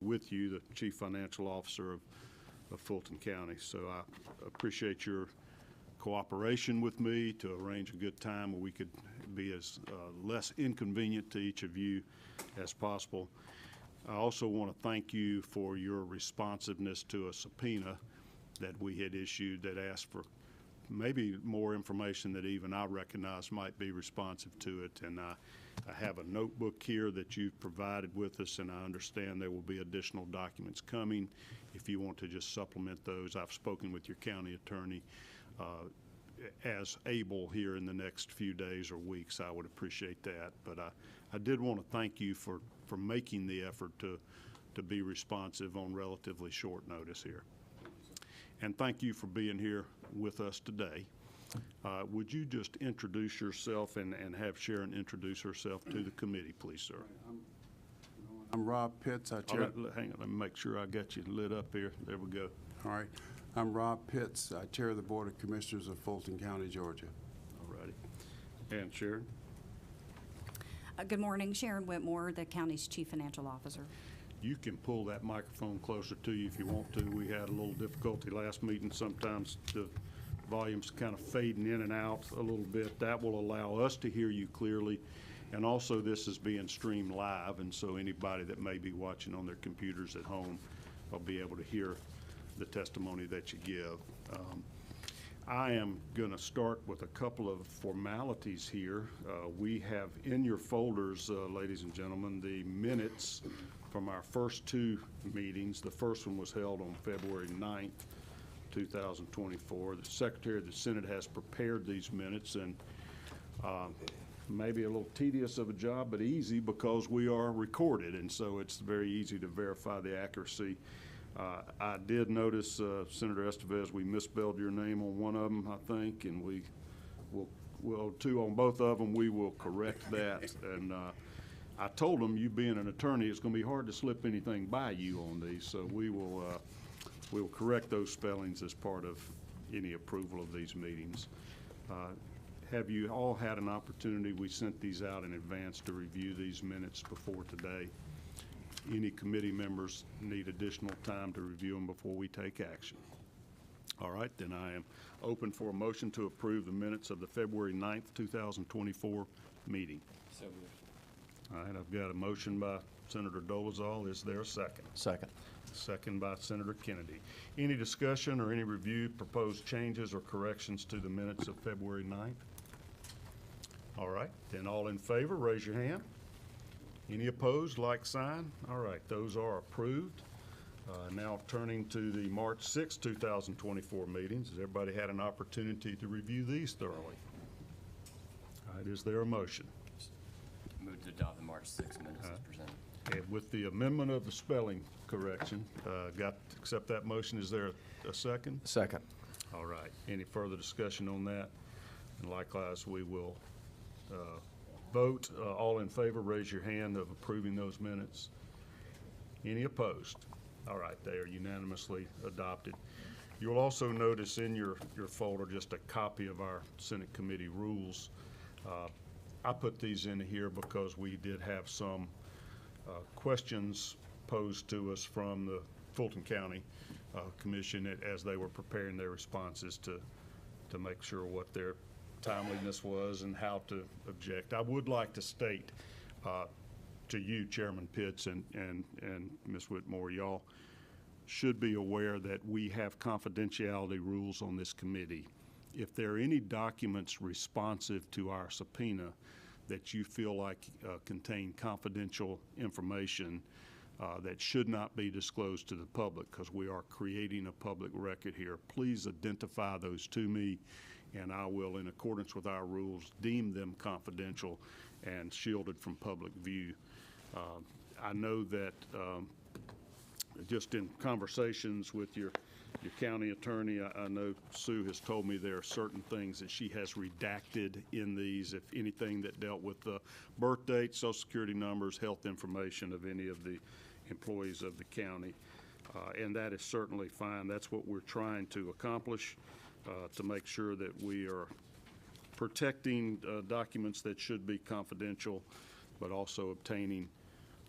with you, the Chief Financial Officer of Fulton County. So I appreciate your cooperation with me to arrange a good time where we could be as less inconvenient to each of you as possible. I also want to thank you for your responsiveness to a subpoena that we had issued that asked for maybe more information that even I recognize might be responsive to it. And I have a notebook here that you've provided with us, and I understand there will be additional documents coming. If you want to just supplement those, I've spoken with your county attorney as able here in the next few days or weeks. I would appreciate that. But I did want to thank you for making the effort to be responsive on relatively short notice here. And thank you for being here with us today. Would you just introduce yourself and have Sharon introduce herself to the committee, please, sir? I'm Rob Pitts. I chair. Hang on, let me make sure I got you lit up here. There we go. All right. I'm Rob Pitts. I chair the Board of Commissioners of Fulton County, Georgia. All righty. And Sharon? Good morning. Sharon Whitmore, the county's Chief Financial Officer. You can pull that microphone closer to you if you want to. We had a little difficulty last meeting. Sometimes the volume's kind of fading in and out a little bit. That will allow us to hear you clearly. And also this is being streamed live, and so anybody that may be watching on their computers at home will be able to hear the testimony that you give. I am going to start with a couple of formalities here. We have in your folders, ladies and gentlemen, the minutes from our first two meetings. The first one was held on February 9th, 2024. The Secretary of the Senate has prepared these minutes, and maybe a little tedious of a job, but easy because we are recorded, and so it's very easy to verify the accuracy. I did notice, Senator Estevez, we misspelled your name on one of them, I think, and we will two on both of them. We will correct that. And I told them, you being an attorney, it's going to be hard to slip anything by you on these, so we will correct those spellings as part of any approval of these meetings. Have you all had an opportunity? We sent these out in advance to review these minutes before today. Any committee members need additional time to review them before we take action? All right, then I am open for a motion to approve the minutes of the February 9th, 2024 meeting. So moved. All right, I've got a motion by Senator Dolezal. Is there a second? Second. Second by Senator Kennedy. Any discussion or any review, proposed changes or corrections to the minutes of February 9th? All right, then all in favor, raise your hand. Any opposed, like sign? All right, those are approved. Now turning to the March 6, 2024 meetings. Has everybody had an opportunity to review these thoroughly? All right, is there a motion? Move to adopt the March 6 minutes as presented. And with the amendment of the spelling correction, got to accept that motion. Is there a second? Second. All right. Any further discussion on that? And likewise, we will vote. All in favor, raise your hand of approving those minutes. Any opposed? All right, they are unanimously adopted. You'll also notice in your folder just a copy of our Senate committee rules. I put these in here because we did have some questions posed to us from the Fulton County Commission as they were preparing their responses to make sure what their timeliness was and how to object. I would like to state to you, Chairman Pitts and Ms. Whitmore, y'all should be aware that we have confidentiality rules on this committee. If there are any documents responsive to our subpoena that you feel like contain confidential information that should not be disclosed to the public, because we are creating a public record here, please identify those to me, and I will, in accordance with our rules, deem them confidential and shielded from public view. I know that just in conversations with your county attorney, I know Sue has told me there are certain things that she has redacted in these, if anything that dealt with the birth date, social security numbers, health information of any of the employees of the county. And that is certainly fine. That's what we're trying to accomplish, to make sure that we are protecting documents that should be confidential, but also obtaining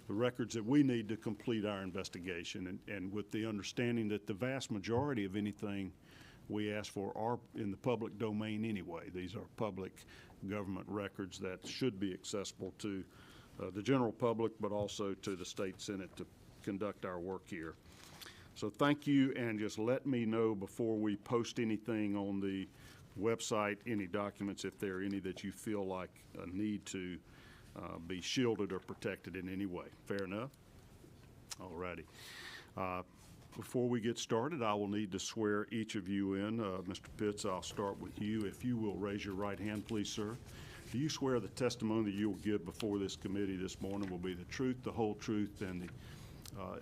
the records that we need to complete our investigation, and with the understanding that the vast majority of anything we ask for are in the public domain anyway. These are public government records that should be accessible to the general public, but also to the state senate to conduct our work here. So thank you, and just let me know before we post anything on the website, any documents, if there are any that you feel like need to be shielded or protected in any way. Fair enough? All righty. Before we get started, I will need to swear each of you in. Mr. Pitts, I'll start with you. If you will raise your right hand, please, sir. Do you swear the testimony that you will give before this committee this morning will be the truth, the whole truth, and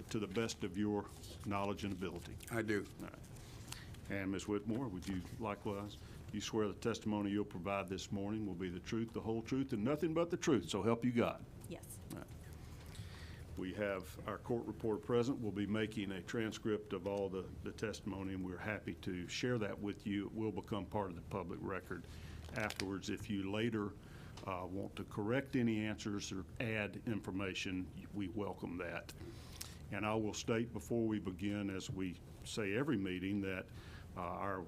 to the best of your knowledge and ability? I do. All right. And Ms. Whitmore, would you likewise? You swear the testimony you'll provide this morning will be the truth, the whole truth, and nothing but the truth, so help you God. Yes. All right. We have our court reporter present. We'll be making a transcript of all the testimony, and we're happy to share that with you. It will become part of the public record afterwards. If you later want to correct any answers or add information, we welcome that. And I will state before we begin, as we say every meeting, that our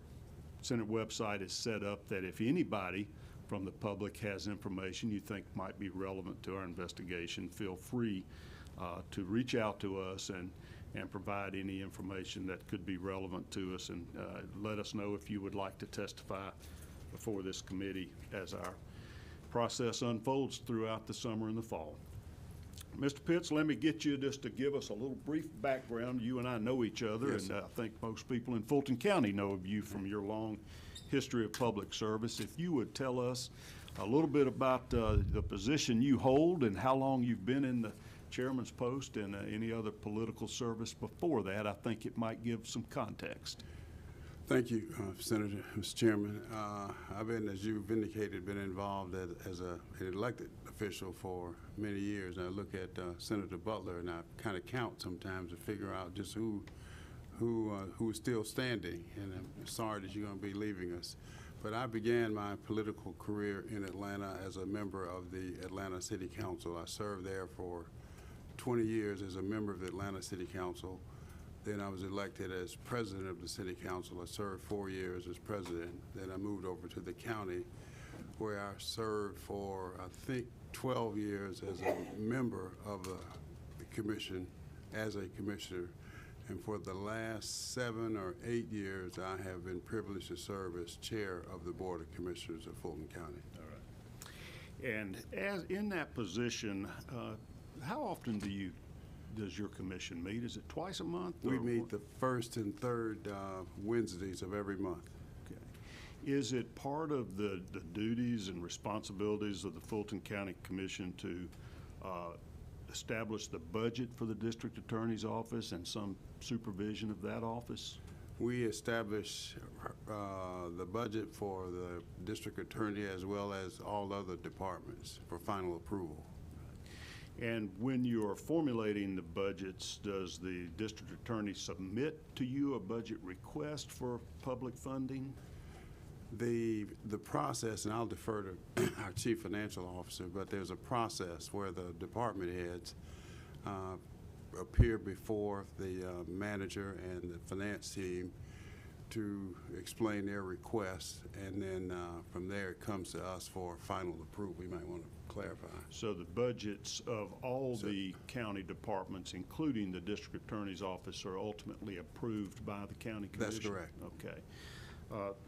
Senate website is set up that if anybody from the public has information you think might be relevant to our investigation, feel free to reach out to us and provide any information that could be relevant to us, and let us know if you would like to testify before this committee as our process unfolds throughout the summer and the fall. Mr. Pitts, let me get you just to give us a little brief background. You and I know each other, Yes, and I think most people in Fulton County know of you from your long history of public service. If you would tell us a little bit about the position you hold and how long you've been in the chairman's post and any other political service before that, I think it might give some context. Thank you, Senator, Mr. Chairman. I've been, as you've indicated, been involved as an elected official for many years. I look at Senator Butler, and I kind of count sometimes to figure out just who is still standing. And I'm sorry that you're going to be leaving us. But I began my political career in Atlanta as a member of the Atlanta City Council. I served there for 20 years as a member of the Atlanta City Council. Then I was elected as president of the city council. I served 4 years as president. Then I moved over to the county, where I served for, I think, 12 years as a member of the commission, as a commissioner. And for the last 7 or 8 years, I have been privileged to serve as chair of the Board of Commissioners of Fulton County. All right. And as in that position, how often does your commission meet? Is it twice a month? We meet the first and third Wednesdays of every month. Okay. Is it part of the duties and responsibilities of the Fulton County Commission to establish the budget for the district attorney's office and some supervision of that office? We establish the budget for the district attorney as well as all other departments for final approval. And when you're formulating the budgets, does the district attorney submit to you a budget request for public funding? The process, and I'll defer to our chief financial officer, but there's a process where the department heads appear before the manager and the finance team to explain their requests, and then from there it comes to us for final approval. We might want to clarify. So the budgets of all the county departments, including the district attorney's office, are ultimately approved by the county commission? That's correct. Okay.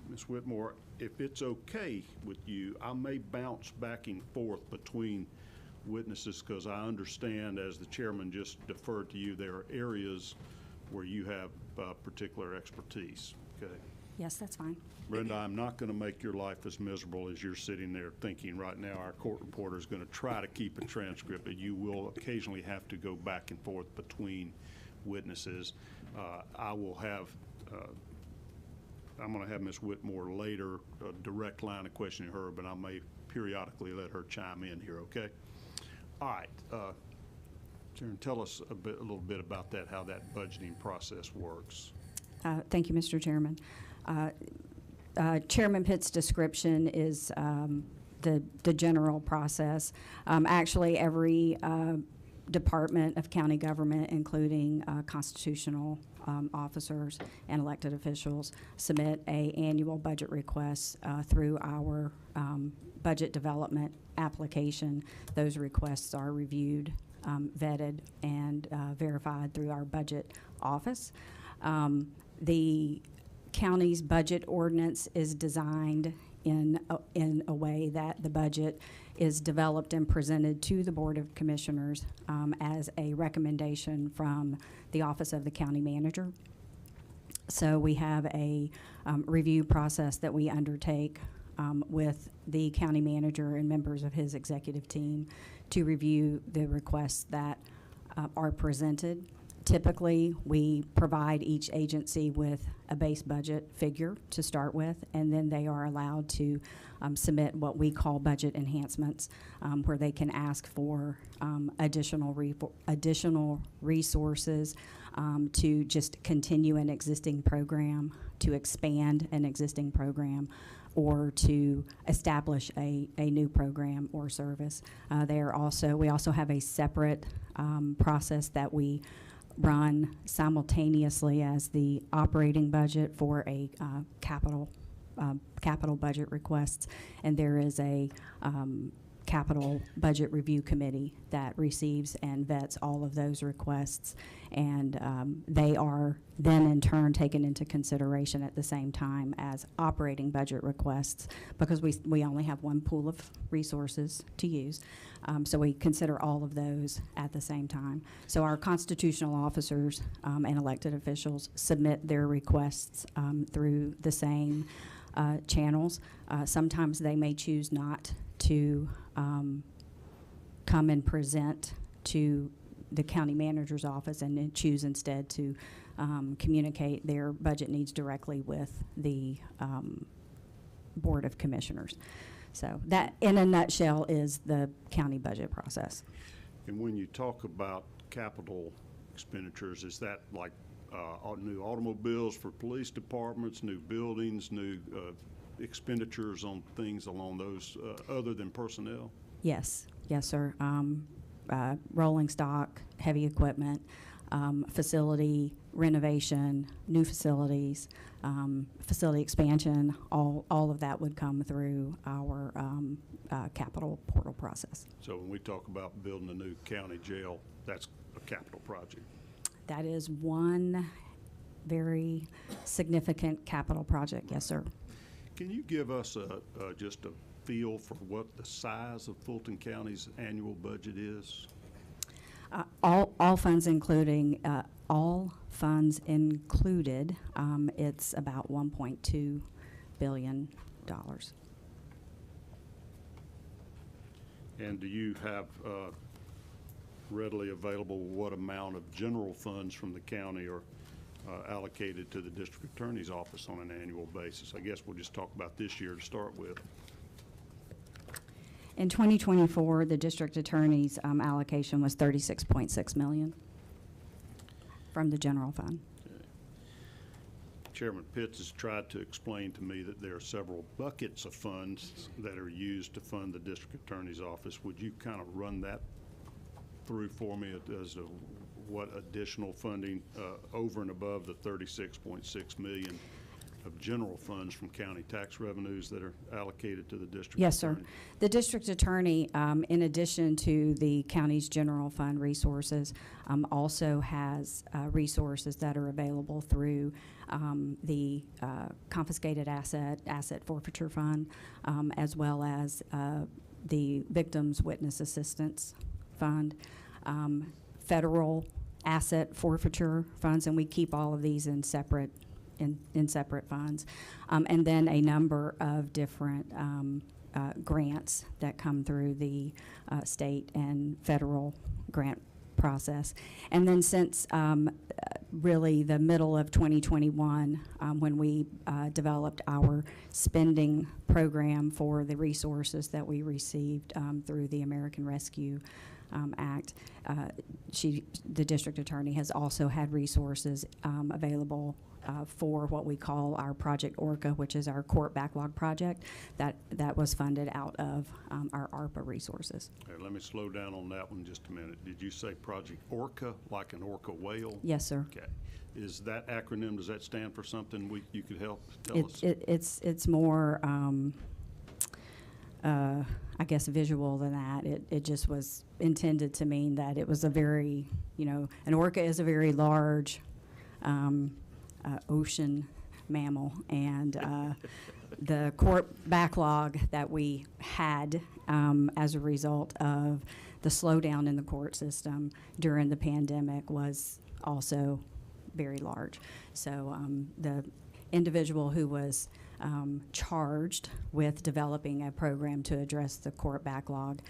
Ms. Whitmore, if it's okay with you, I may bounce back and forth between witnesses because I understand, as the chairman just deferred to you, there are areas where you have particular expertise. Okay. Yes, that's fine. Brenda, I'm not going to make your life as miserable as you're sitting there thinking right now. Our court reporter is going to try to keep a transcript, but you will occasionally have to go back and forth between witnesses. I will have, I'm going to have Ms. Whitmore later, a direct line of questioning her, but I may periodically let her chime in here, okay? All right. Sharon, tell us a little bit about that, how that budgeting process works. Thank you, Mr. Chairman. Chairman Pitt's description is the general process. Actually, every department of county government, including constitutional officers and elected officials, submit a annual budget request through our budget development application. Those requests are reviewed, vetted, and verified through our budget office. The county's budget ordinance is designed in a way that the budget is developed and presented to the Board of Commissioners as a recommendation from the Office of the County Manager. So we have a review process that we undertake with the county manager and members of his executive team to review the requests that are presented. Typically, we provide each agency with a base budget figure to start with, and then they are allowed to submit what we call budget enhancements, where they can ask for additional resources to just continue an existing program, to expand an existing program, or to establish a new program or service. We also have a separate process that we run simultaneously as the operating budget for a capital budget requests, and there is a capital budget review committee that receives and vets all of those requests, and they are then in turn taken into consideration at the same time as operating budget requests, because we only have one pool of resources to use. So we consider all of those at the same time. So our constitutional officers and elected officials submit their requests through the same channels. Sometimes they may choose not to come and present to the county manager's office and then choose instead to communicate their budget needs directly with the Board of Commissioners. So that, in a nutshell, is the county budget process. And when you talk about capital expenditures, is that like new automobiles for police departments, new buildings, new expenditures on things along those other than personnel? Yes, sir. Rolling stock, heavy equipment, facility renovation, new facilities, facility expansion, all of that would come through our capital portal process. So when we talk about building a new county jail, that's a capital project? That is one very significant capital project, yes, sir. Can you give us just a feel for what the size of Fulton County's annual budget is? All funds included, it's about $1.2 billion. And do you have readily available what amount of general funds from the county are allocated to the district attorney's office on an annual basis? I guess we'll just talk about this year to start with. In 2024, the district attorney's allocation was $36.6 million from the general fund. Okay. Chairman Pitts has tried to explain to me that there are several buckets of funds that are used to fund the district attorney's office. Would you kind of run that through for me as to what additional funding over and above the $36.6 million of general funds from county tax revenues that are allocated to the district attorney? Yes, sir. The district attorney, in addition to the county's general fund resources, also has resources that are available through the confiscated asset forfeiture fund, as well as the Victims Witness Assistance Fund, federal asset forfeiture funds, and we keep all of these in separate funds, and then a number of different grants that come through the state and federal grant process. And then since really the middle of 2021, when we developed our spending program for the resources that we received through the American Rescue Act, the district attorney has also had resources available for what we call our Project Orca, which is our court backlog project, that was funded out of our ARPA resources. Okay, let me slow down on that one just a minute. Did you say Project Orca, like an orca whale? Yes, sir. Okay. Is that acronym, does that stand for something you could help tell us? It's more, I guess, visual than that. It just was intended to mean that it was a very, an orca is a very large ocean mammal, and the court backlog that we had as a result of the slowdown in the court system during the pandemic was also very large. So the individual who was charged with developing a program to address the court backlog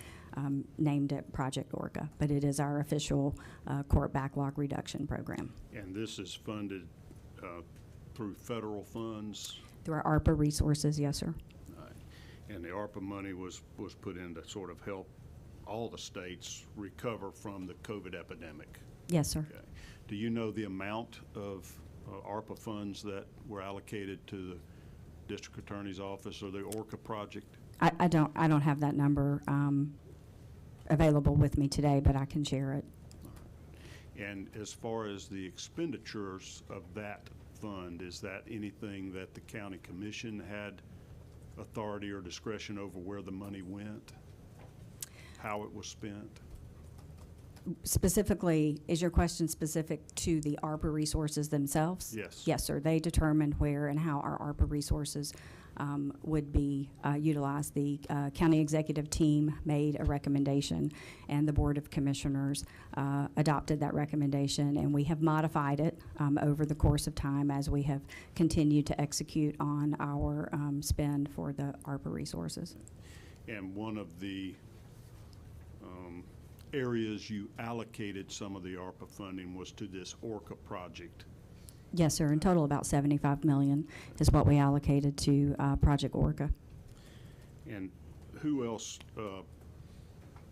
named it Project Orca, but it is our official court backlog reduction program. And this is funded through federal funds? Through our ARPA resources, yes, sir. Right. And the ARPA money was put in to sort of help all the states recover from the COVID epidemic? Yes, sir. Okay. Do you know the amount of ARPA funds that were allocated to the district attorney's office or the ORCA project? I don't have that number available with me today, but I can share it. And as far as the expenditures of that fund, is that anything that the county commission had authority or discretion over where the money went, how it was spent? Specifically, is your question specific to the ARPA resources themselves? Yes. Yes, sir. They determined where and how our ARPA resources would be utilized. The county executive team made a recommendation, and the Board of Commissioners adopted that recommendation, and we have modified it over the course of time as we have continued to execute on our spend for the ARPA resources. And one of the areas you allocated some of the ARPA funding was to this ORCA project. Yes, sir. In total, about $75 million is what we allocated to Project Orca. And who else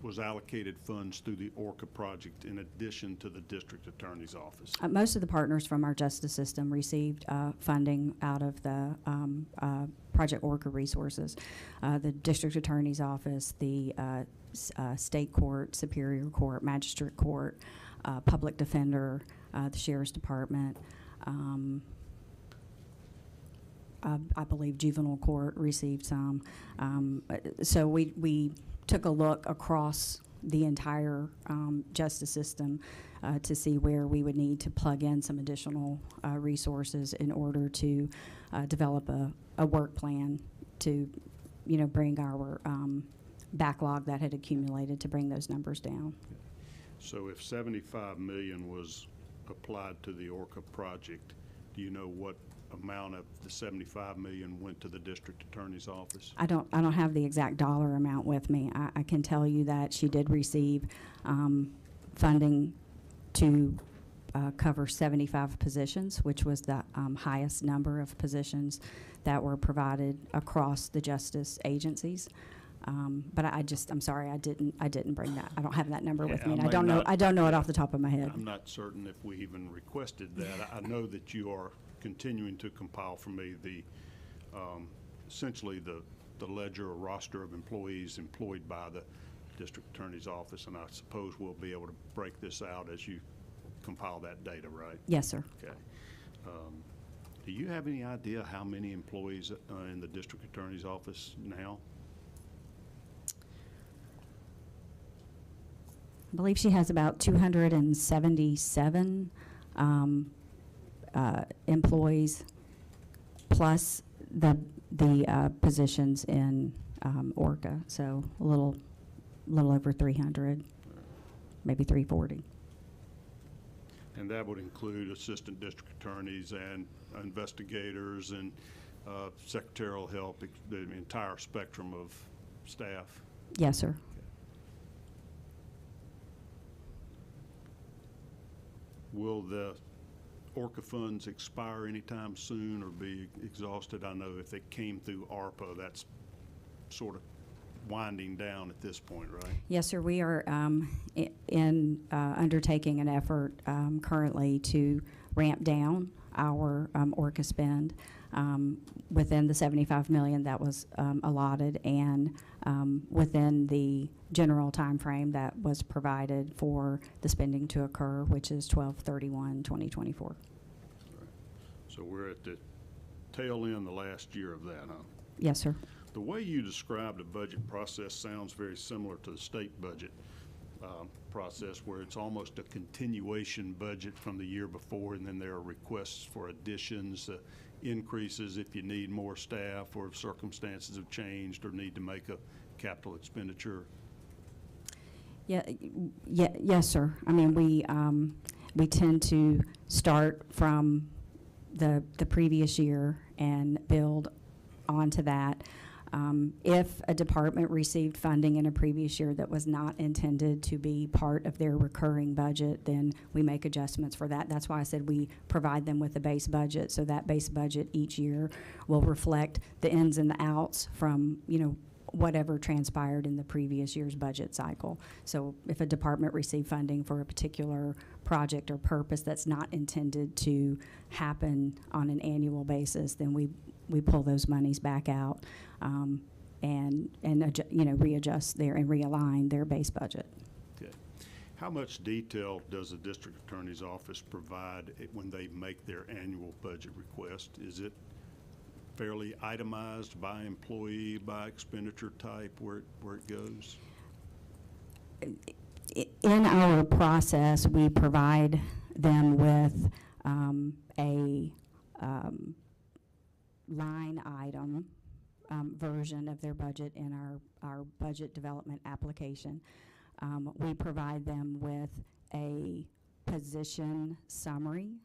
was allocated funds through the ORCA project in addition to the district attorney's office? Most of the partners from our justice system received funding out of the Project Orca resources. The district attorney's office, the state court, superior court, magistrate court, public defender, the sheriff's department, I believe juvenile court received some. So we took a look across the entire justice system to see where we would need to plug in some additional resources in order to develop a work plan to, bring our backlog that had accumulated, to bring those numbers down. So if $75 million was applied to the ORCA project, do you know what amount of the $75 million went to the district attorney's office? I don't have the exact dollar amount with me. I can tell you that she did receive funding to cover 75 positions, which was the highest number of positions that were provided across the justice agencies. But I'm sorry, I didn't bring that. I don't have that number with me, and I don't know it off the top of my head. I'm not certain if we even requested that. I know that you are continuing to compile for me the essentially the ledger or roster of employees employed by the district attorney's office, and I suppose we'll be able to break this out as you compile that data, right? Yes, sir. Okay. Do you have any idea how many employees in the district attorney's office now? I believe she has about 277 employees, plus the positions in ORCA, so a little over 300, maybe 340. And that would include assistant district attorneys and investigators and secretarial help, the entire spectrum of staff? Yes, sir. Will the ORCA funds expire anytime soon or be exhausted? I know if they came through ARPA, that's sort of winding down at this point, right? Yes, sir. We are undertaking an effort currently to ramp down our ORCA spend within the $75 million that was allotted, and within the general time frame that was provided for the spending to occur, which is 12/31/2024. So we're at the tail end, the last year of that, huh? Yes, sir. The way you described the budget process sounds very similar to the state budget process, where it's almost a continuation budget from the year before, and then there are requests for additions, increases if you need more staff, or if circumstances have changed or need to make a capital expenditure. Yes, sir. I mean, we tend to start from the previous year and build onto that. If a department received funding in a previous year that was not intended to be part of their recurring budget, then we make adjustments for that. That's why I said we provide them with a base budget, so that base budget each year will reflect the ins and the outs from, whatever transpired in the previous year's budget cycle. So if a department received funding for a particular project or purpose that's not intended to happen on an annual basis, then we pull those monies back out and readjust and realign their base budget. Okay. How much detail does the district attorney's office provide when they make their annual budget request? Is it fairly itemized by employee, by expenditure type, where it goes? In our process, we provide them with a line item version of their budget in our budget development application. We provide them with a position summary.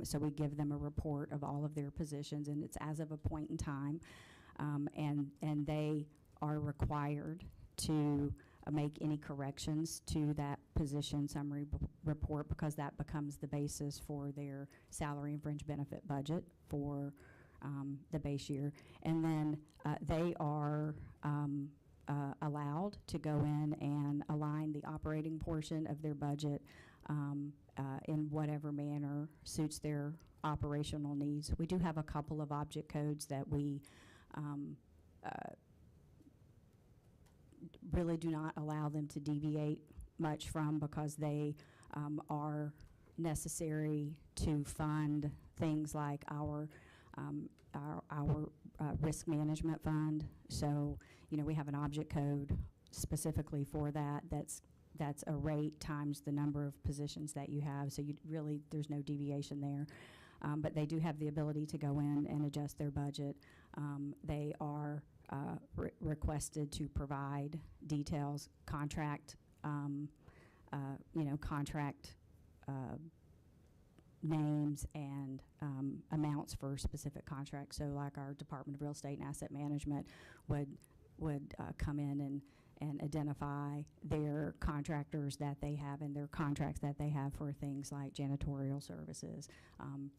So we give them a report of all of their positions, and it's as of a point in time, and they are required to make any corrections to that position summary report, because that becomes the basis for their salary and fringe benefit budget for the base year. And then they are allowed to go in and align the operating portion of their budget in whatever manner suits their operational needs. We do have a couple of object codes that we really do not allow them to deviate much from, because they are necessary to fund things like our risk management fund. So, we have an object code specifically for that. That's a rate times the number of positions that you have. So there's no deviation there. But they do have the ability to go in and adjust their budget. They are requested to provide details, contract names and amounts for specific contracts. So like our Department of Real Estate and Asset Management would come in and identify their contractors that they have and their contracts that they have for things like janitorial services.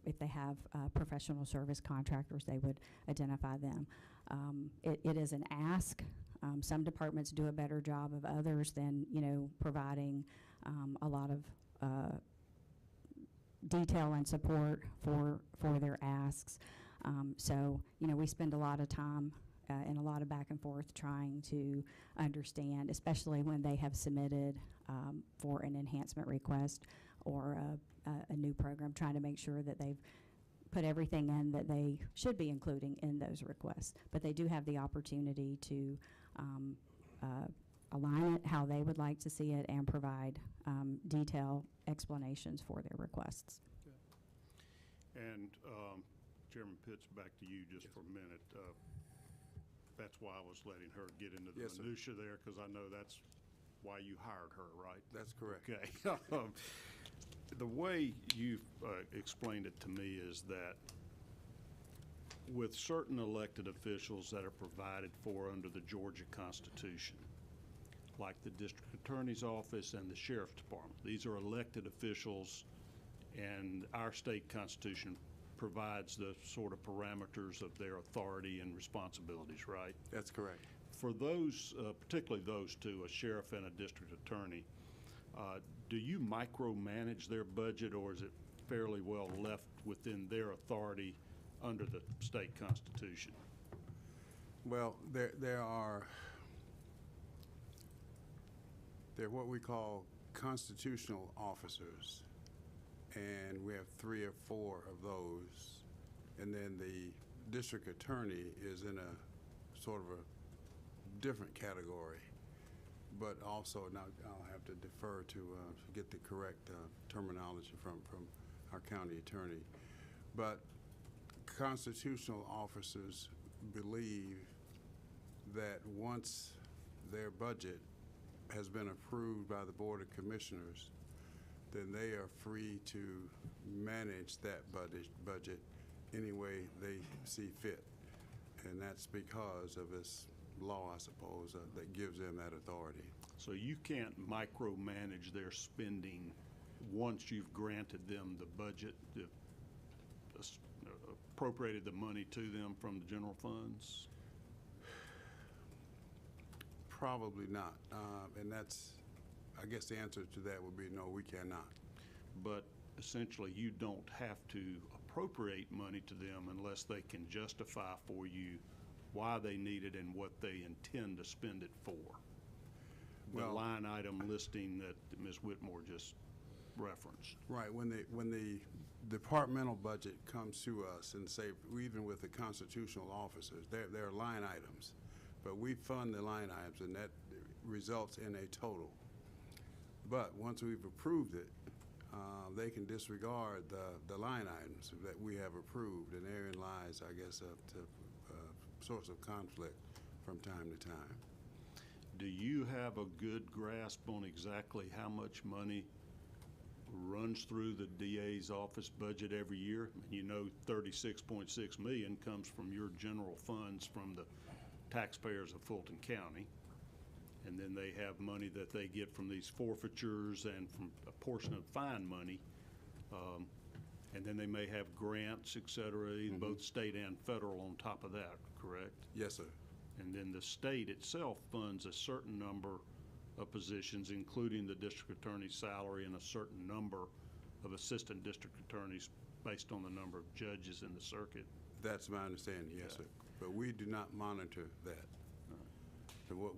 If they have professional service contractors, they would identify them. It is an ask. Some departments do a better job of others than, providing a lot of detail and support for their asks. So, we spend a lot of time and a lot of back and forth trying to understand, especially when they have submitted for an enhancement request or a new program, trying to make sure that they've put everything in that they should be including in those requests. But they do have the opportunity to align it how they would like to see it and provide detailed explanations for their requests. Okay. And Chairman Pitts, back to you just for a minute. That's why I was letting her get into the minutia there, because I know that's why you hired her, right? That's correct. Okay. The way you've explained it to me is that with certain elected officials that are provided for under the Georgia Constitution, like the district attorney's office and the sheriff's department, these are elected officials, and our state constitution provides the sort of parameters of their authority and responsibilities, right? That's correct. For those, particularly those two, a sheriff and a district attorney, do you micromanage their budget, or is it fairly well left within their authority under the state constitution? Well, there are what we call constitutional officers, and we have 3 or 4 of those. And then the district attorney is in a sort of a different category. But also, now I'll have to defer to get the correct terminology from our county attorney. But constitutional officers believe that once their budget has been approved by the Board of Commissioners, then they are free to manage that budget any way they see fit. And that's because of this law, I suppose, that gives them that authority. So you can't micromanage their spending once you've granted them the budget, appropriated the money to them from the general funds? Probably not. And that's, I guess the answer to that would be no, we cannot. But essentially, you don't have to appropriate money to them unless they can justify for you why they need it and what they intend to spend it for. The Well, line item listing that Ms. Whitmore just referenced. right. When the departmental budget comes to us, and say, even with the constitutional officers, there are line items, but we fund the line items, and that results in a total. But once we've approved it, they can disregard the line items that we have approved, and therein lies, I guess, a source of conflict from time to time. Do you have a good grasp on exactly how much money runs through the DA's office budget every year? You know, 36.6 million comes from your general funds from the taxpayers of Fulton County. And then they have money that they get from these forfeitures and from a portion of fine money. And then they may have grants, et cetera, both state and federal on top of that, correct? Yes, sir. And then the state itself funds a certain number of positions, including the district attorney's salary and a certain number of assistant district attorneys based on the number of judges in the circuit. That's my understanding, yes, sir. But we do not monitor that. So what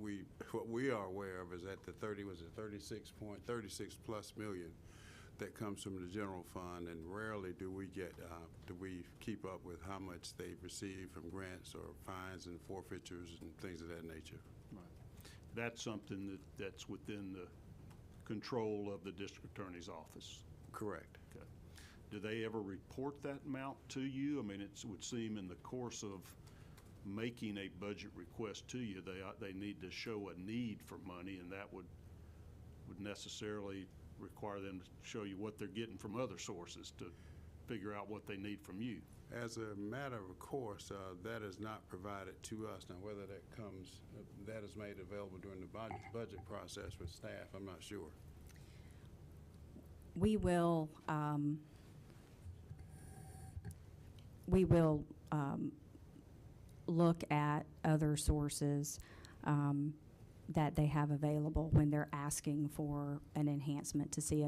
we are aware of is that the 36 plus million that comes from the general fund, and rarely do we keep up with how much they receive from grants or fines and forfeitures and things of that nature. Right. That's something that's within the control of the district attorney's office. Correct. Okay. Do they ever report that amount to you? I mean, it would seem in the course of making a budget request to you, they need to show a need for money, and that would necessarily require them to show you what they're getting from other sources to figure out what they need from you. As a matter of course, that is not provided to us. Now, whether that is made available during the budget process with staff, I'm not sure. We will look at other sources that they have available when they're asking for an enhancement to see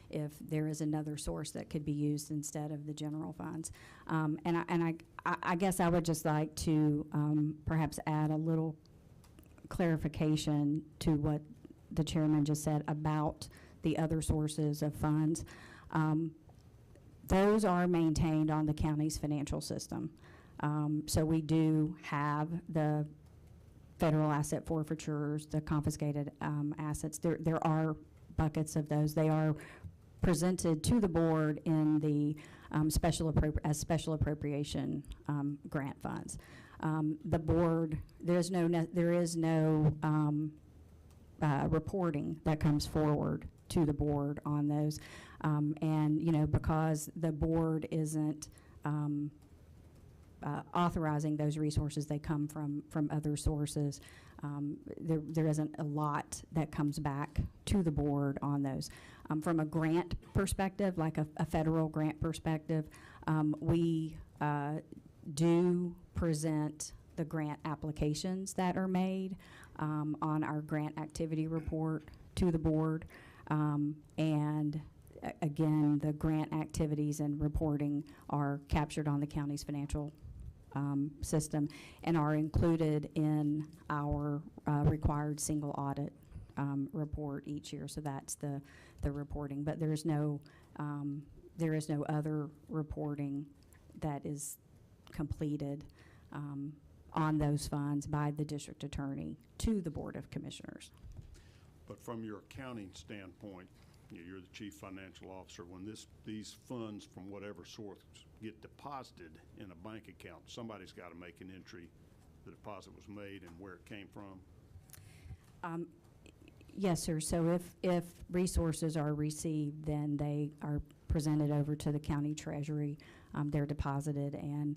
if there is another source that could be used instead of the general funds. And I guess I would just like to perhaps add a little clarification to what the chairman just said about the other sources of funds. Those are maintained on the county's financial system. So we do have the federal asset forfeitures, the confiscated assets. There are buckets of those. They are presented to the board in the special appropriation grant funds. The board, there is no reporting that comes forward to the board on those, and because the board isn't authorizing those resources, they come from other sources. There isn't a lot that comes back to the board on those. From a grant perspective, like a federal grant perspective, we do present the grant applications that are made on our grant activity report to the board, and again, the grant activities and reporting are captured on the county's financial system and are included in our required single audit report each year. So that's the reporting. But there is no other reporting that is completed on those funds by the district attorney to the Board of Commissioners. But from your accounting standpoint, you're the chief financial officer. When these funds from whatever source get deposited in a bank account, somebody's got to make an entry. The deposit was made and where it came from. Yes, sir. So if resources are received, then they are presented over to the county treasury. They're deposited, and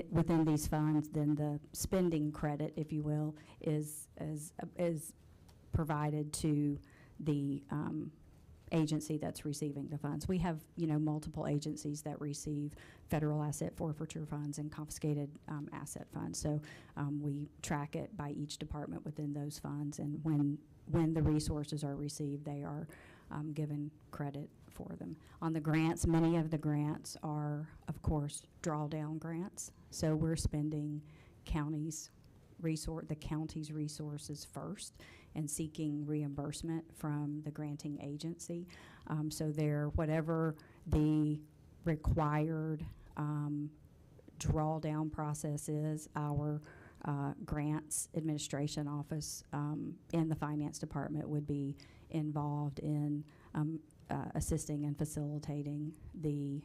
within these funds, then the spending credit, if you will, is provided to the agency that's receiving the funds. We have, multiple agencies that receive federal asset forfeiture funds and confiscated asset funds. So we track it by each department within those funds, and when the resources are received, they are given credit for them. On the grants, many of the grants are, of course, drawdown grants. So we're spending the county's resources first and seeking reimbursement from the granting agency. So whatever the required drawdown process is, our grants administration office in the finance department would be involved in assisting and facilitating the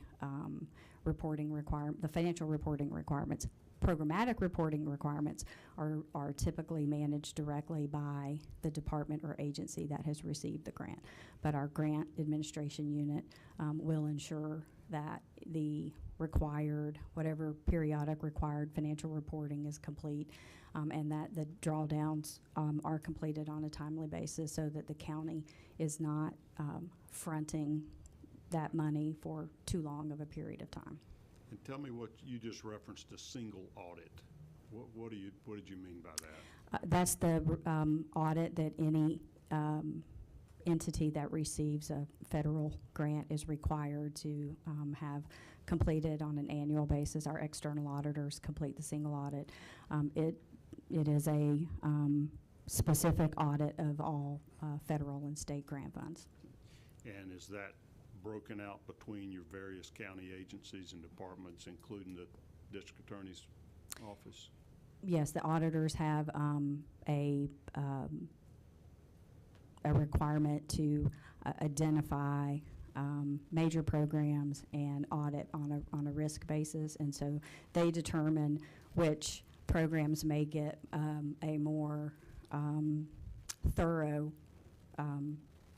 the financial reporting requirements. Programmatic reporting requirements are typically managed directly by the department or agency that has received the grant. But our grant administration unit will ensure that the whatever periodic required financial reporting is complete, and that the drawdowns are completed on a timely basis so that the county is not fronting that money for too long of a period of time. And tell me what you just referenced, a single audit. What did you mean by that? That's the audit that any entity that receives a federal grant is required to have completed on an annual basis. Our external auditors complete the single audit. It is a specific audit of all federal and state grant funds. And is that broken out between your various county agencies and departments, including the district attorney's office? Yes, the auditors have a requirement to identify major programs and audit on a risk basis, and so they determine which programs may get a more thorough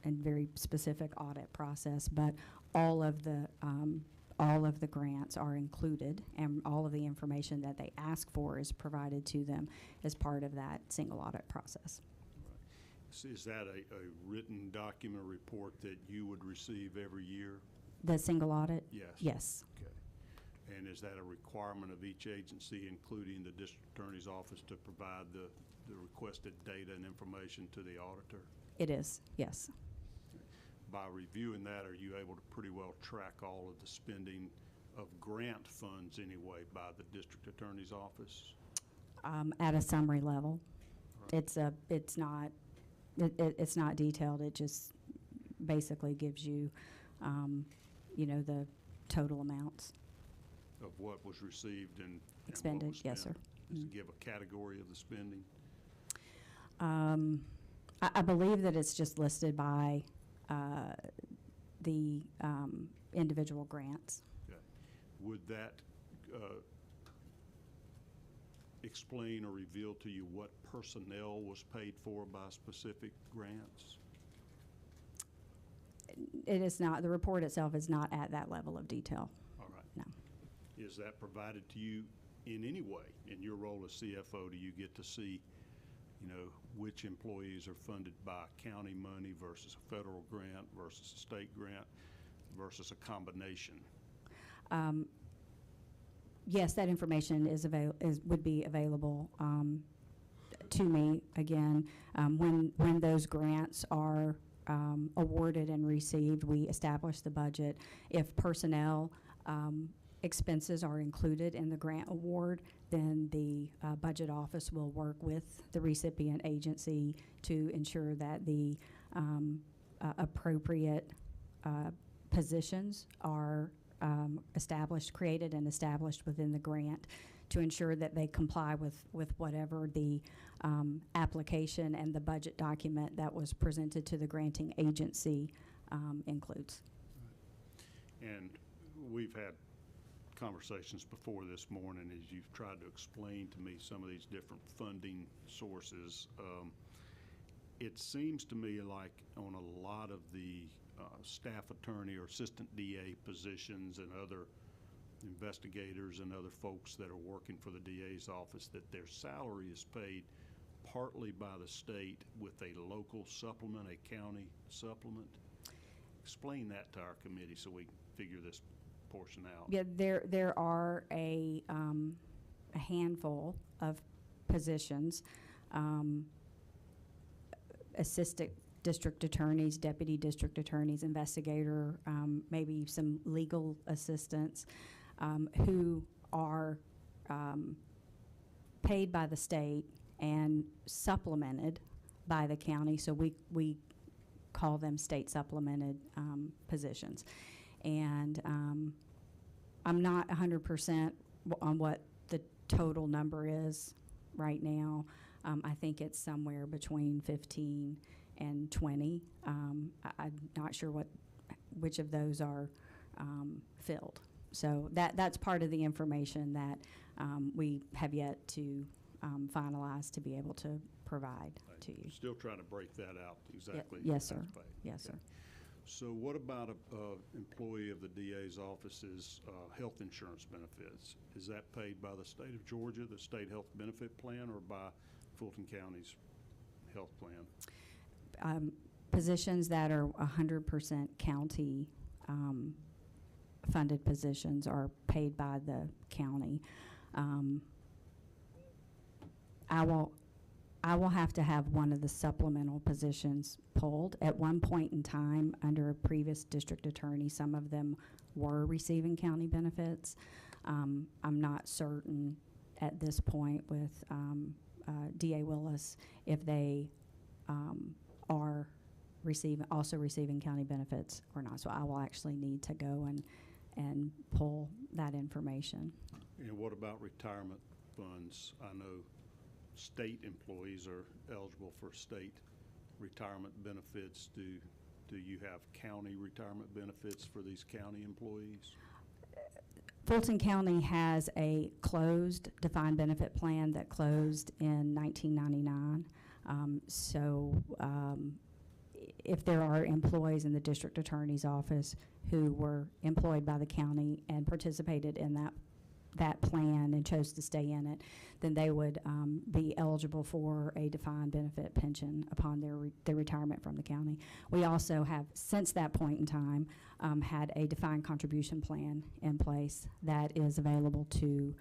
and very specific audit process, but all of the grants are included, and all of the information that they ask for is provided to them as part of that single audit process. Right. So is that a written document report that you would receive every year? The single audit? Yes. Yes. Okay. And is that a requirement of each agency, including the district attorney's office, to provide the requested data and information to the auditor? It is, yes. By reviewing that, are you able to pretty well track all of the spending of grant funds anyway by the district attorney's office? At a summary level. Right. It's not detailed. It just basically gives you, the total amounts. Of what was received and Expended, what was yes, spent? sir. Does it give a category of the spending? I believe that it's just listed by the individual grants. Okay. Would that explain or reveal to you what personnel was paid for by specific grants? It is not. The report itself is not at that level of detail. All right. No. Is that provided to you in any way? In your role as CFO, do you get to see, which employees are funded by county money versus a federal grant versus a state grant versus a combination? Yes, that information would be available to me again when those grants are awarded and received, we establish the budget. If personnel expenses are included in the grant award, then the budget office will work with the recipient agency to ensure that the appropriate positions are created and established within the grant to ensure that they comply with whatever the application and the budget document that was presented to the granting agency includes. And we've had conversations before this morning as you've tried to explain to me some of these different funding sources. It seems to me like on a lot of the staff attorney or assistant DA positions and other investigators and other folks that are working for the DA's office, that their salary is paid partly by the state with a local supplement, a county supplement. Explain that to our committee so we can figure this portion out. Yeah, there are a handful of positions, assistant district attorneys, deputy district attorneys, investigator, maybe some legal assistants, who are paid by the state and supplemented by the county. So we call them state supplemented positions. And I'm not 100% on what the total number is right now. I think it's somewhere between 15 and 20. I'm not sure which of those are filled. So that's part of the information that we have yet to finalize to be able to provide to you. Still trying to break that out exactly. Yes, sir. That's paid. Yes, sir. So what about a employee of the DA's office's health insurance benefits? Is that paid by the state of Georgia, the state health benefit plan, or by Fulton County's health plan? Positions that are 100% county funded positions are paid by the county. I will have to have one of the supplemental positions pulled. At one point in time, under a previous district attorney, some of them were receiving county benefits. I'm not certain at this point with DA Willis if they are also receiving county benefits or not. So I will actually need to go and pull that information. And what about retirement funds? I know state employees are eligible for state retirement benefits. Do you have county retirement benefits for these county employees? Fulton County has a closed defined benefit plan that closed in 1999. If there are employees in the district attorney's office who were employed by the county and participated in that plan and chose to stay in it, then they would be eligible for a defined benefit pension upon their retirement from the county. We also have, since that point in time, had a defined contribution plan in place that is available to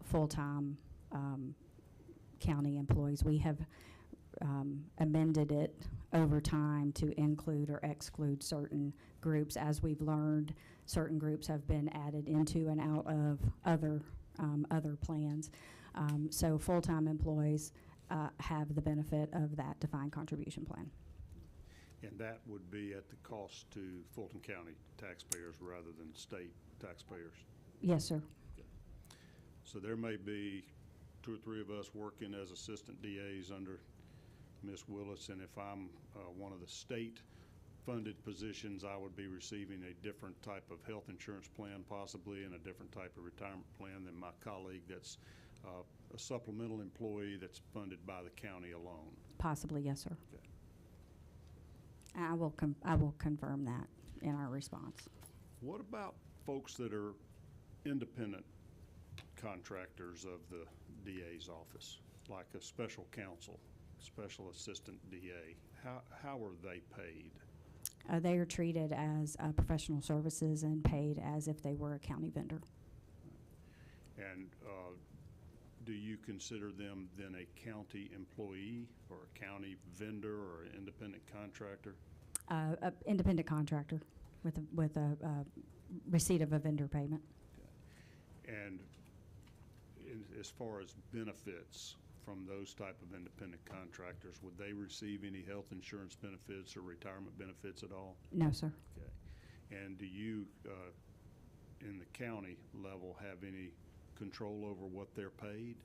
full-time county employees. We have amended it over time to include or exclude certain groups. As we've learned, certain groups have been added into and out of other plans. So full-time employees have the benefit of that defined contribution plan. And that would be at the cost to Fulton County taxpayers rather than state taxpayers? Yes, sir. Okay. So there may be 2 or 3 of us working as assistant DAs under Ms. Willis, and if I'm one of the state-funded positions, I would be receiving a different type of health insurance plan possibly and a different type of retirement plan than my colleague that's a supplemental employee that's funded by the county alone. Possibly, yes, sir. Okay. I will confirm that in our response. What about folks that are independent contractors of the DA's office, like a special counsel, special assistant DA? How are they paid? They are treated as professional services and paid as if they were a county vendor. And Do you consider them then a county employee or a county vendor or an independent contractor? A independent contractor with a receipt of a vendor payment. And as far as benefits from those type of independent contractors, would they receive any health insurance benefits or retirement benefits at all? No, sir. Okay. And do you, in the county level, have any control over what they're paid?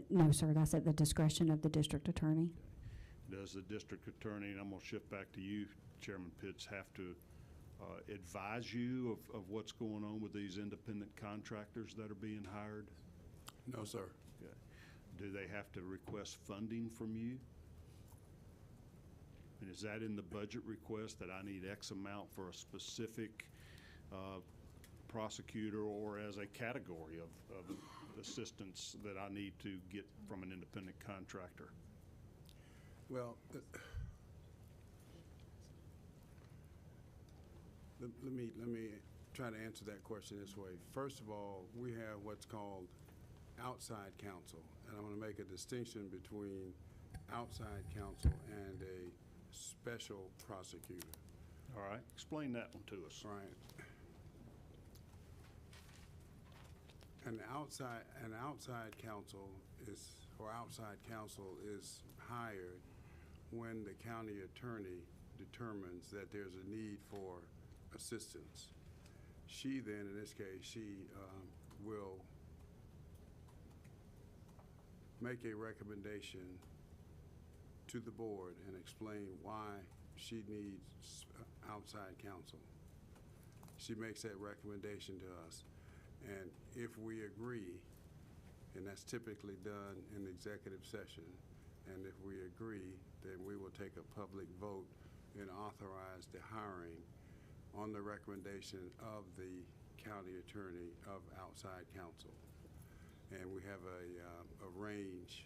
No, sir. That's at the discretion of the district attorney. Does the district attorney, and I'm going to shift back to you, Chairman Pitts, have to advise you of what's going on with these independent contractors that are being hired? No, sir. Okay. Do they have to request funding from you? And is that in the budget request that I need X amount for a specific prosecutor or as a category of assistance that I need to get from an independent contractor? Well, let me try to answer that question this way. First of all, we have what's called outside counsel, and I want to make a distinction between outside counsel and a special prosecutor. All right, explain that one to us. Right. An outside counsel is hired when the county attorney determines that there's a need for assistance. She then, in this case, she will make a recommendation to the board and explain why she needs outside counsel. She makes that recommendation to us. And if we agree, and that's typically done in executive session, and if we agree, then we will take a public vote and authorize the hiring on the recommendation of the county attorney of outside counsel. And we have a range,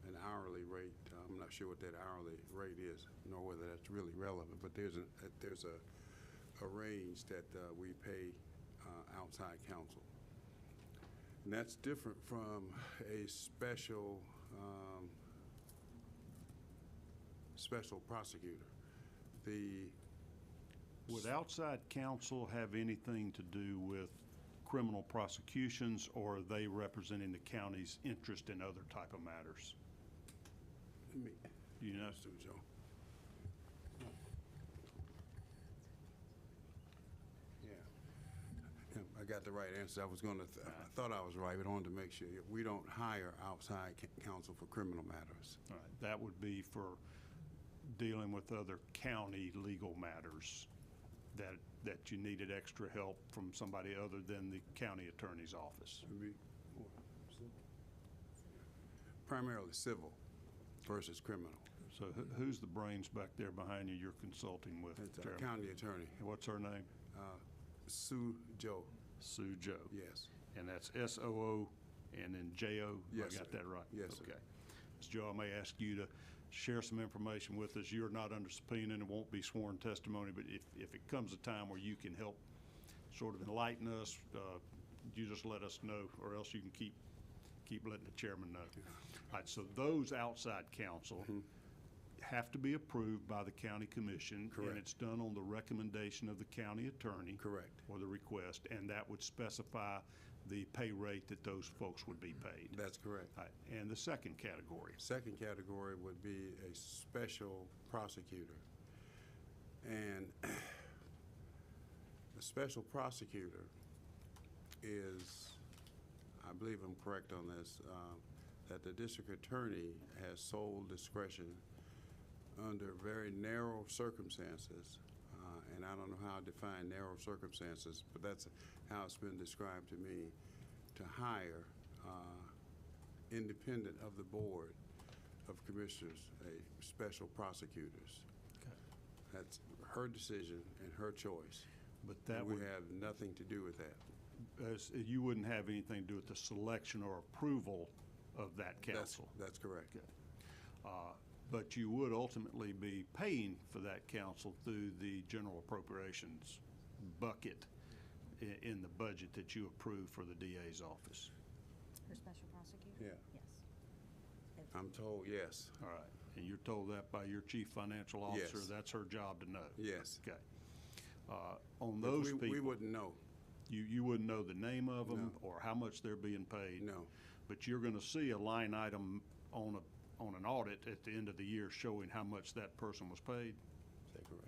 an hourly rate. I'm not sure what that hourly rate is, nor whether that's really relevant, but there's a range that we pay outside counsel. And that's different from a special prosecutor. Would outside counsel have anything to do with criminal prosecutions, or are they representing the county's interest in other type of matters? Me. You know? Joe. Yeah, I got the right answer. I was going to, I thought I was right, but I wanted to make sure. We don't hire outside counsel for criminal matters. All right, that would be for dealing with other county legal matters that you needed extra help from somebody other than the county attorney's office. Primarily civil versus criminal. So who's the brains back there behind you you're consulting with? It's our Chairman? county attorney, What's her name? Sue Joe. Sue Joe. Yes. And that's S-O-O and then J-O? Yes, I got sir. that right? Yes, sir. Okay. Ms. Joe, I may ask you to share some information with us. You're not under subpoena and it won't be sworn testimony, but if it comes a time where you can help sort of enlighten us, you just let us know, or else you can keep letting the chairman know. All right, so those outside counsel have to be approved by the county commission. Correct. And it's done on the recommendation of the county attorney. Correct. Or the request, and that would specify the pay rate that those folks would be paid. That's correct. All right, and the second category. Second category would be a special prosecutor. And a special prosecutor is, I believe I'm correct on this, that the district attorney has sole discretion under very narrow circumstances, and I don't know how to define narrow circumstances, but that's how it's been described to me, to hire, independent of the board of commissioners, a special prosecutors. Okay. That's her decision and her choice. But that we would, have nothing to do with that. you wouldn't have anything to do with the selection or approval of that counsel. That's correct. Okay. But you would ultimately be paying for that counsel through the general appropriations bucket. in the budget that you approved for the DA's office? For special prosecutor? Yeah. Yes. I'm told yes. All right, and you're told that by your chief financial officer? Yes. That's her job to know? Yes. Okay. On But those we people, wouldn't know. you wouldn't know the name of them No. or how much they're being paid? No. But you're going to see a line item on an audit at the end of the year showing how much that person was paid? Is that correct?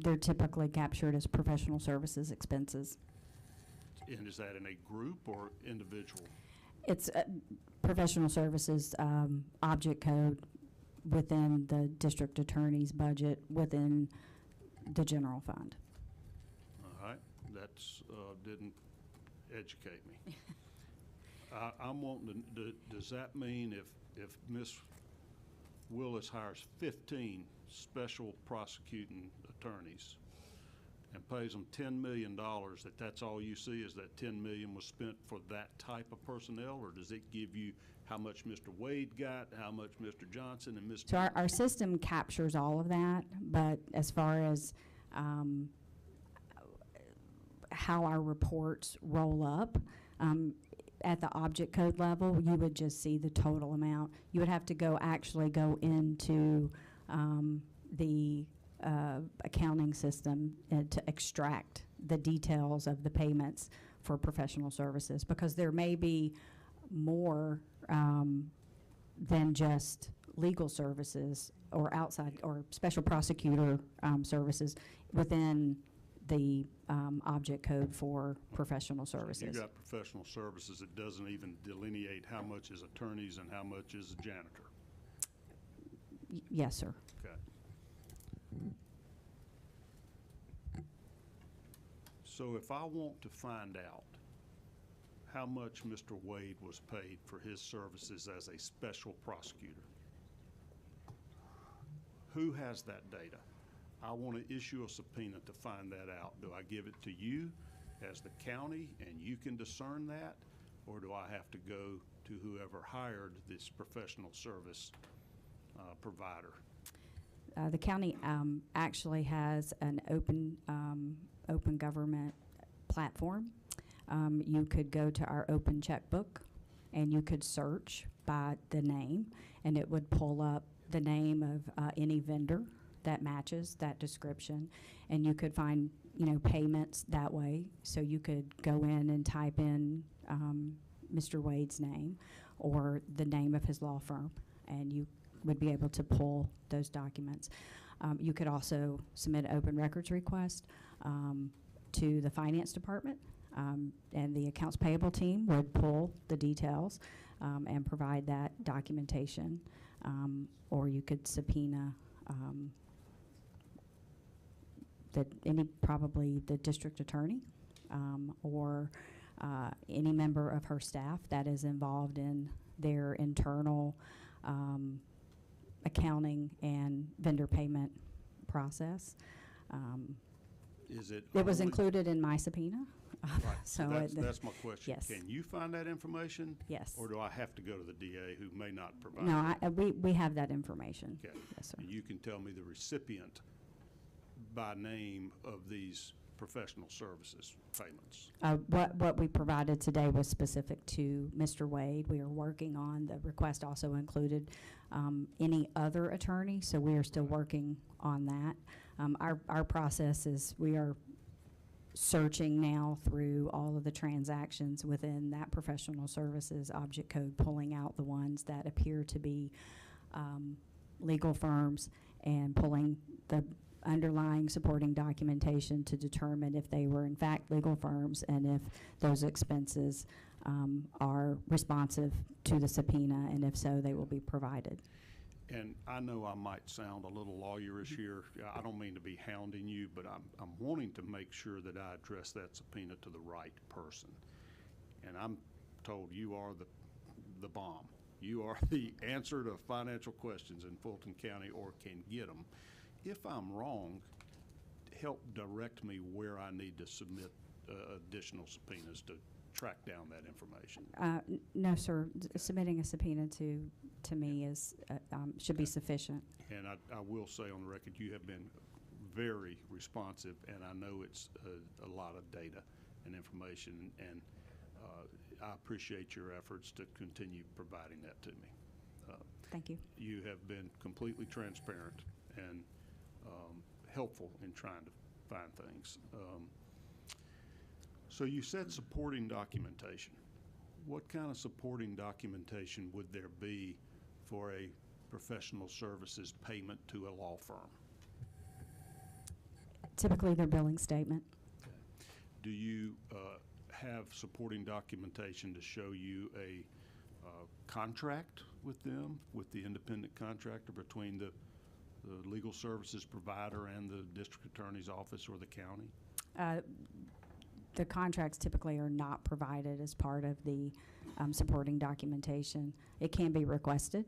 They're typically captured as professional services expenses. And is that in a group or individual? It's professional services object code within the district attorney's budget within the general fund. All right, that's, didn't educate me. I'm wanting to, does that mean if Ms. Willis hires 15 special prosecuting attorneys and pays them $10 million, that's all you see is that $10 million was spent for that type of personnel? Or does it give you how much Mr. Wade got, how much Mr. Johnson and Mr. So our system captures all of that, but as far as how our reports roll up, at the object code level, you would just see the total amount. You would have to actually go into the accounting system to extract the details of the payments for professional services, because there may be more than just legal services or outside or special prosecutor services within the object code for professional services. You got professional services, it doesn't even delineate how much is attorneys and how much is a janitor. Yes, sir. Okay. So if I want to find out how much Mr. Wade was paid for his services as a special prosecutor, who has that data? I want to issue a subpoena to find that out. Do I give it to you as the county and you can discern that? Or do I have to go to whoever hired this professional service provider? The county actually has an open government platform. You could go to our open checkbook and you could search by the name, and it would pull up the name of any vendor that matches that description, and you could find, payments that way. So you could go in and type in Mr. Wade's name or the name of his law firm, and you would be able to pull those documents. You could also submit an open records request to the finance department, and the accounts payable team would pull the details and provide that documentation, or you could subpoena probably the district attorney or any member of her staff that is involved in their internal accounting and vendor payment process. Is it? It was only- included in my subpoena. Right, so So that's my question. yes. Can you find that information? Yes. Or do I have to go to the DA who may not provide? No, it? we have that information. Okay. Yes, sir. And you can tell me the recipient by name of these professional services payments? What we provided today was specific to Mr. Wade. We are working on, the request also included any other attorney, so we are still working on that. Our process is we are searching now through all of the transactions within that professional services object code, pulling out the ones that appear to be legal firms and pulling the underlying supporting documentation to determine if they were in fact legal firms and if those expenses are responsive to the subpoena, and if so, they will be provided. And I know I might sound a little lawyerish here. I don't mean to be hounding you, but I'm wanting to make sure that I address that subpoena to the right person. And I'm told you are the bomb. You are the answer to financial questions in Fulton County, or can get them. If I'm wrong, help direct me where I need to submit additional subpoenas to track down that information. No, sir. Submitting a subpoena to me is should be sufficient. And I will say on the record, you have been very responsive, and I know it's a lot of data and information, and I appreciate your efforts to continue providing that to me. Thank you. You have been completely transparent and helpful in trying to find things. So you said supporting documentation. What kind of supporting documentation would there be for a professional services payment to a law firm? Typically, their billing statement. Do you have supporting documentation to show you a contract with them, with the independent contractor between the legal services provider and the district attorney's office or the county? The contracts typically are not provided as part of the supporting documentation. It can be requested,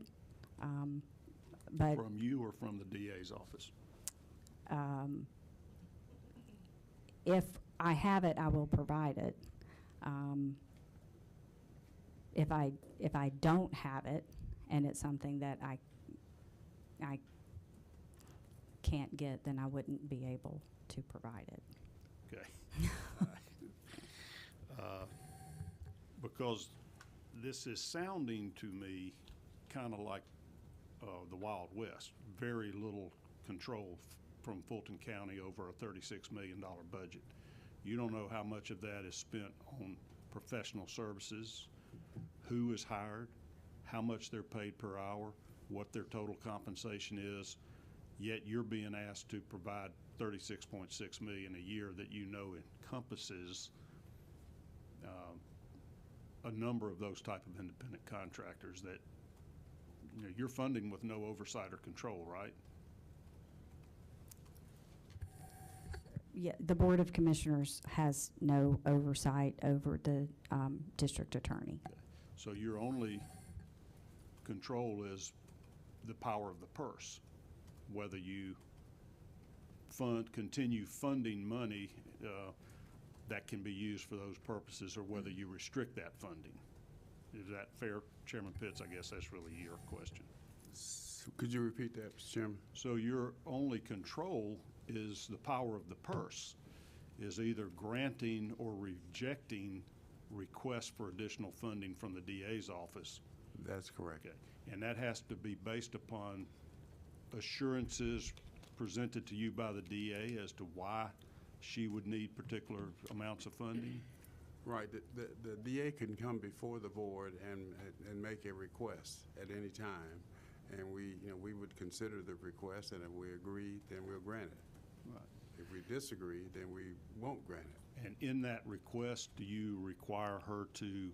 but From you or from the DA's office? if I have it, I will provide it. If I don't have it, and it's something that I can't get, then I wouldn't be able to provide it. Okay. Because this is sounding to me kind of like the Wild West. Very little control from Fulton County over a $36 million budget. You don't know how much of that is spent on professional services, who is hired, how much they're paid per hour, what their total compensation is, yet you're being asked to provide $36.6 million a year that you know encompasses a number of those type of independent contractors that you're funding with no oversight or control, right? Yeah, the Board of Commissioners has no oversight over the district attorney. So your only control is the power of the purse, whether you continue funding money that can be used for those purposes, or whether you restrict that funding. Is that fair, Chairman Pitts? I guess that's really your question. Could you repeat that, Mr. Chairman? So your only control is the power of the purse, is either granting or rejecting requests for additional funding from the DA's office. That's correct. Okay. And that has to be based upon assurances presented to you by the DA as to why she would need particular amounts of funding? Right. The DA can come before the board and make a request at any time, and we would consider the request, and if we agree, then we'll grant it. Right. If we disagree, then we won't grant it. And in that request, do you require her to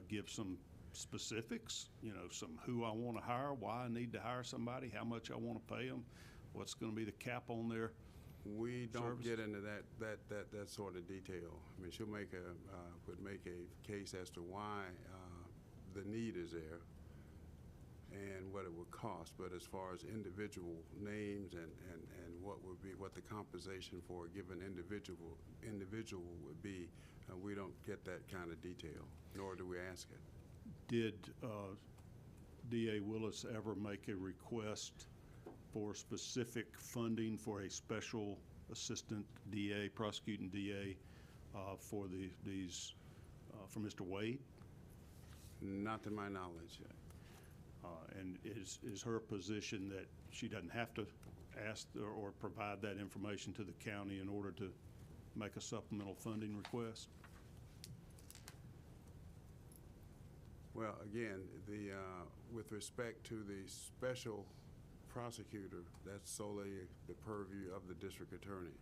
give some specifics? Some who I want to hire, why I need to hire somebody, how much I want to pay them, what's going to be the cap on their We don't service? get into that sort of detail. I mean, she'll would make a case as to why the need is there and what it would cost. But as far as individual names and what the compensation for a given individual would be, we don't get that kind of detail, nor do we ask it. Did DA Willis ever make a request for specific funding for a special assistant DA, prosecuting DA, for for Mr. Wade? Not to my knowledge. And is her position that she doesn't have to ask or provide that information to the county in order to make a supplemental funding request? Well, again, with respect to the special prosecutor, that's solely the purview of the district attorney,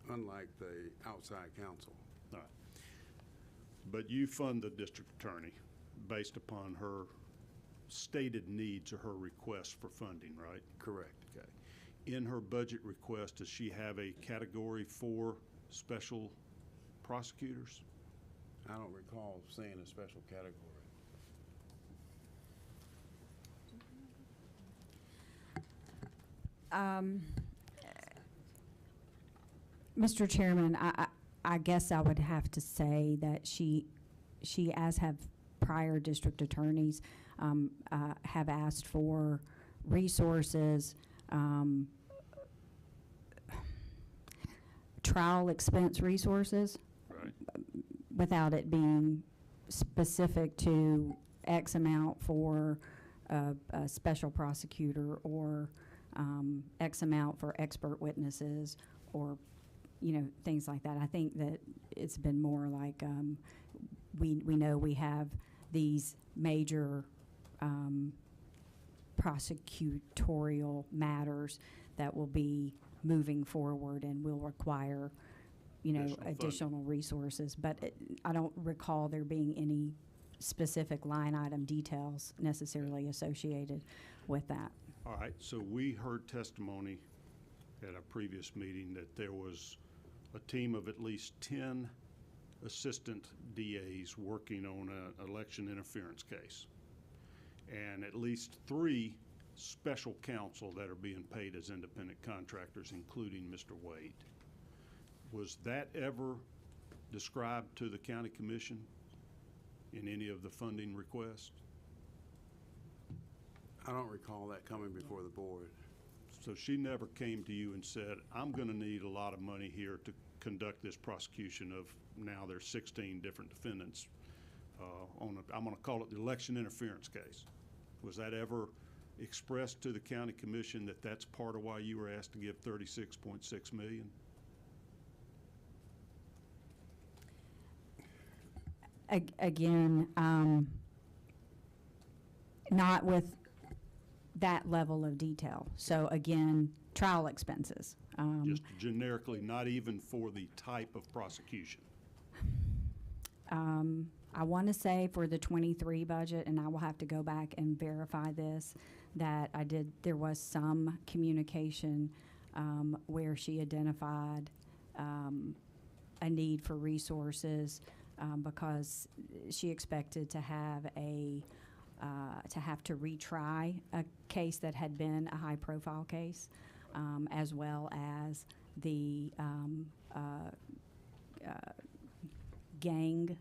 unlike the outside counsel. All right. But you fund the district attorney based upon her stated needs or her request for funding, right? Correct. Okay. In her budget request, does she have a category for special prosecutors? I don't recall seeing a special category. Mr. Chairman, I guess I would have to say that she, as have prior district attorneys, have asked for resources trial expense resources Right. without it being specific to X amount for a special prosecutor or X amount for expert witnesses or, things like that. I think that it's been more like we know we have these major prosecutorial matters that will be moving forward and will require, additional resources. But I don't recall there being any specific line item details necessarily associated with that. All right, so we heard testimony at a previous meeting that there was a team of at least 10 assistant DAs working on an election interference case, and at least 3 special counsel that are being paid as independent contractors, including Mr. Wade. Was that ever described to the county commission in any of the funding requests? I don't recall that coming before the board. So she never came to you and said, I'm going to need a lot of money here to conduct this prosecution of, now there's 16 different defendants I'm going to call it the election interference case. Was that ever expressed to the county commission that that's part of why you were asked to give $36.6 million? Again, not with that level of detail. So again, trial expenses. Just generically, not even for the type of prosecution? I want to say for the 23 budget, and I will have to go back and verify this, that there was some communication where she identified a need for resources because she expected to have to retry a case that had been a high-profile case, as well as the gang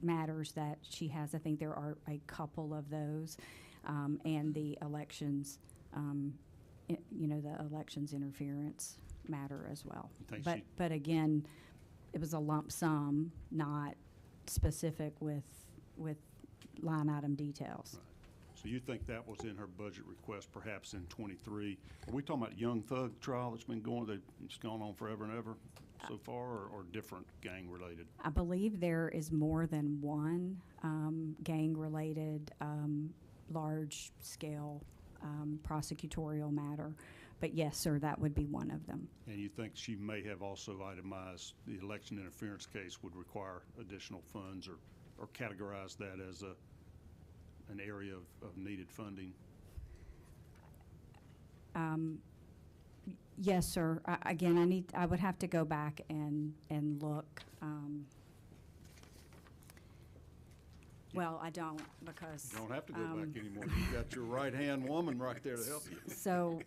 matters that she has. I think there are a couple of those, and the elections, the elections interference matter as well. But again, it was a lump sum, not specific with line item details. Right. So you think that was in her budget request, perhaps in 23? Are we talking about Young Thug trial that's been it's gone on forever and ever so far, or different gang-related? I believe there is more than one gang-related, large-scale prosecutorial matter. But yes, sir, that would be one of them. And you think she may have also itemized the election interference case would require additional funds, or categorize that as an area of needed funding? Yes, sir. Again, I would have to go back and look. Well, I don't, because. You don't have to go back anymore. You've got your right-hand woman right there to help you. So,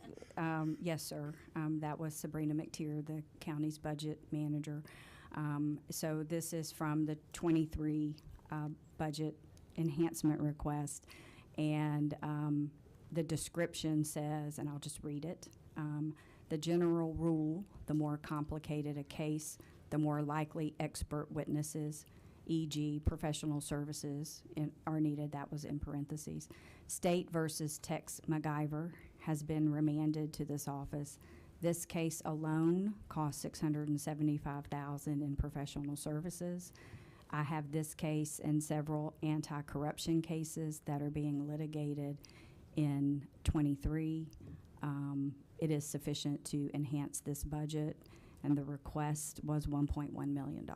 yes, sir. That was Sabrina McTier, the county's budget manager. So this is from the 23 budget enhancement request. And the description says, and I'll just read it, the general rule, the more complicated a case, the more likely expert witnesses, e.g. professional services, are needed. That was in parentheses. State versus Tex MacGyver has been remanded to this office. This case alone cost $675,000 in professional services. I have this case and several anti-corruption cases that are being litigated in 23. It is sufficient to enhance this budget, and the request was $1.1 million.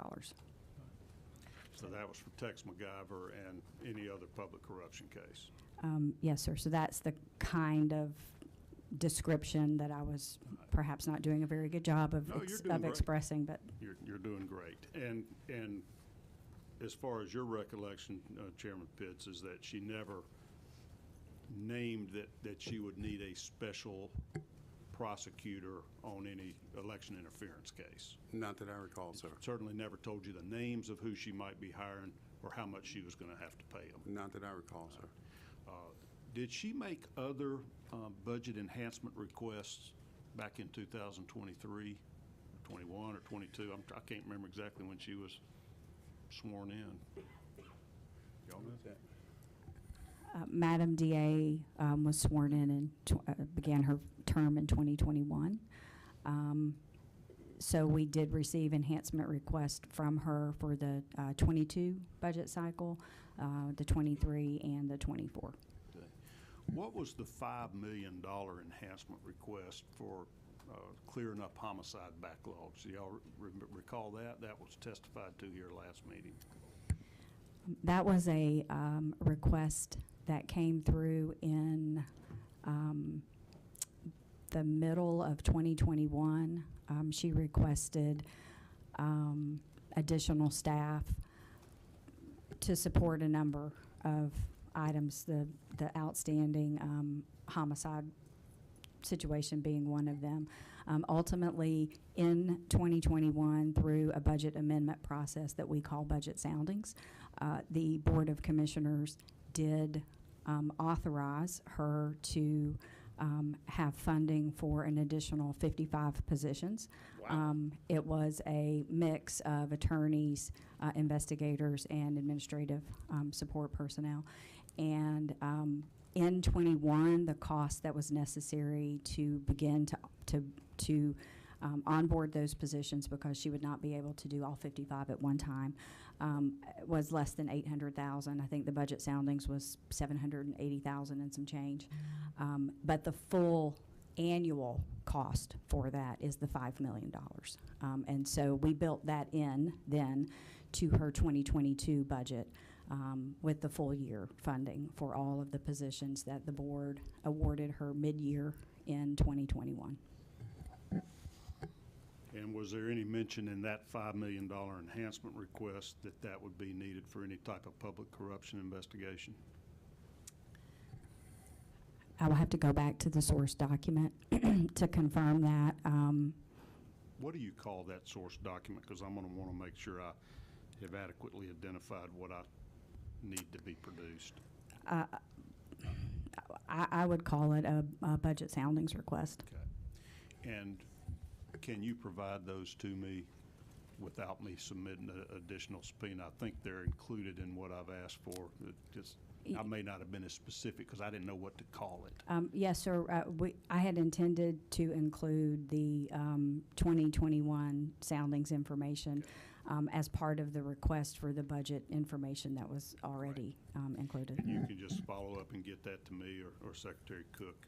So that was for Tex MacGyver and any other public corruption case? Yes, sir. So that's the kind of description that I was perhaps not doing a very good job of, expressing. But you're doing great. And as far as your recollection, Chairman Pitts, is that she never named that she would need a special prosecutor on any election interference case? Not that I recall, sir. Certainly never told you the names of who she might be hiring or how much she was going to have to pay them? Not that I recall, sir. Did she make other budget enhancement requests back in 2023, 21 or 22. I can't remember exactly when she was sworn in. Y'all know? Madam DA was sworn in and began her term in 2021. So we did receive enhancement requests from her for the 22 budget cycle, the 23, and the 24. Okay. What was the $5 million enhancement request for clearing up homicide backlogs? Do y'all recall that? That was testified to here last meeting. That was a request that came through in the middle of 2021. She requested additional staff to support a number of items, the outstanding homicide situation being one of them. Ultimately, in 2021, through a budget amendment process that we call budget soundings, the Board of Commissioners did authorize her to have funding for an additional 55 positions. Wow. It was a mix of attorneys, investigators, and administrative support personnel. And in 21, the cost that was necessary to begin to onboard those positions, because she would not be able to do all 55 at one time, was less than $800,000. I think the budget soundings was $780,000 and some change. But the full annual cost for that is the $5 million. And so we built that in then to her 2022 budget with the full year funding for all of the positions that the board awarded her mid-year in 2021. And was there any mention in that $5 million enhancement request that that would be needed for any type of public corruption investigation? I will have to go back to the source document to confirm that. What do you call that source document? Because I'm going to want to make sure I have adequately identified what I need to be produced. I would call it a budget soundings request. Okay. And can you provide those to me without me submitting an additional subpoena? I think they're included in what I've asked for. I may not have been as specific because I didn't know what to call it. Yes, sir. I had intended to include the 2021 soundings information as part of the request for the budget information that was already included. And you can just follow up and get that to me or Secretary Cook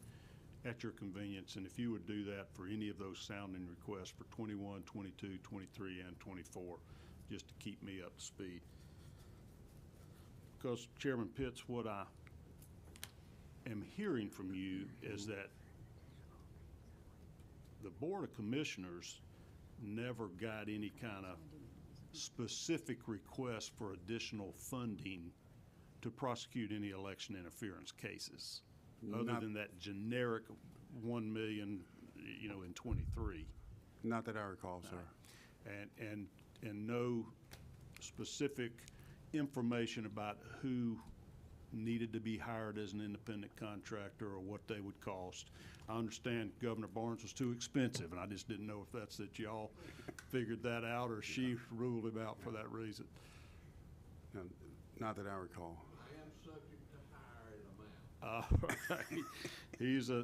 at your convenience. And if you would do that for any of those sounding requests for 21, 22, 23, and 24, just to keep me up to speed. Because, Chairman Pitts, what I am hearing from you is that the Board of Commissioners never got any kind of specific request for additional funding to prosecute any election interference cases, other than that generic $1 million, in 23. Not that I recall, sir. And no specific information about who needed to be hired as an independent contractor or what they would cost. I understand Governor Barnes was too expensive, and I just didn't know if that's that y'all figured that out or she ruled him out for that reason. No, not that I recall. I am subject to hire an amount.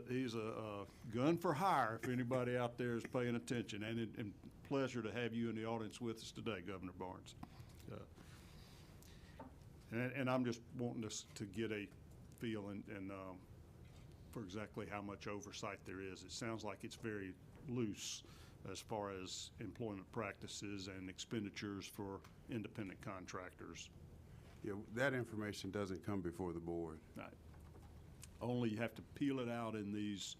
He's a gun for hire if anybody out there is paying attention, and pleasure to have you in the audience with us today, Governor Barnes. And I'm just wanting us to get a feel and for exactly how much oversight there is. It sounds like it's very loose as far as employment practices and expenditures for independent contractors. Yeah, that information doesn't come before the board. Right. Only you have to peel it out in these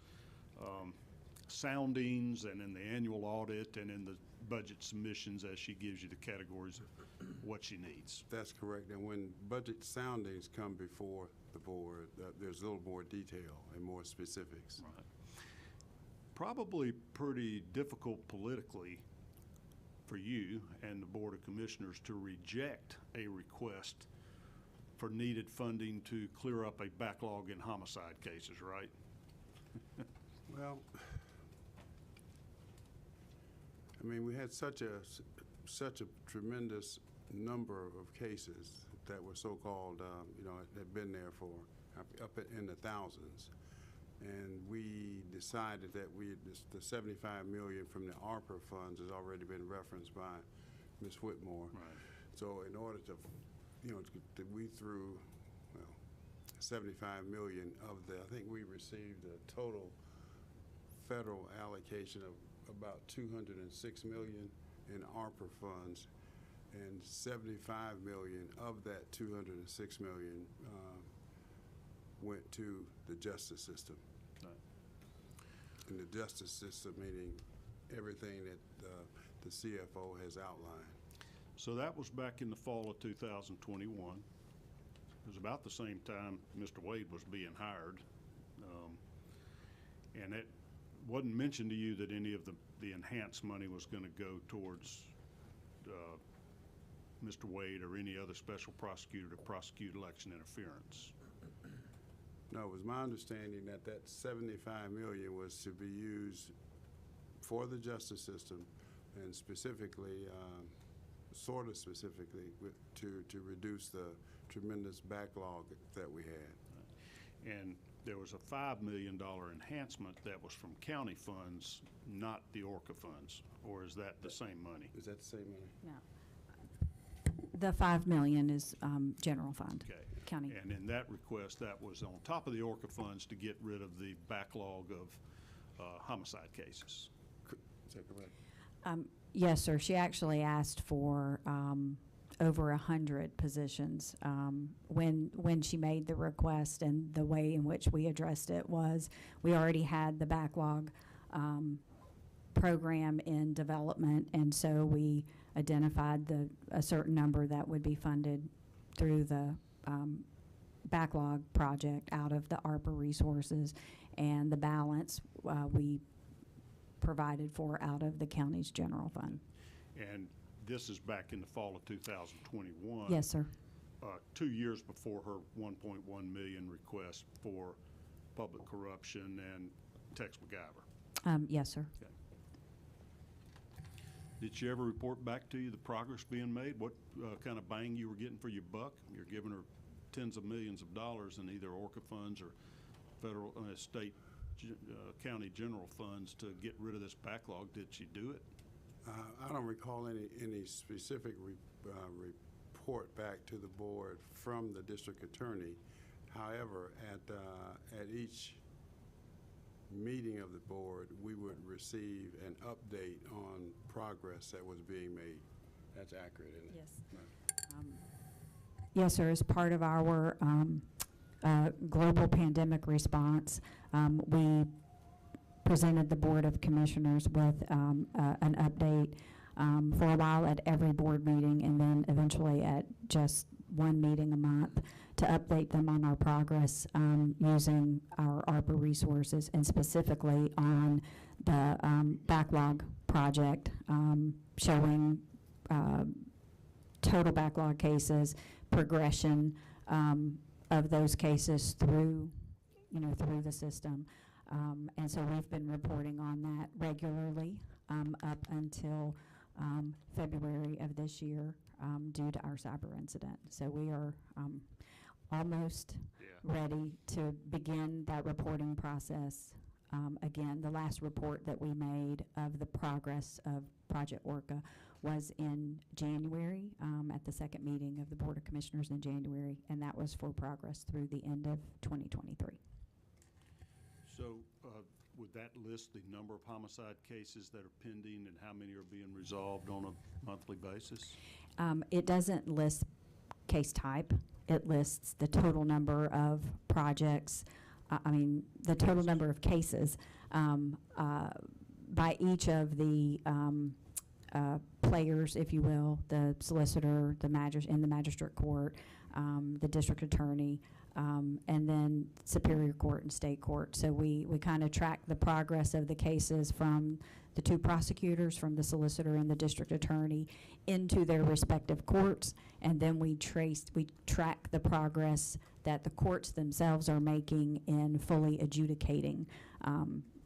soundings and in the annual audit and in the budget submissions as she gives you the categories of what she needs. That's correct. And when budget soundings come before the board, there's a little more detail and more specifics. Right. Probably pretty difficult politically for you and the Board of Commissioners to reject a request for needed funding to clear up a backlog in homicide cases, right? Well, I mean, we had such a tremendous number of cases that were so-called, had been there for up in the thousands. And we decided that the $75 million from the ARPA funds has already been referenced by Ms. Whitmore. Right. So in order to, we threw, $75 million of the, I think we received a total federal allocation of about $206 million in ARPA funds, and $75 million of that $206 million went to the justice system. Right. And the justice system meaning everything that the CFO has outlined. So that was back in the fall of 2021. It was about the same time Mr. Wade was being hired. And it wasn't mentioned to you that any of the enhanced money was going to go towards Mr. Wade or any other special prosecutor to prosecute election interference. No, it was my understanding that that $75 million was to be used for the justice system, and specifically, sort of specifically, to reduce the tremendous backlog that we had. And there was a $5 million enhancement that was from county funds, not the ORCA funds, or is that the same money? Is that the same money? No. The $5 million is general fund, Okay. county. And in that request, that was on top of the ORCA funds to get rid of the backlog of homicide cases. Is that correct? Yes, sir. She actually asked for over 100 positions. When she made the request, and the way in which we addressed it was we already had the backlog program in development, and so we identified a certain number that would be funded through the backlog project out of the ARPA resources, and the balance we provided for out of the county's general fund. And this is back in the fall of 2021. Yes, sir. 2 years before her $1.1 million request for public corruption and Tex MacGyver. Yes, sir. Okay. Did she ever report back to you the progress being made? What kind of bang you were getting for your buck? You're giving her tens of millions of dollars in either ORCA funds or federal, state, county general funds to get rid of this backlog. Did she do it? I don't recall any specific report back to the board from the district attorney. However, at each meeting of the board, we would receive an update on progress that was being made. That's accurate, isn't it? Yes. Right. Yes, sir. As part of our global pandemic response, we presented the Board of Commissioners with an update for a while at every board meeting, and then eventually at just one meeting a month to update them on our progress using our ARPA resources, and specifically on the backlog project, showing total backlog cases, progression of those cases through the system. And so we've been reporting on that regularly up until February of this year due to our cyber incident. So we are almost ready to begin that reporting process. Again, the last report that we made of the progress of Project ORCA was in January, at the second meeting of the Board of Commissioners in January, and that was for progress through the end of 2023. So would that list the number of homicide cases that are pending and how many are being resolved on a monthly basis? It doesn't list case type. It lists the total number of projects, the total number of cases by each of the players, if you will, the solicitor, the magistrate court, the district attorney, and then Superior Court and State Court. So we kind of track the progress of the cases from the two prosecutors, from the solicitor and the district attorney, into their respective courts, and then we track the progress that the courts themselves are making in fully adjudicating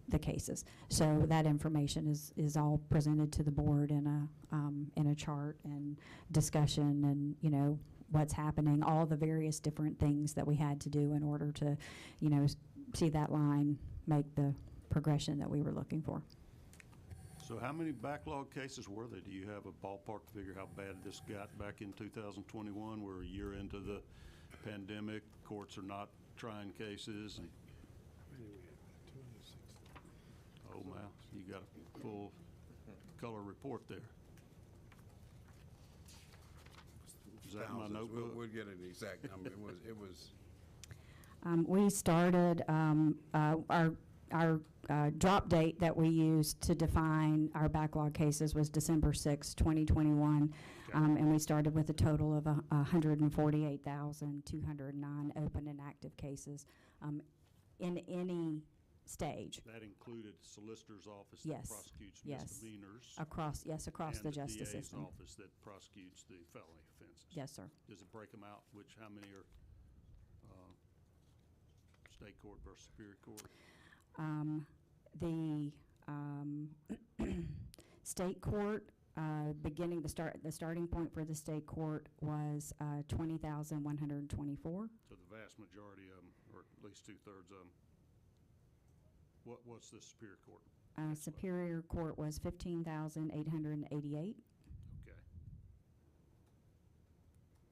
the cases. So that information is all presented to the board in a chart and discussion, and, you know, what's happening, all the various different things that we had to do in order to, you know, see that line make the progression that we were looking for. So how many backlog cases were there? Do you have a ballpark figure how bad this got back in 2021? We're a year into the pandemic, courts are not trying cases, and oh my, you got a full color report there. Is that in my Thousands. notebook? We'll get an exact number. It was. We started, our drop date that we used to define our backlog cases was December 6, 2021. And we started with a total of 148,209 open and active cases in any stage. That included solicitor's office Yes, that prosecutes yes. misdemeanors. Across the justice And the system. DA's office that prosecutes the felony offenses. Yes, sir. Does it break them out, how many are state court versus superior court? The state court, the starting point for the state court was 20,124. So the vast majority of them, or at least 2/3 of them. What's the superior court? Superior court was 15,888. Okay.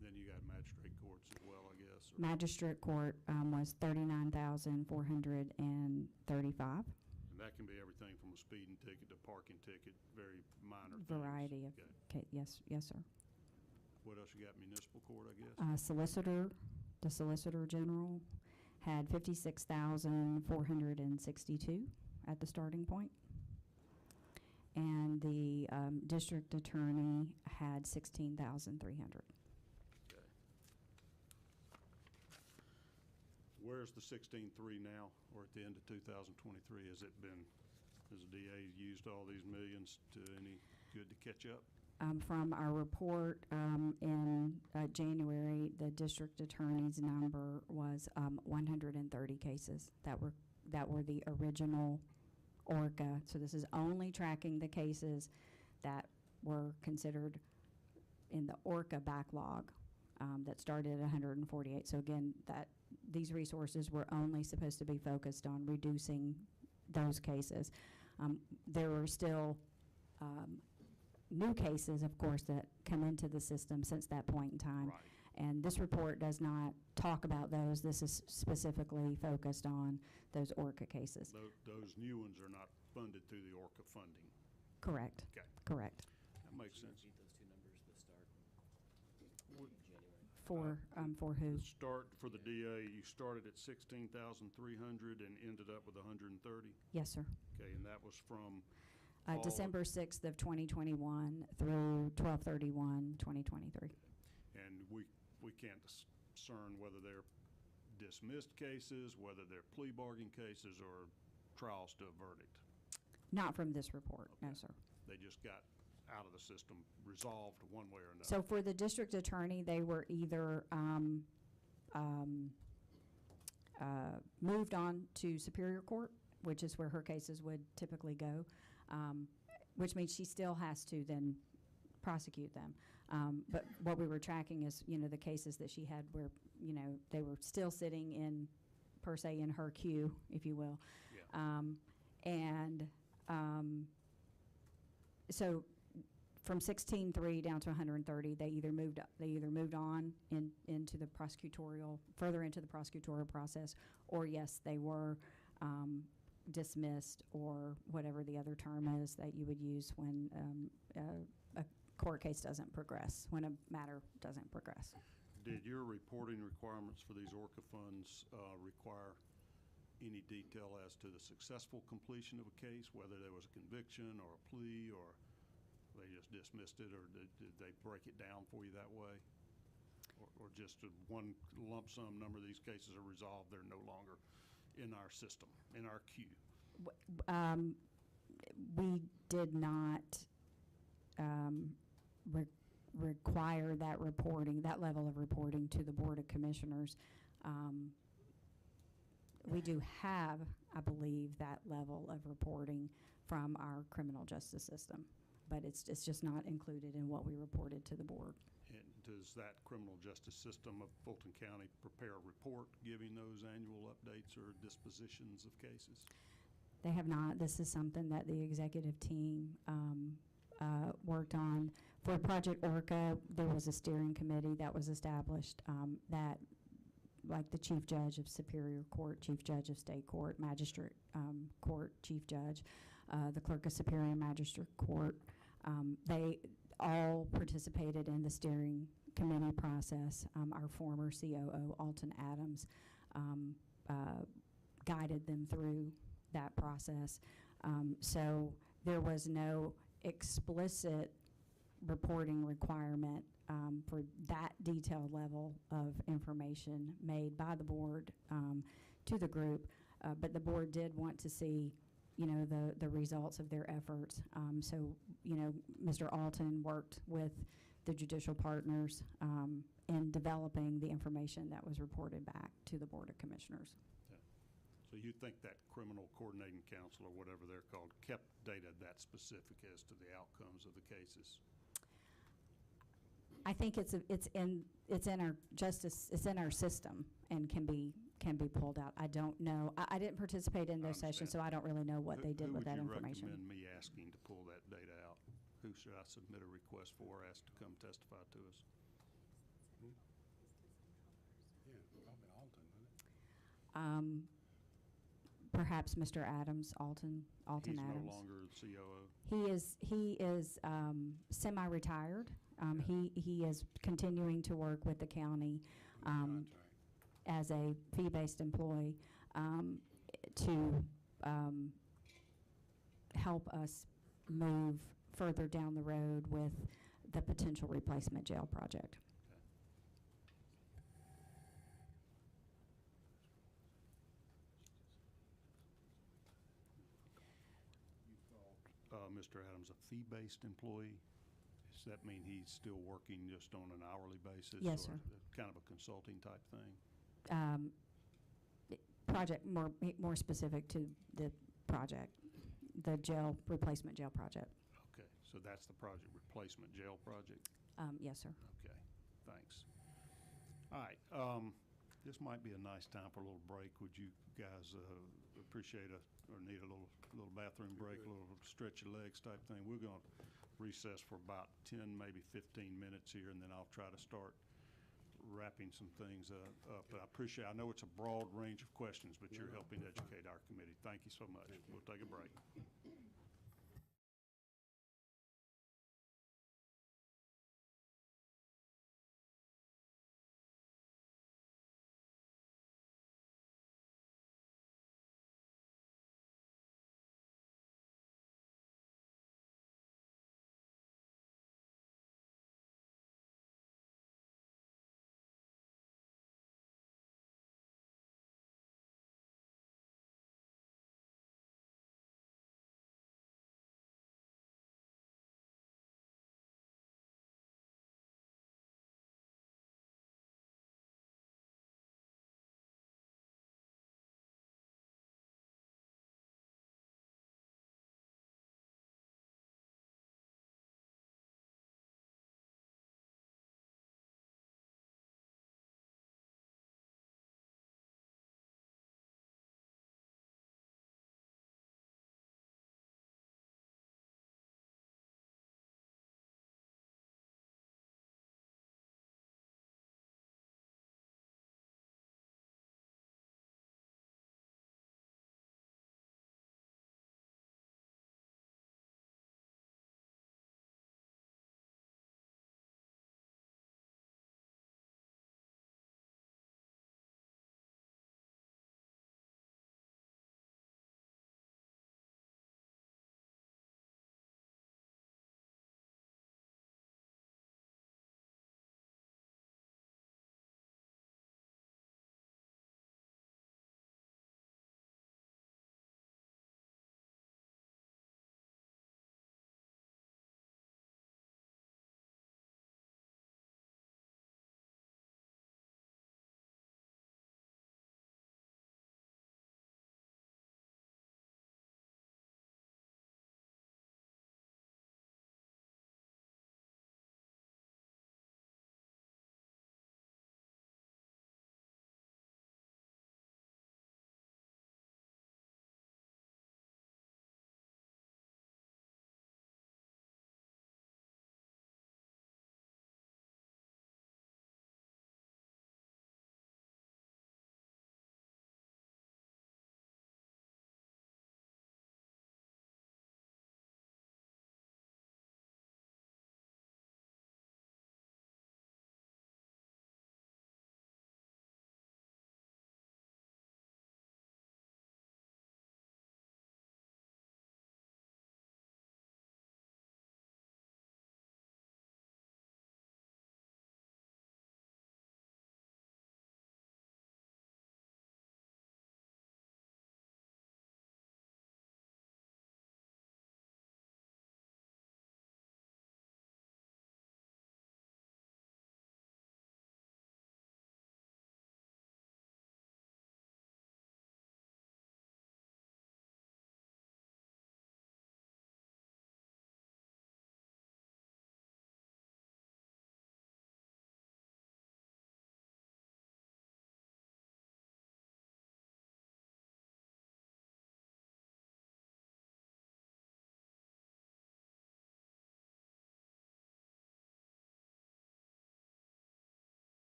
Then you got magistrate courts as well, I guess. or- Magistrate court was 39,435. And that can be everything from a speeding ticket to parking ticket, very minor things. Variety of, Okay. yes, sir. What else you got? Municipal court, I guess? Solicitor, the Solicitor General had 56,462 at the starting point. And the district attorney had 16,300. Okay. Where's the 16.3 now, or at the end of 2023? Has the DA used all these millions to any good to catch up? From our report in January, the district attorney's number was 130 cases that were the original ORCA. So this is only tracking the cases that were considered in the ORCA backlog that started at 148. So again, these resources were only supposed to be focused on reducing those cases. There were still new cases, of course, that come into the system since that point in time. Right. And this report does not talk about those. This is specifically focused on those ORCA cases. Those new ones are not funded through the ORCA funding. Correct. Okay. Correct. That makes sense. Repeat those two numbers, the start in January. For who? The start for the DA, you started at 16,300 and ended up with 130. Yes, sir. Okay, and that was from fall- December 6th of 2021 through 12/31/2023. And we can't discern whether they're dismissed cases, whether they're plea bargain cases, or trials to a verdict. Not from this report, no, Okay. sir. They just got out of the system, resolved one way or another. So for the district attorney, they were either moved on to Superior Court, which is where her cases would typically go, which means she still has to then prosecute them. But what we were tracking is, the cases that she had where, they were still sitting in, per se, in her queue, if you will. Yeah. So from 16.3 down to 130, they either moved on into the further into the prosecutorial process, or yes, they were dismissed, or whatever the other term is that you would use when a court case doesn't progress, when a matter doesn't progress. Did your reporting requirements for these ORCA funds require any detail as to the successful completion of a case, whether there was a conviction or a plea, or they just dismissed it, or did they break it down for you that way? Or just one lump sum number of these cases are resolved, they're no longer in our system, in our queue? We did not require that level of reporting to the Board of Commissioners. We do have I believe, that level of reporting from our criminal justice system. But it's just not included in what we reported to the board. And does that criminal justice system of Fulton County prepare a report giving those annual updates or dispositions of cases? They have not. This is something that the executive team worked on. For Project Orca, there was a steering committee that was established that, like the chief judge of Superior Court, chief judge of State Court, magistrate court, chief judge, the clerk of Superior Magistrate Court, they all participated in the steering committee process. Our former COO, Alton Adams, guided them through that process. So there was no explicit reporting requirement for that detailed level of information made by the board to the group, but the board did want to see, you know, the results of their efforts. So, you know, Mr. Alton worked with the judicial partners in developing the information that was reported back to the Board of Commissioners. So you think that criminal coordinating council, or whatever they're called, kept data that specific as to the outcomes of the cases? I think it's in our justice, it's in our system and can be pulled out. I don't know. I didn't participate in those sessions, so I don't really know what they did with that information. Who would you recommend me asking to pull that data out? Who should I submit a request for, ask to come testify to us? Yeah, probably Alton, wasn't it? Perhaps Mr. Adams, Alton He's Adams. no longer the COO? He is semi-retired. He is continuing to work with the county Contract. as a fee-based employee to help us move further down the road with the potential replacement jail project. Mr. Adams, a fee-based employee? Does that mean he's still working just on an hourly basis? Yes, or sir. Kind of a consulting type thing? Project more specific to the project, the replacement jail project. Okay, so that's the project, replacement jail project? Yes, sir. Okay, thanks. All right, this might be a nice time for a little break. Would you guys appreciate or need a little bathroom break, a little stretch your legs type thing? We're going to recess for about 10, maybe 15 minutes here, and then I'll try to start wrapping some things up. But I know it's a broad range of questions, but you're helping educate our committee. Thank you so much. We'll take a break.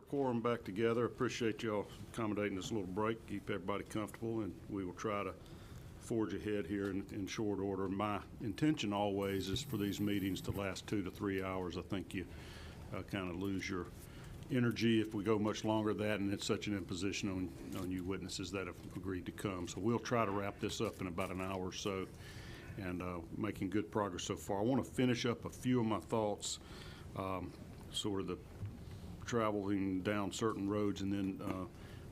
quorum back together. Appreciate y'all accommodating this little break, keep everybody comfortable, and we will try to forge ahead here in short order. My intention always is for these meetings to last 2 to 3 hours. I think you kind of lose your energy if we go much longer than that, and it's such an imposition on you witnesses that have agreed to come. So we'll try to wrap this up in about an hour or so, and making good progress so far. I want to finish up a few of my thoughts, sort of the traveling down certain roads, and then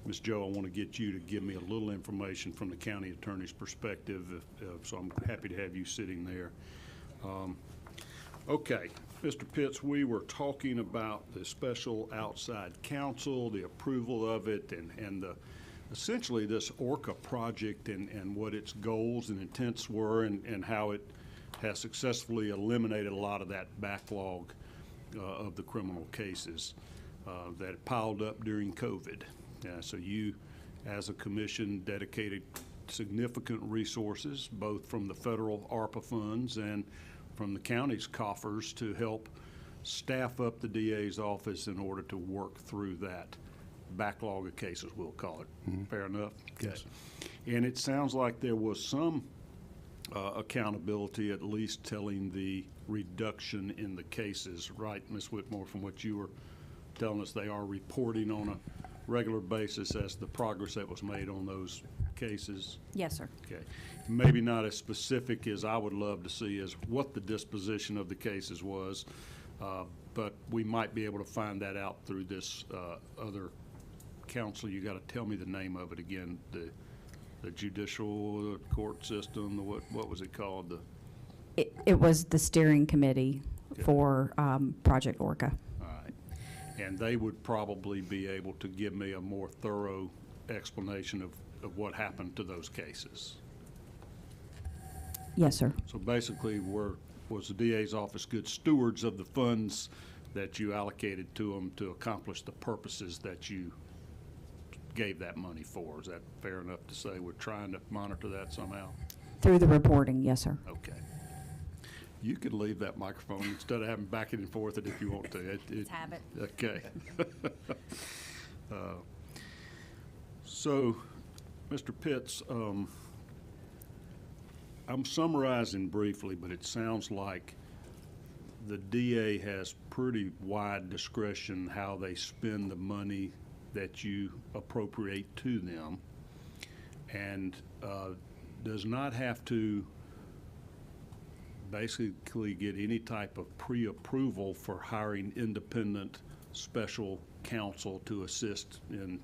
Ms. Joe, I want to get you to give me a little information from the county attorney's perspective, so I'm happy to have you sitting there. Okay, Mr. Pitts, we were talking about the special outside counsel, the approval of it, and essentially this ORCA project and what its goals and intents were, and how it has successfully eliminated a lot of that backlog of the criminal cases that piled up during COVID. So you, as a commission, dedicated significant resources, both from the federal ARPA funds and from the county's coffers, to help staff up the DA's office in order to work through that backlog of cases, we'll call it. Mm-hmm. Fair enough? Okay. Yes. And it sounds like there was some accountability, at least telling the reduction in the cases, right, Ms. Whitmore, from what you were telling us. They are reporting on a regular basis as the progress that was made on those cases? Yes, sir. Okay. Maybe not as specific as I would love to see as what the disposition of the cases was, but we might be able to find that out through this other counsel. You got to tell me the name of it again. The judicial court system. What was it called? It was the steering committee for Project ORCA. And they would probably be able to give me a more thorough explanation of what happened to those cases. Yes, sir. So basically, was the DA's office good stewards of the funds that you allocated to them to accomplish the purposes that you gave that money for? Is that fair enough to say? We're trying to monitor that somehow? Through the reporting, yes, sir. Okay. You could leave that microphone instead of having back and forth it if you want to. Let's have it. Okay. So, Mr. Pitts, I'm summarizing briefly, but it sounds like the DA has pretty wide discretion how they spend the money that you appropriate to them, and does not have to basically get any type of pre-approval for hiring independent special counsel to assist in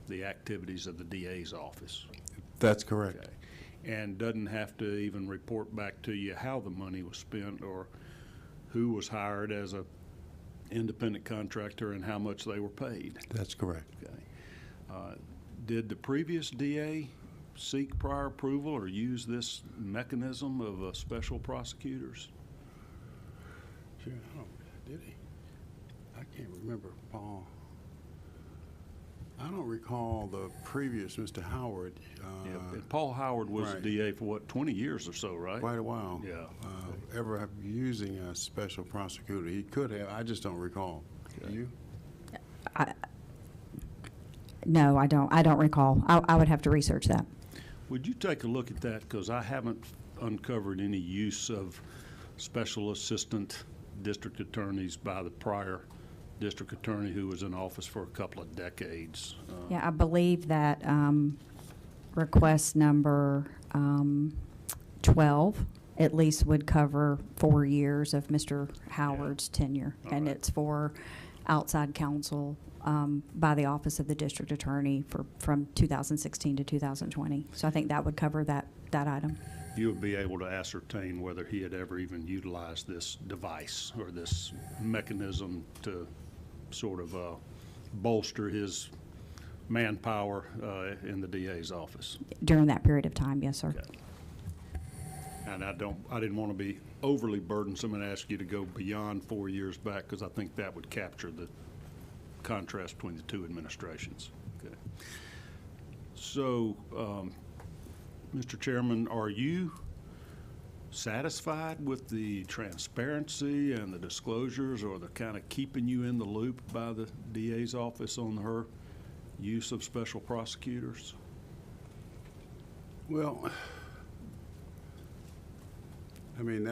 the activities of the DA's office. That's correct. Okay. And doesn't have to even report back to you how the money was spent or who was hired as a independent contractor and how much they were paid. That's correct. Okay. Did the previous DA seek prior approval or use this mechanism of special prosecutors? Sure. Oh, did he? I can't remember, Paul. I don't recall the previous Mr. Howard. And Paul Howard was right. the DA for what, 20 years or so, right? Quite a while. Yeah. Ever using a special prosecutor. He could have. I just don't recall. Okay. You? No, I don't. I don't recall. I would have to research that. Would you take a look at that? Because I haven't uncovered any use of special assistant district attorneys by the prior district attorney who was in office for a couple of decades. Yeah, I believe that request number 12 at least would cover 4 years of Mr. Howard's tenure. All and right. It's for outside counsel by the Office of the District Attorney from 2016 to 2020. So I think that would cover that item. You would be able to ascertain whether he had ever even utilized this device or this mechanism to sort of bolster his manpower in the DA's office. During that period of time, yes, sir. Okay. And I didn't want to be overly burdensome and ask you to go beyond 4 years back, because I think that would capture the contrast between the two administrations. Okay. So, Mr. Chairman, are you satisfied with the transparency and the disclosures, or the kind of keeping you in the loop by the DA's office on her use of special prosecutors? Well, I mean,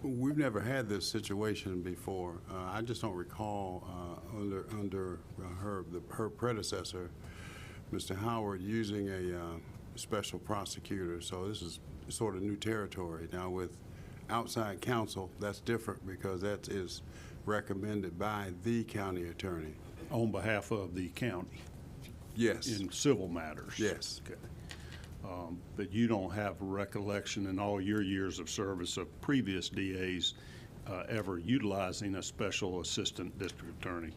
we've never had this situation before. I just don't recall under her predecessor, Mr. Howard, using a special prosecutor. So this is sort of new territory. Now with outside counsel, that's different because that is recommended by the county attorney. On behalf of the county? Yes. In civil matters? Yes. Okay. But you don't have recollection in all your years of service of previous DAs ever utilizing a special assistant district attorney?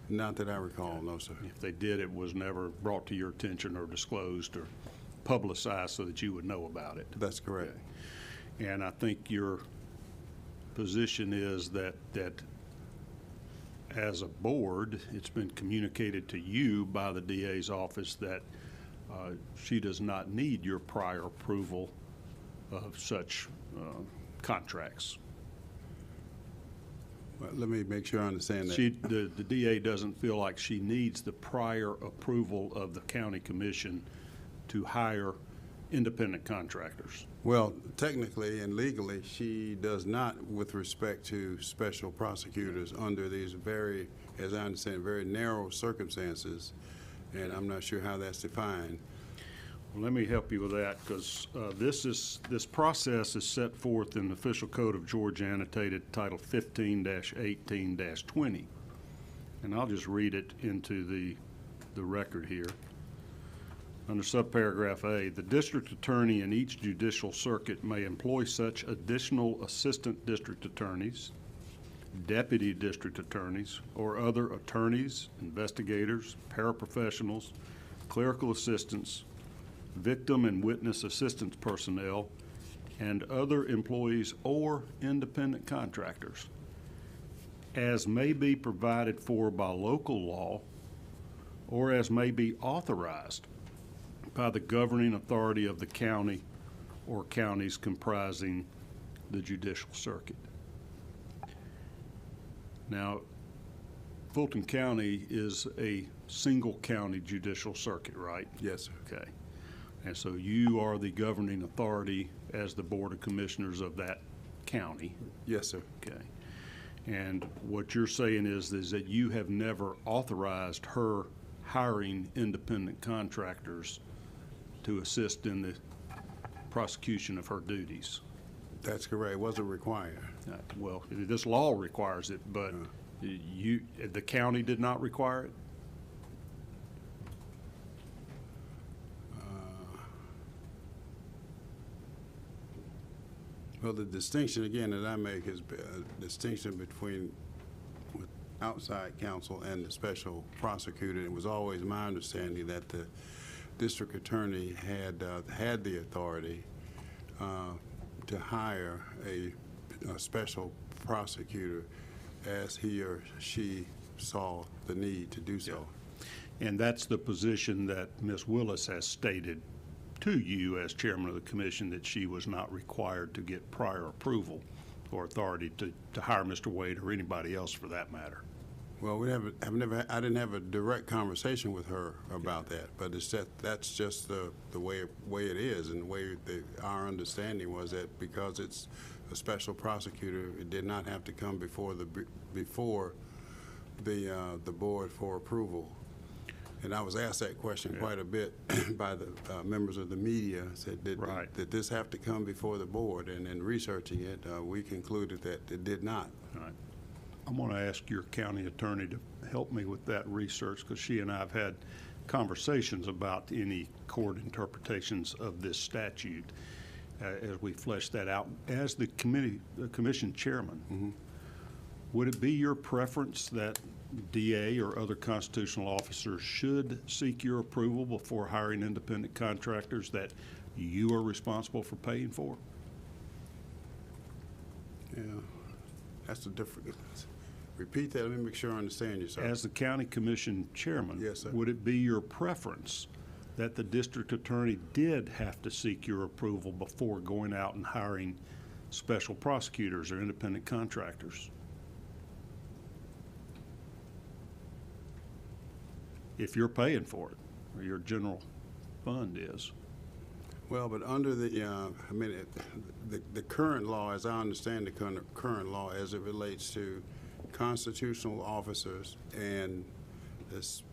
Not that I recall, no, sir. If they did, it was never brought to your attention or disclosed or publicized so that you would know about it? That's correct. Okay. And I think your position is that as a board, it's been communicated to you by the DA's office that she does not need your prior approval of such contracts. Well, let me make sure I understand that. The DA doesn't feel like she needs the prior approval of the county commission to hire independent contractors. Well, technically and legally, she does not with respect to special prosecutors under these very, as I understand, very narrow circumstances, and I'm not sure how that's defined. Well, let me help you with that, because this process is set forth in the Official Code of Georgia annotated Title 15-18-20. And I'll just read it into the record here. Under subparagraph A, the district attorney in each judicial circuit may employ such additional assistant district attorneys, deputy district attorneys, or other attorneys, investigators, paraprofessionals, clerical assistants, victim and witness assistance personnel, and other employees or independent contractors, as may be provided for by local law or as may be authorized by the governing authority of the county or counties comprising the judicial circuit. Now, Fulton County is a single county judicial circuit, right? Yes, sir. Okay. And so you are the governing authority as the Board of Commissioners of that county. Yes, sir. Okay. And what you're saying is that you have never authorized her hiring independent contractors to assist in the prosecution of her duties. That's correct. It wasn't required. Well, this law requires it, but the county did not require it? Well, the distinction, again, that I make is a distinction between outside counsel and the special prosecutor. It was always my understanding that the district attorney had the authority to hire a special prosecutor as he or she saw the need to do so. Yeah. And that's the position that Ms. Willis has stated to you as chairman of the commission, that she was not required to get prior approval or authority to hire Mr. Wade or anybody else for that matter. Well, I didn't have a direct conversation with her about that, but that's just the way it is, and the way our understanding was that because it's a special prosecutor, it did not have to come before the board for approval. And I was asked that question quite a bit by the members of the media. Said, did this have to come before the board? And in researching it, we concluded that it did not. All right. I'm going to ask your county attorney to help me with that research, because she and I have had conversations about any court interpretations of this statute as we flesh that out. As the commission chairman, would it be your preference that DA or other constitutional officers should seek your approval before hiring independent contractors that you are responsible for paying for? Yeah, that's the difference. Repeat that. Let me make sure I understand you, sir. As the county commission chairman, yes, sir, would it be your preference that the district attorney did have to seek your approval before going out and hiring special prosecutors or independent contractors? If you're paying for it, or your general fund is. Well, but under the, I mean, the current law, as I understand the current law, as it relates to constitutional officers and this,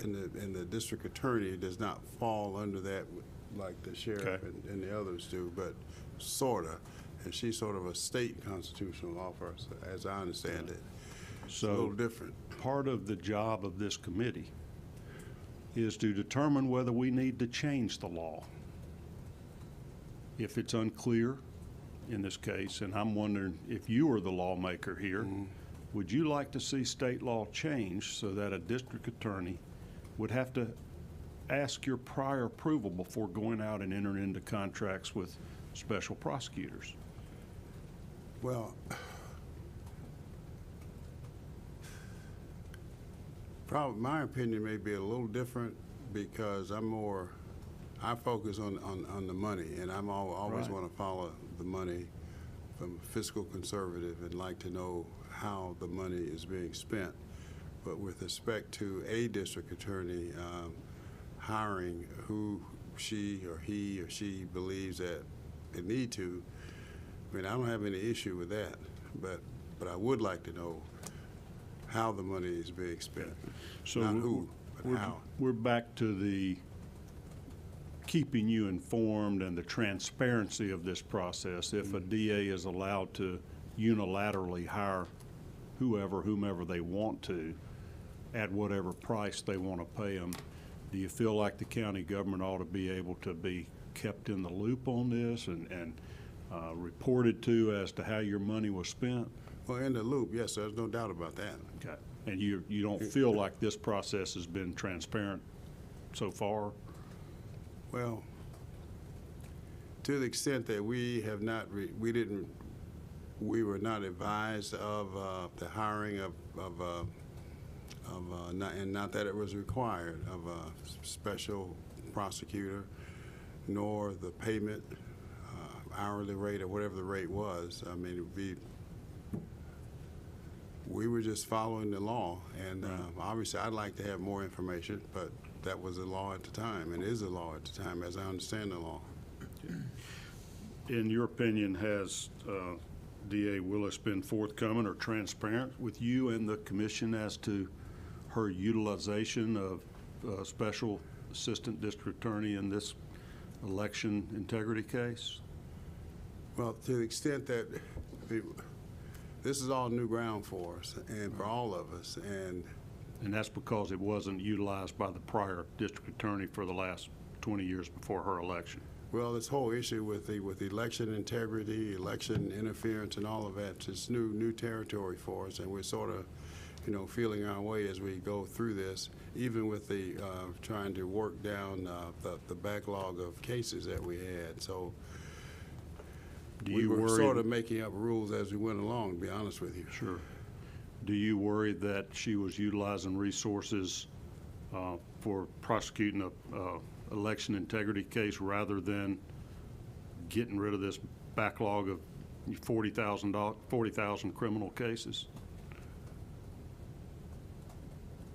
and the district attorney does not fall under that like the sheriff Okay. and the others do, but sorta. And she's sort of a state constitutional officer, as I understand it. It's a little different. Part of the job of this committee is to determine whether we need to change the law. If it's unclear in this case, and I'm wondering if you were the lawmaker here, would you like to see state law changed so that a district attorney would have to ask your prior approval before going out and entering into contracts with special prosecutors? Well, probably my opinion may be a little different because I focus on the money, and I'm always Right. want to follow the money from a fiscal conservative and like to know how the money is being spent. But with respect to a district attorney hiring who he or she believes that they need to, I mean, I don't have any issue with that, but I would like to know how the money is being spent. So Not who, but we're, how. we're back to the keeping you informed and the transparency of this process. If a DA is allowed to unilaterally hire whomever they want to at whatever price they want to pay them, do you feel like the county government ought to be able to be kept in the loop on this and reported to as to how your money was spent? Well, in the loop, yes, there's no doubt about that. Okay. And you don't feel like this process has been transparent so far? Well, to the extent that we have not, we were not advised of the hiring of and not that it was required, of a special prosecutor, nor the payment, hourly rate or whatever the rate was. I mean, we were just following the law, and obviously I'd like to have more information, but that was the law at the time, and is the law at the time, as I understand the law. In your opinion, has DA Willis been forthcoming or transparent with you and the commission as to her utilization of special assistant district attorney in this election integrity case? Well, to the extent that this is all new ground for us and for all of us, and that's because it wasn't utilized by the prior district attorney for the last 20 years before her election. well, this whole issue with election integrity, election interference, and all of that is new territory for us, and we're sort of, feeling our way as we go through this, even with the trying to work down the backlog of cases that we had. So we were sort of making up rules as we went along, to be honest with you. Sure. Do you worry that she was utilizing resources for prosecuting a election integrity case rather than getting rid of this backlog of 40,000 criminal cases?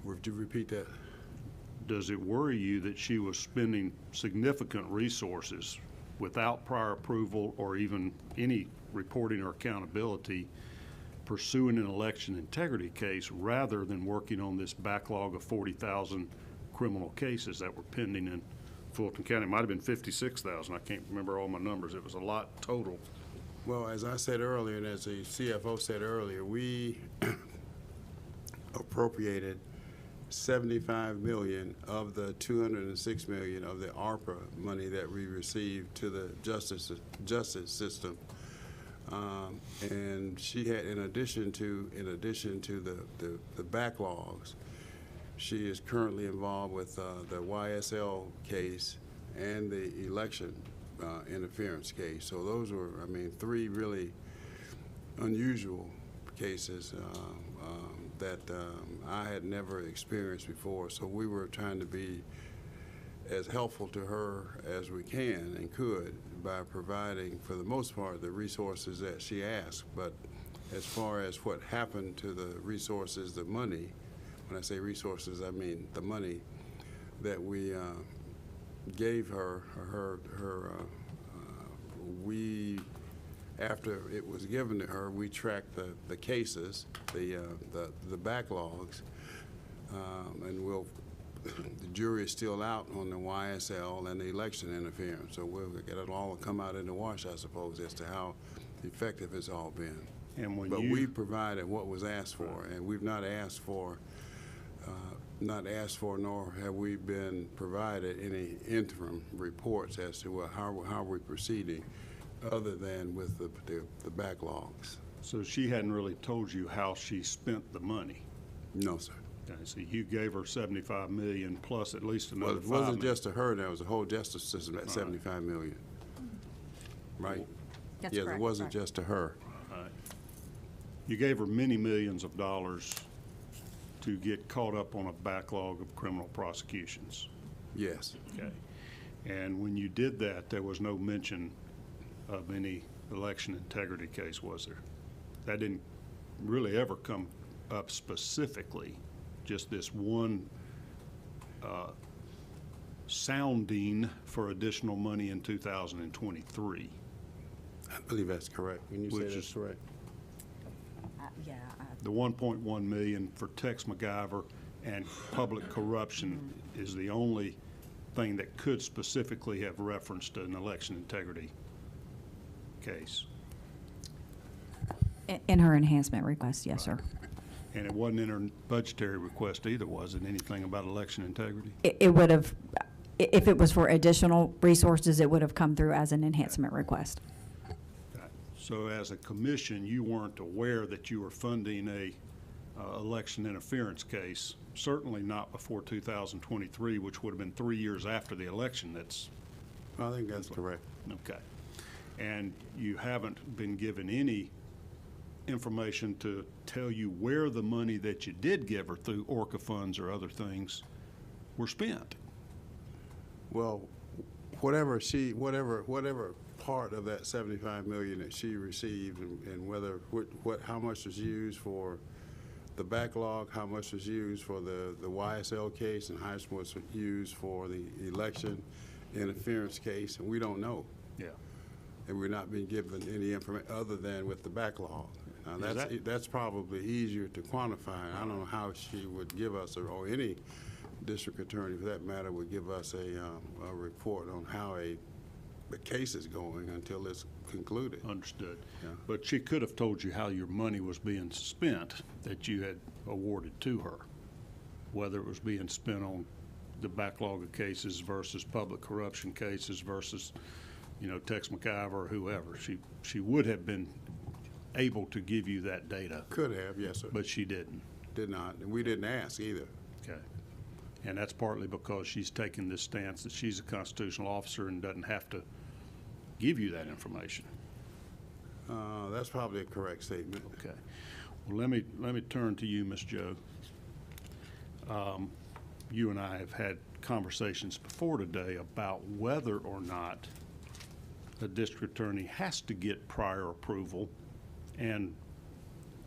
Would you repeat that? Does it worry you that she was spending significant resources without prior approval or even any reporting or accountability pursuing an election integrity case rather than working on this backlog of 40,000 criminal cases that were pending in Fulton County? It might have been 56,000. I can't remember all my numbers. It was a lot total. Well, as I said earlier, and as the CFO said earlier, we appropriated $75 million of the $206 million of the ARPA money that we received to the justice system. And she had, in addition to the backlogs, she is currently involved with the YSL case and the election interference case. So those were, three really unusual cases that I had never experienced before. So we were trying to be as helpful to her as we can and could by providing, for the most part, the resources that she asked. But as far as what happened to the resources, the money, when I say resources, I mean the money that we gave her, we, after it was given to her, we tracked the cases, the backlogs, and the jury is still out on the YSL and the election interference. So we'll get it all come out in the wash, I suppose, as to how effective it's all been. And when But you, we provided what was asked for, and we've not asked for, nor have we been provided any interim reports as to how we're proceeding, other than with the backlogs. so she hadn't really told you how she spent the money. No, sir. Okay, so you gave her 75 million plus at least Well, another it 5 wasn't million. just to her, there was a whole justice system at 75 million. Right? That's Yes, it correct, wasn't sir. just to her. All right. You gave her many millions of dollars to get caught up on a backlog of criminal prosecutions. Yes. Okay. And when you did that, there was no mention of any election integrity case, was there? That didn't really ever come up specifically, just this one sounding for additional money in 2023. I believe that's correct. When you say Which that's is- correct. Yeah, The 1.1 million for Tex MacGyver and public corruption is the only thing that could specifically have referenced an election integrity case. in her enhancement request, yes, sir. And it wasn't in her budgetary request either, was it? Anything about election integrity? It would have, if it was for additional resources, it would have come through as an enhancement request. So as a commission, you weren't aware that you were funding a election interference case, certainly not before 2023, which would have been 3 years after the election. That's I think that's correct. okay. And you haven't been given any information to tell you where the money that you did give her through ORCA funds or other things were spent. Well, whatever part of that 75 million that she received, and whether how much was used for the backlog, how much was used for the YSL case, and how much was used for the election interference case, and we don't know. Yeah. And we're not being given any information other than with the backlog. Now, Is that's probably easier to quantify. I don't know how she would give us, or any district attorney for that matter, would give us a report on how the case is going until it's concluded. Understood. Yeah. But she could have told you how your money was being spent that you had awarded to her, whether it was being spent on the backlog of cases versus public corruption cases versus, Tex MacGyver or whoever. She would have been able to give you that data, Could have, yes, sir. but she didn't. Did not. And we didn't ask either. Okay. And that's partly because she's taken this stance that she's a constitutional officer and doesn't have to give you that information. That's probably a correct statement. Okay. Well, let me turn to you, Ms. Joe. You and I have had conversations before today about whether or not a district attorney has to get prior approval and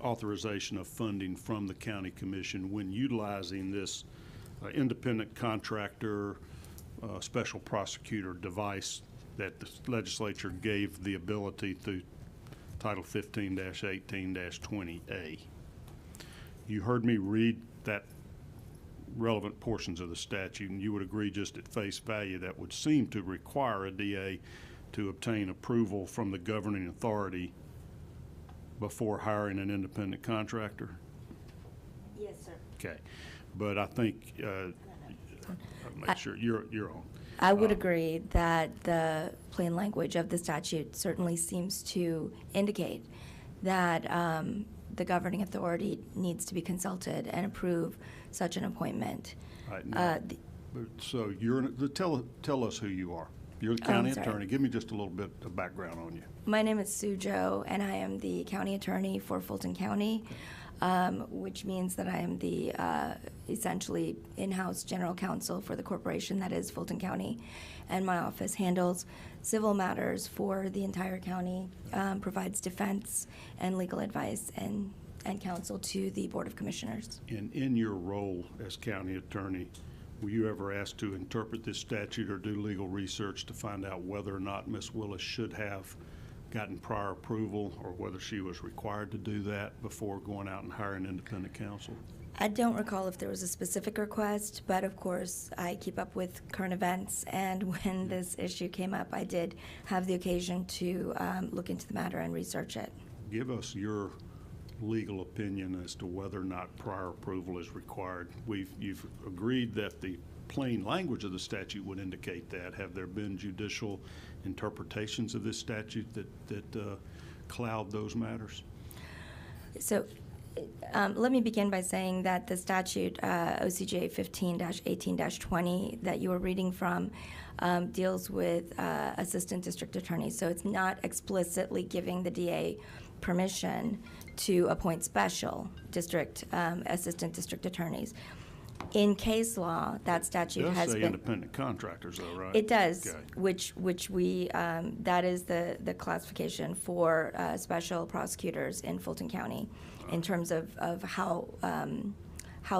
authorization of funding from the county commission when utilizing this independent contractor, special prosecutor device that the legislature gave the ability through Title 15-18-20A. You heard me read that relevant portions of the statute, and you would agree just at face value that would seem to require a DA to obtain approval from the governing authority before hiring an independent contractor? Yes, sir. Okay. But I think, make sure you're on. I would agree that the plain language of the statute certainly seems to indicate that the governing authority needs to be consulted and approve such an appointment. All right, now, so tell us who you are. You're the county sorry. attorney. Give me just a little bit of background on you. My name is Sue Joe, and I am the county attorney for Fulton County. which means that I am the essentially in-house general counsel for the corporation that is Fulton County. And my office handles civil matters for the entire county, provides defense and legal advice and counsel to the Board of Commissioners. And in your role as county attorney, were you ever asked to interpret this statute or do legal research to find out whether or not Ms. Willis should have gotten prior approval or whether she was required to do that before going out and hiring independent counsel? I don't recall if there was a specific request, but of course I keep up with current events, and when this issue came up, I did have the occasion to look into the matter and research it. Give us your legal opinion as to whether or not prior approval is required. You've agreed that the plain language of the statute would indicate that. Have there been judicial interpretations of this statute that cloud those matters? So let me begin by saying that the statute, OCGA 15-18-20, that you were reading from, deals with assistant district attorneys. So it's not explicitly giving the DA permission to appoint special district assistant district attorneys. In case law, that statute It has does say been. independent contractors, though, right? It does, Okay. which we, that is the classification for special prosecutors in Fulton County in terms of how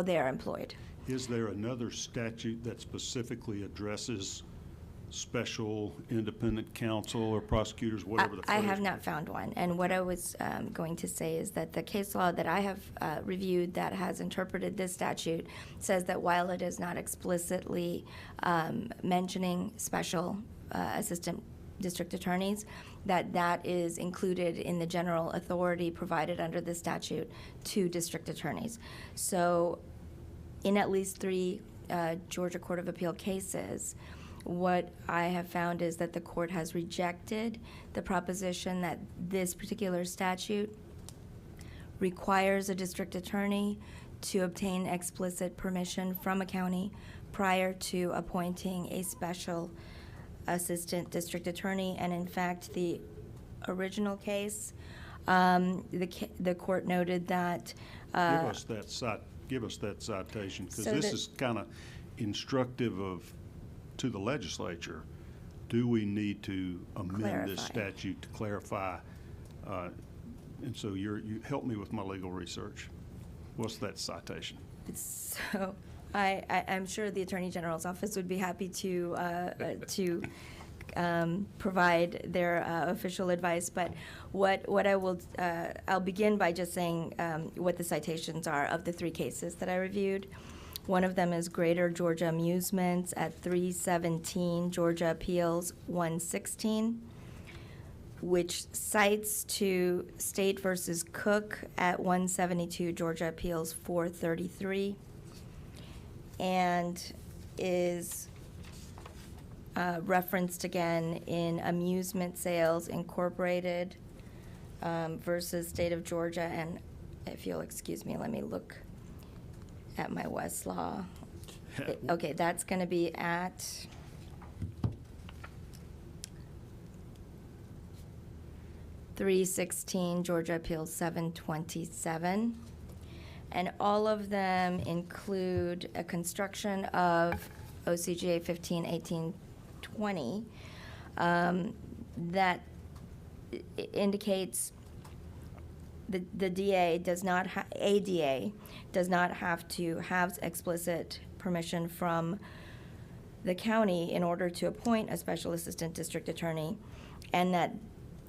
they are employed. Is there another statute that specifically addresses special independent counsel or prosecutors, whatever the I phrase have is? not found one. And what I was going to say is that the case law that I have reviewed that has interpreted this statute says that while it is not explicitly mentioning special assistant district attorneys, that is included in the general authority provided under the statute to district attorneys. So in at least 3 Georgia Court of Appeal cases, what I have found is that the court has rejected the proposition that this particular statute requires a district attorney to obtain explicit permission from a county prior to appointing a special assistant district attorney. And in fact, the original case, the court noted that Give us that citation, because So this the- is kind of instructive to the legislature. Do we need to amend this Clarify. statute to clarify? And so you help me with my legal research. What's that citation? So I'm sure the Attorney General's office would be happy to provide their official advice. But what I will, I'll begin by just saying what the citations are of the 3 cases that I reviewed. One of them is Greater Georgia Amusements at 317 Georgia Appeals 116, which cites to State versus Cook at 172 Georgia Appeals 433, and is referenced again in Amusement Sales Incorporated versus State of Georgia. And if you'll excuse me, let me look at my Westlaw. Okay, that's going to be at .316 Georgia Appeals 727. And all of them include a construction of OCGA 15-18-20 that indicates the DA does not ADA does not have to have explicit permission from the county in order to appoint a special assistant district attorney, and that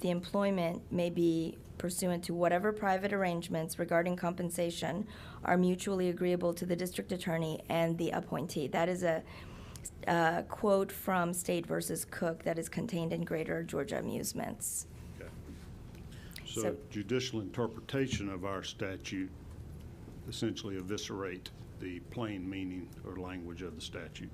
the employment may be pursuant to whatever private arrangements regarding compensation are mutually agreeable to the district attorney and the appointee. That is a quote from State versus Cook that is contained in Greater Georgia Amusements. Okay. So judicial interpretation of our statute essentially eviscerate the plain meaning or language of the statute.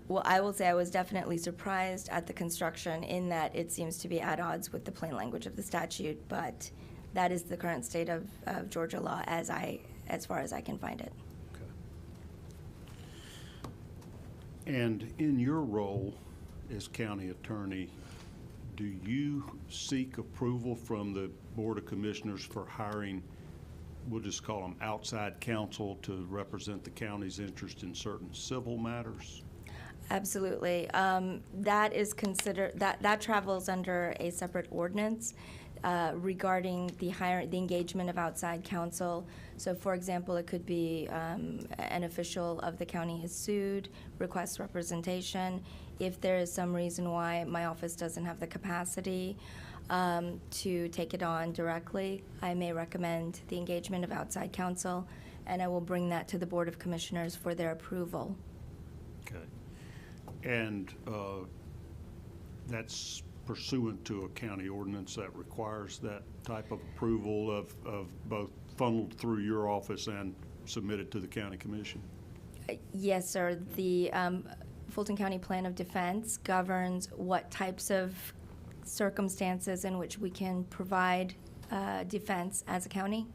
Well, I will say I was definitely surprised at the construction in that it seems to be at odds with the plain language of the statute, but that is the current state of Georgia law as far as I can find it. Okay. And in your role as county attorney, do you seek approval from the Board of Commissioners for hiring we'll just call them outside counsel to represent the county's interest in certain civil matters? Absolutely. That is considered, that travels under a separate ordinance regarding the engagement of outside counsel. So for example, it could be an official of the county is sued, requests representation. If there is some reason why my office doesn't have the capacity to take it on directly, I may recommend the engagement of outside counsel, and I will bring that to the Board of Commissioners for their approval. Okay. And that's pursuant to a county ordinance that requires that type of approval of both funneled through your office and submitted to the county commission? Yes, sir. The Fulton County Plan of Defense governs what types of circumstances in which we can provide defense as a county,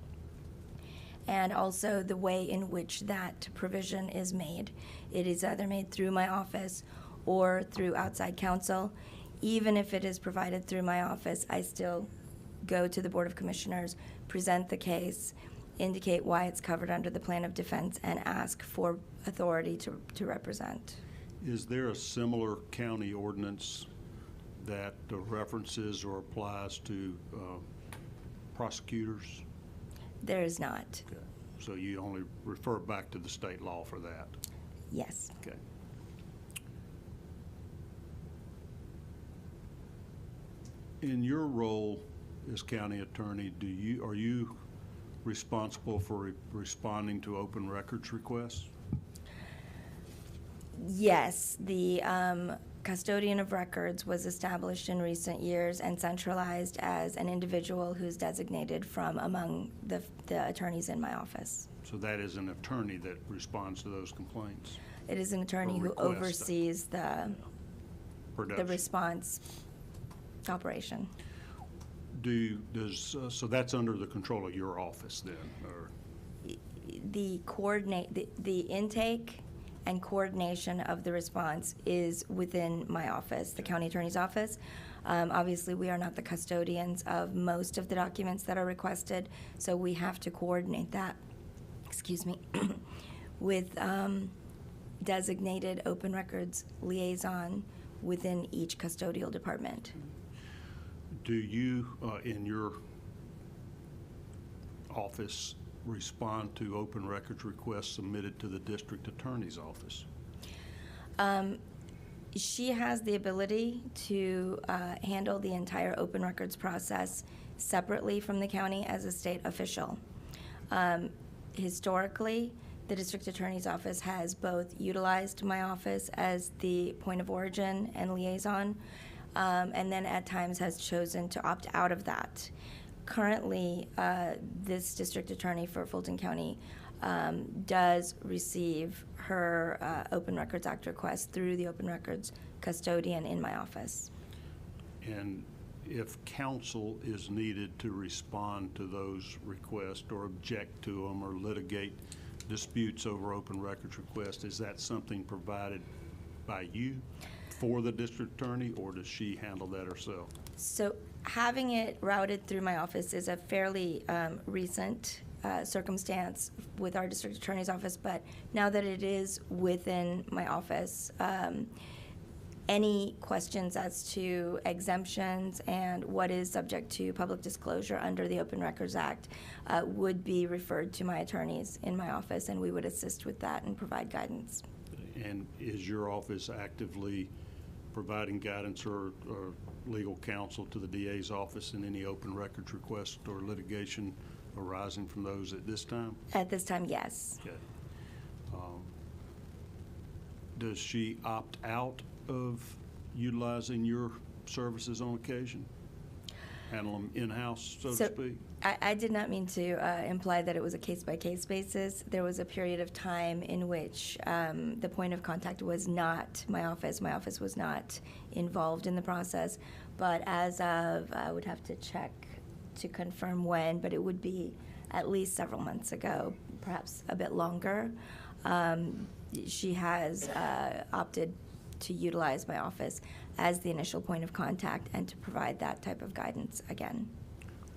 and also the way in which that provision is made. It is either made through my office or through outside counsel. Even if it is provided through my office, I still go to the Board of Commissioners, present the case, indicate why it's covered under the Plan of Defense, and ask for authority to represent. Is there a similar county ordinance that references or applies to prosecutors? There is not. Okay. So you only refer back to the state law for that? Yes. Okay. In your role as county attorney, are you responsible for responding to open records requests? Yes, the custodian of records was established in recent years and centralized as an individual who's designated from among the attorneys in my office. So that is an attorney that responds to those complaints? It is an attorney Or who request. oversees the Production. response operation. So that's under the control of your office then, or? The intake and coordination of the response is within my office, the county attorney's office. Obviously, we are not the custodians of most of the documents that are requested, so we have to coordinate that, with designated open records liaison within each custodial department. Do you, in your office, respond to open records requests submitted to the district attorney's office? She has the ability to handle the entire open records process separately from the county as a state official. Historically, the district attorney's office has both utilized my office as the point of origin and liaison, and then at times has chosen to opt out of that. Currently, this district attorney for Fulton County does receive her Open Records Act request through the Open Records custodian in my office. And if counsel is needed to respond to those requests or object to them or litigate disputes over open records requests, is that something provided by you for the district attorney, or does she handle that herself? So having it routed through my office is a fairly recent circumstance with our district attorney's office, but now that it is within my office, any questions as to exemptions and what is subject to public disclosure under the Open Records Act would be referred to my attorneys in my office, and we would assist with that and provide guidance. And is your office actively providing guidance or legal counsel to the DA's office in any open records request or litigation arising from those at this time? At this time, yes. Okay. Does she opt out of utilizing your services on occasion? Handle them in-house, so to speak? I did not mean to imply that it was a case-by-case basis. There was a period of time in which the point of contact was not my office. My office was not involved in the process. But as of, I would have to check to confirm when, but it would be at least several months ago, perhaps a bit longer. She has opted to utilize my office as the initial point of contact and to provide that type of guidance again.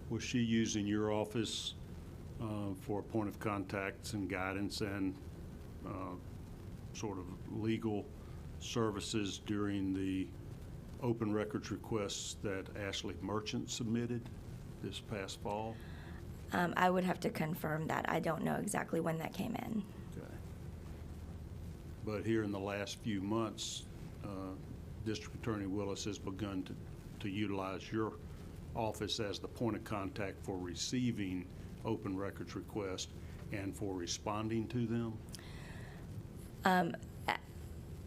Was she using your office for point of contacts and guidance and sort of legal services during the open records requests that Ashley Merchant submitted this past fall? I would have to confirm that. I don't know exactly when that came in. Okay. But here in the last few months, District Attorney Willis has begun to utilize your office as the point of contact for receiving open records requests and for responding to them?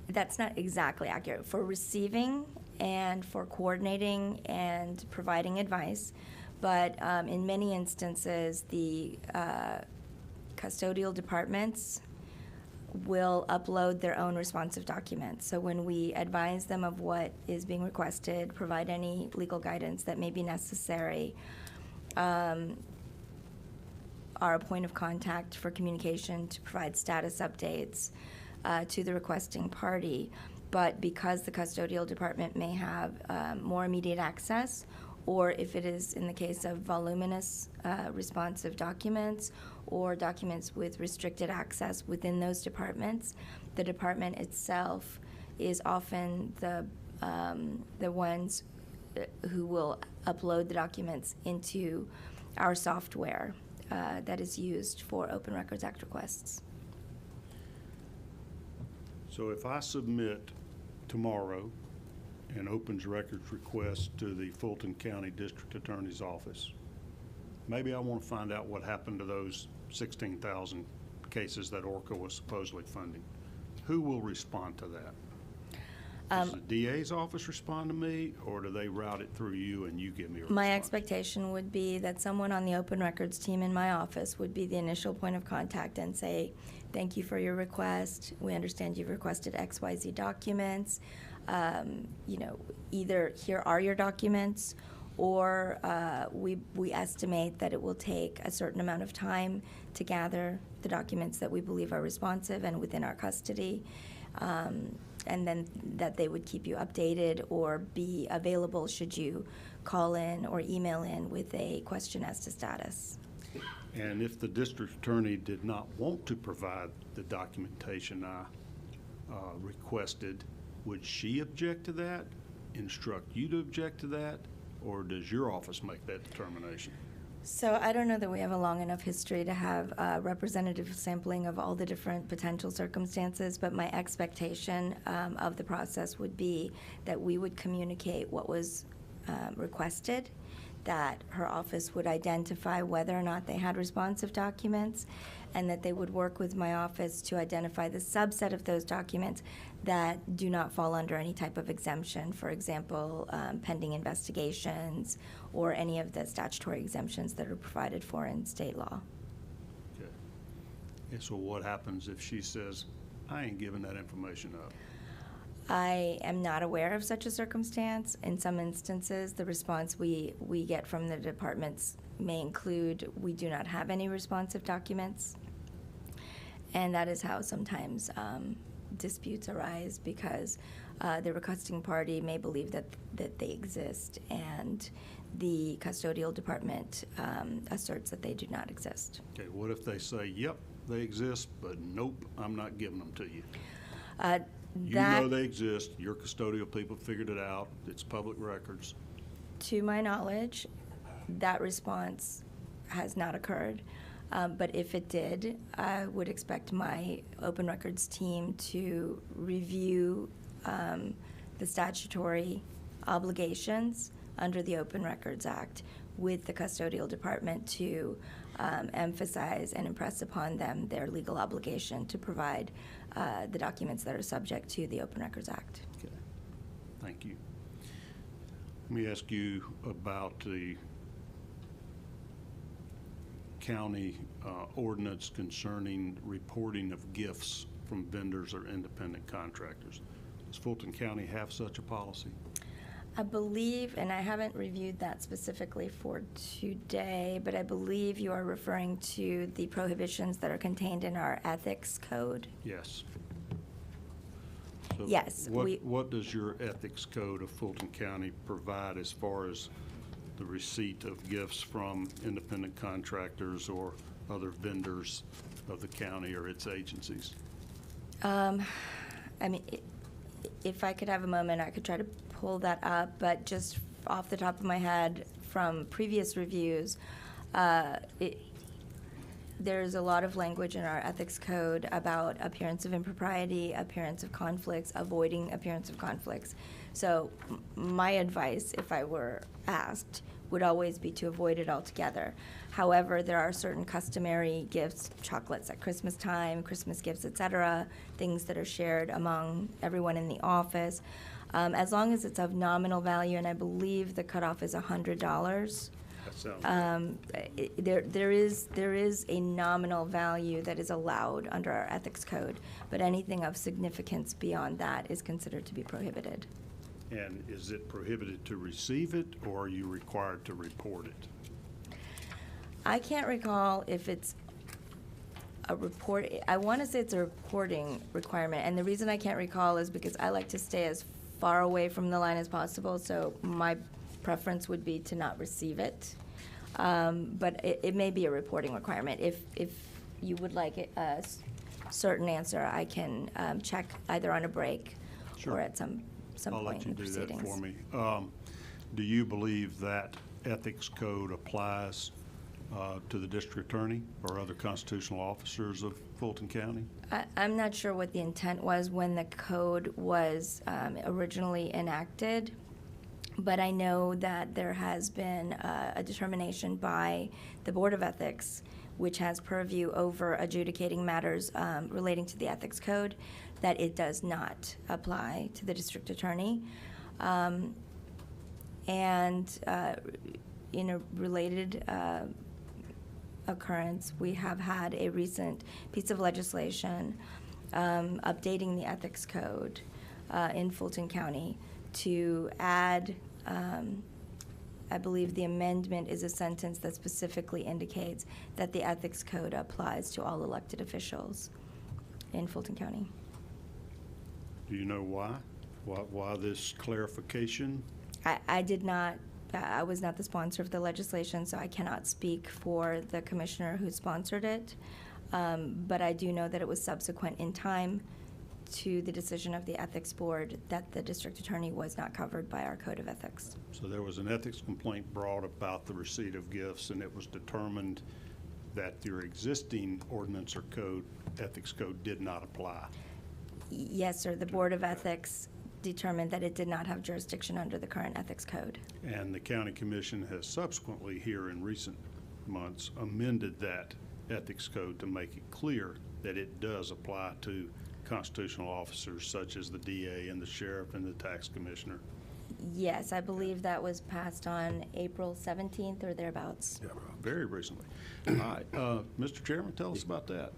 That's not exactly accurate. For receiving and for coordinating and providing advice, but in many instances, the custodial departments will upload their own responsive documents. So when we advise them of what is being requested, provide any legal guidance that may be necessary, are a point of contact for communication to provide status updates to the requesting party. But because the custodial department may have more immediate access, or if it is in the case of voluminous responsive documents or documents with restricted access within those departments, the department itself is often the ones who will upload the documents into our software that is used for Open Records Act requests. So if I submit tomorrow an opens records request to the Fulton County District Attorney's Office, maybe I want to find out what happened to those 16,000 cases that ORCA was supposedly funding. Who will respond to that? Does the DA's office respond to me, or do they route it through you and you give me a response? My expectation would be that someone on the Open Records team in my office would be the initial point of contact and say, thank you for your request. We understand you've requested XYZ documents. Either here are your documents, or we estimate that it will take a certain amount of time to gather the documents that we believe are responsive and within our custody. And then that they would keep you updated or be available should you call in or email in with a question as to status. And if the district attorney did not want to provide the documentation I requested, would she object to that, instruct you to object to that, or does your office make that determination? So I don't know that we have a long enough history to have a representative sampling of all the different potential circumstances, but my expectation of the process would be that we would communicate what was requested, that her office would identify whether or not they had responsive documents, and that they would work with my office to identify the subset of those documents that do not fall under any type of exemption, for example, pending investigations or any of the statutory exemptions that are provided for in state law. Okay. And so what happens if she says, I ain't giving that information up? I am not aware of such a circumstance. In some instances, the response we get from the departments may include, we do not have any responsive documents. And that is how sometimes disputes arise, because the requesting party may believe that they exist, and the custodial department asserts that they do not exist. Okay, what if they say, yep, they exist, but nope, I'm not giving them to you? You know they exist, your custodial people figured it out, it's public records. To my knowledge, that response has not occurred. But if it did, I would expect my Open Records team to review the statutory obligations under the Open Records Act with the custodial department to emphasize and impress upon them their legal obligation to provide the documents that are subject to the Open Records Act. Okay, thank you. Let me ask you about the county ordinance concerning reporting of gifts from vendors or independent contractors. Does Fulton County have such a policy? I believe, and I haven't reviewed that specifically for today, but I believe you are referring to the prohibitions that are contained in our ethics code. Yes. So Yes, what does your ethics code of Fulton County provide as far as the receipt of gifts from independent contractors or other vendors of the county or its agencies? I mean, if I could have a moment, I could try to pull that up, but just off the top of my head from previous reviews, there's a lot of language in our ethics code about appearance of impropriety, appearance of conflicts, avoiding appearance of conflicts. So my advice, if I were asked, would always be to avoid it altogether. However, there are certain customary gifts, chocolates at Christmas time, Christmas gifts, etc., things that are shared among everyone in the office. As long as it's of nominal value, and I believe the cutoff is $100. That sounds There is a nominal value that is allowed under our ethics code, but anything of significance beyond that is considered to be prohibited. And is it prohibited to receive it, or are you required to report it? I can't recall if it's a report. I want to say it's a reporting requirement, and the reason I can't recall is because I like to stay as far away from the line as possible, so my preference would be to not receive it. But it may be a reporting requirement. If you would like a certain answer, I can check either on a break Sure. or at some I'll point let you in do that proceedings. for me. Do you believe that ethics code applies to the district attorney or other constitutional officers of Fulton County? I'm not sure what the intent was when the code was originally enacted, but I know that there has been a determination by the Board of Ethics, which has purview over adjudicating matters relating to the ethics code, that it does not apply to the district attorney. And in a related occurrence, we have had a recent piece of legislation updating the ethics code in Fulton County to add, I believe the amendment is a sentence that specifically indicates that the ethics code applies to all elected officials in Fulton County. Do you know why? Why this clarification? I did not, I was not the sponsor of the legislation, so I cannot speak for the commissioner who sponsored it. But I do know that it was subsequent in time to the decision of the ethics board that the district attorney was not covered by our code of ethics. So there was an ethics complaint brought about the receipt of gifts, and it was determined that your existing ordinance or code, ethics code, did not apply. Yes, sir. The Board of Ethics determined that it did not have jurisdiction under the current ethics code. And the county commission has subsequently here in recent months amended that ethics code to make it clear that it does apply to constitutional officers such as the DA and the sheriff and the tax commissioner. Yes, I believe that was passed on April 17th or thereabouts. Yeah, very recently. All right, Mr. Chairman, tell us about that.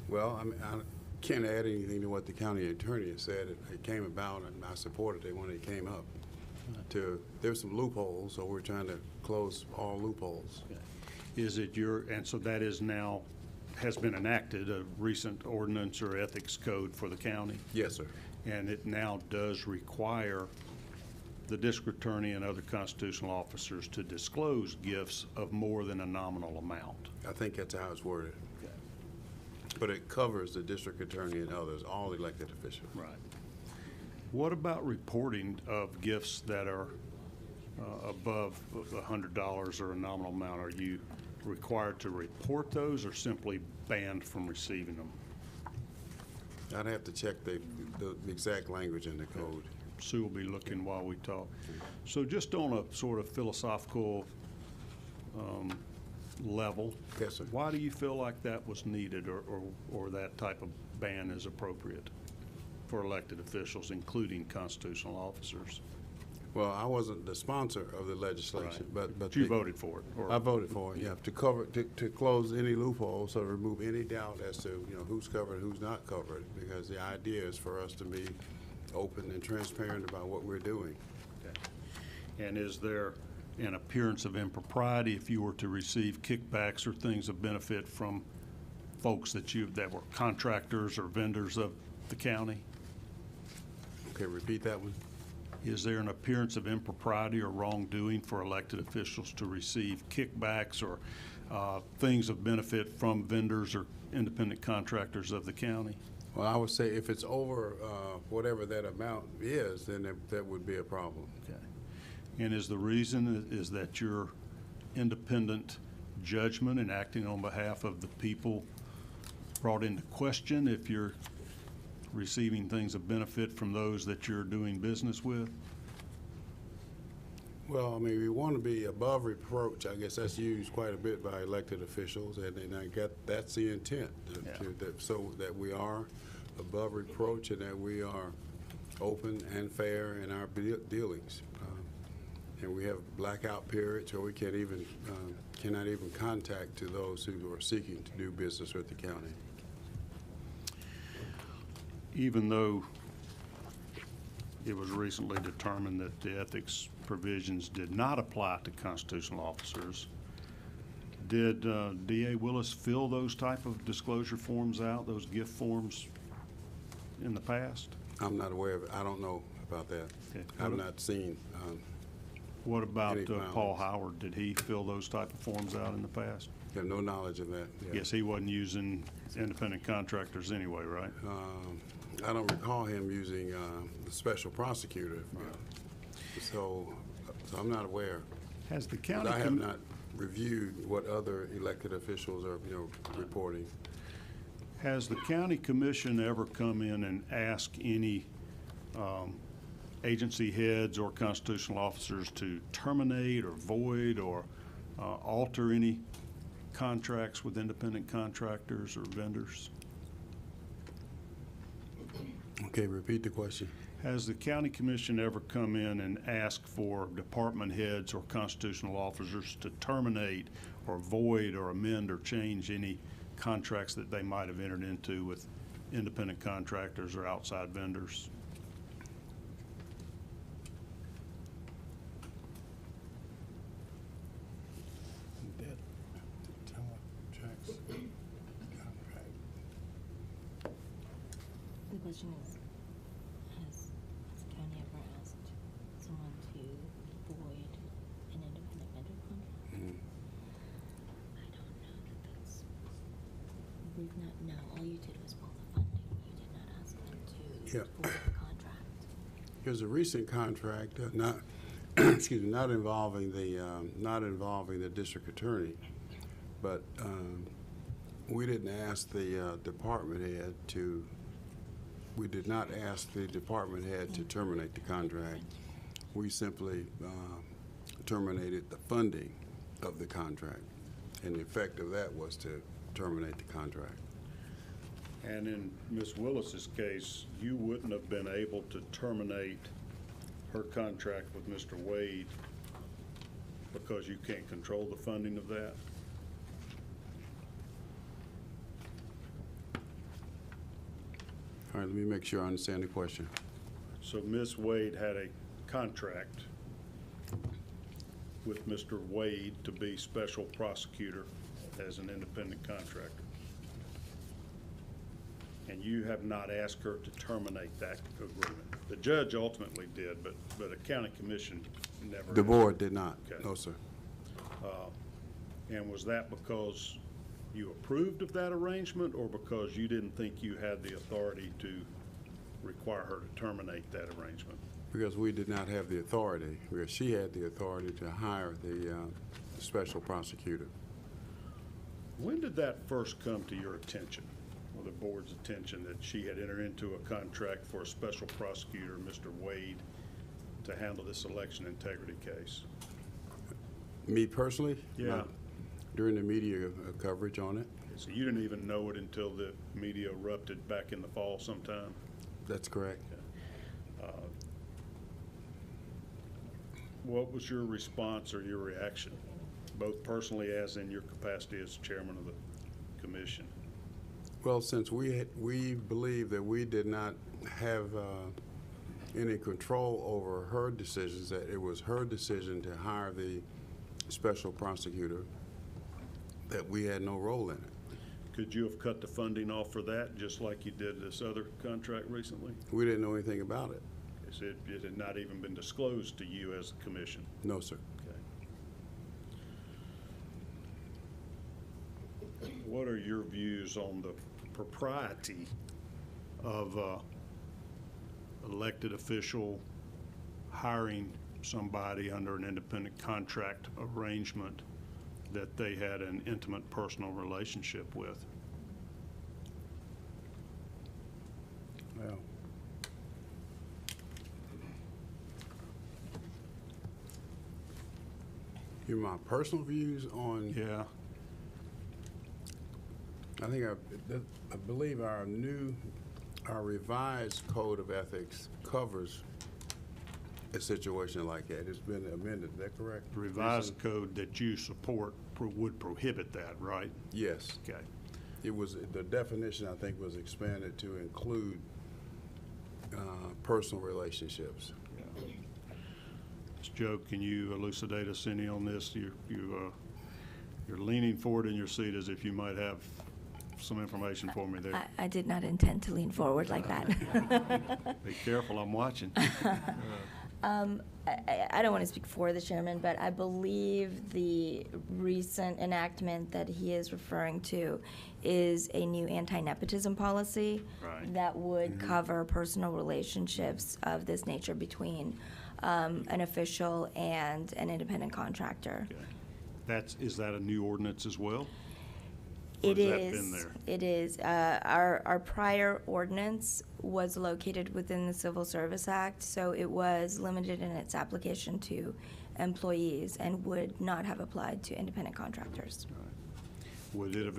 Well, I mean, I can't add anything to what the county attorney has said. It came about, and I supported it when it came up. There's some loopholes, so we're trying to close all loopholes. Is it and so that is now, has been enacted, a recent ordinance or ethics code for the county? Yes, sir. And it now does require the district attorney and other constitutional officers to disclose gifts of more than a nominal amount. I think that's how it's worded. But it covers the district attorney and others, all elected officials. Right. What about reporting of gifts that are above $100 or a nominal amount? Are you required to report those or simply banned from receiving them? I'd have to check the exact language in the code. Sue will be looking while we talk. So just on a sort of philosophical level, Yes, sir. why do you feel like that was needed or that type of ban is appropriate for elected officials, including constitutional officers? Well, I wasn't the sponsor of the legislation, Right. but You voted for it? Or, I voted for it, yeah, to close any loopholes, so remove any doubt as to, who's covered, who's not covered, because the idea is for us to be open and transparent about what we're doing. Okay. And is there an appearance of impropriety if you were to receive kickbacks or things of benefit from folks that were contractors or vendors of the county? Okay, repeat that one. Is there an appearance of impropriety or wrongdoing for elected officials to receive kickbacks or things of benefit from vendors or independent contractors of the county? Well, I would say if it's over whatever that amount is, then that would be a problem. Okay. And is the reason is that your independent judgment and acting on behalf of the people brought into question if you're receiving things of benefit from those that you're doing business with? Well, I mean, we want to be above reproach. I guess that's used quite a bit by elected officials, and that's the intent, so that we are above reproach and that we are open and fair in our dealings. And we have blackout periods where we cannot even contact to those who are seeking to do business with the county. Even though it was recently determined that the ethics provisions did not apply to constitutional officers, did DA Willis fill those type of disclosure forms out, those gift forms, in the past? I'm not aware of it. I don't know about that. Okay. I've not seen. What about any Paul filings. Howard? Did he fill those type of forms out in the past? I have no knowledge of that. Yeah. Yes, he wasn't using independent contractors anyway, right? I don't recall him using the special prosecutor. So I'm not aware. Has the But county? I have not reviewed what other elected officials are, reporting. Has the county commission ever come in and ask any agency heads or constitutional officers to terminate or void or alter any contracts with independent contractors or vendors? Okay, repeat the question. Has the county commission ever come in and asked for department heads or constitutional officers to terminate or void or amend or change any contracts that they might have entered into with independent contractors or outside vendors? The question is, has the county ever asked someone to void an independent vendor contract? I don't know that that's, we've not, no, all you did was pull the funding. You did not ask them to Yeah. void the contract. There's a recent contract, not excuse me, not involving the district attorney, but we didn't ask the department head to. We did not ask the department head to terminate the contract. We simply terminated the funding of the contract, and the effect of that was to terminate the contract. And in Ms. Willis's case, you wouldn't have been able to terminate her contract with Mr. Wade because you can't control the funding of that? All right, let me make sure I understand the question. So Ms. Wade had a contract with Mr. Wade to be special prosecutor as an independent contractor. And you have not asked her to terminate that agreement. The judge ultimately did, but a county commission never. The board did not. Okay. No, sir. And was that because you approved of that arrangement or because you didn't think you had the authority to require her to terminate that arrangement? Because we did not have the authority, because she had the authority to hire the special prosecutor. When did that first come to your attention, or the board's attention, that she had entered into a contract for a special prosecutor, Mr. Wade, to handle this election integrity case? Me personally? Yeah. During the media coverage on it. So you didn't even know it until the media erupted back in the fall sometime? That's correct. What was your response or your reaction, both personally as in your capacity as chairman of the commission? Well, since we believe that we did not have any control over her decisions, that it was her decision to hire the special prosecutor, that we had no role in it. Could you have cut the funding off for that, just like you did this other contract recently? We didn't know anything about it. It had not even been disclosed to you as a commission? No, sir. Okay. what are your views on the propriety of elected official hiring somebody under an independent contract arrangement that they had an intimate personal relationship with? Well, here are my personal views on. Yeah. I think I believe our revised code of ethics covers a situation like that. It's been amended. Is that correct? The revised code that you support would prohibit that, right? Yes. Okay. It was, the definition, I think, was expanded to include personal relationships. Ms. Joe, can you elucidate us any on this? You're leaning forward in your seat as if you might have some information for me there. I did not intend to lean forward like that. Be careful, I'm watching. I don't want to speak for the chairman, but I believe the recent enactment that he is referring to is a new anti-nepotism policy Right. that would cover personal relationships of this nature between an official and an independent contractor. Okay. Is that a new ordinance as well? Or It has that is. been there? It is. Our prior ordinance was located within the Civil Service Act, so it was limited in its application to employees and would not have applied to independent contractors. Would it have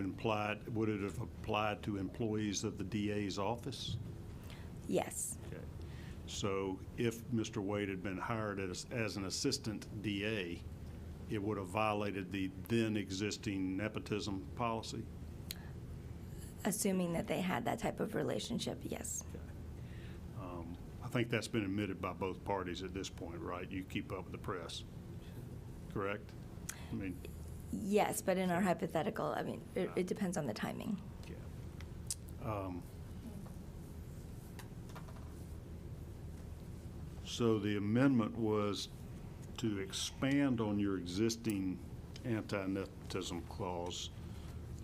applied to employees of the DA's office? Yes. Okay. So if Mr. Wade had been hired as an assistant DA, it would have violated the then existing nepotism policy? Assuming that they had that type of relationship, yes. Okay. I think that's been admitted by both parties at this point, right? You keep up with the press, correct? I mean, Yes, but in our hypothetical, I mean, it depends on the timing. yeah. So the amendment was to expand on your existing anti-nepotism clause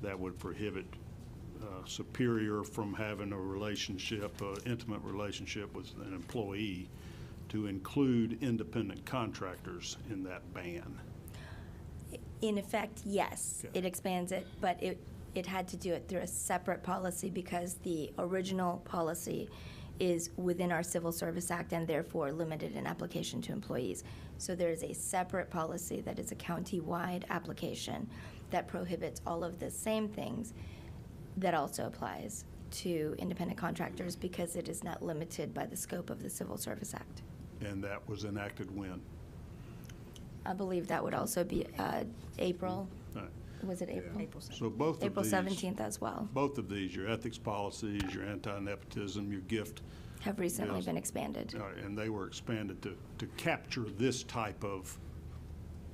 that would prohibit superior from having a relationship, intimate relationship with an employee, to include independent contractors in that ban. In effect, yes, Okay. it expands it, but it had to do it through a separate policy because the original policy is within our Civil Service Act and therefore limited in application to employees. So there is a separate policy that is a county-wide application that prohibits all of the same things that also applies to independent contractors because it is not limited by the scope of the Civil Service Act. And that was enacted when? I believe that would also be April. All right. Was it April? So both of April these, 17th as well, both of these, your ethics policies, your anti-nepotism, your gift, have recently Yes. been expanded. and they were expanded to capture this type of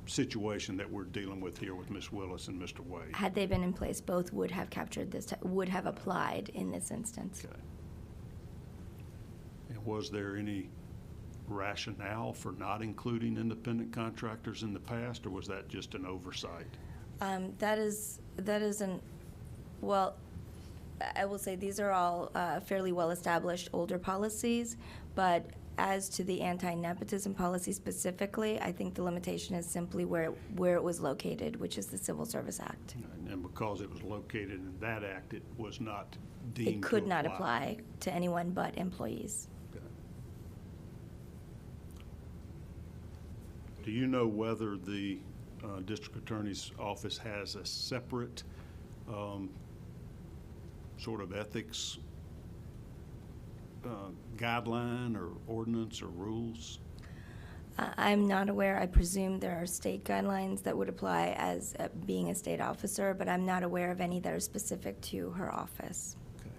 situation that we're dealing with here with Ms. Willis and Mr. Wade. Had they been in place, both would have captured this, would have applied in this instance. Okay. And was there any rationale for not including independent contractors in the past, or was that just an oversight? That is well, I will say these are all fairly well-established older policies, but as to the anti-nepotism policy specifically, I think the limitation is simply where it was located, which is the Civil Service Act. And because it was located in that act, it was not deemed It could not apply to anyone but employees. Okay. Do you know whether the district attorney's office has a separate sort of ethics guideline or ordinance or rules? I'm not aware. I presume there are state guidelines that would apply as being a state officer, but I'm not aware of any that are specific to her office. Okay.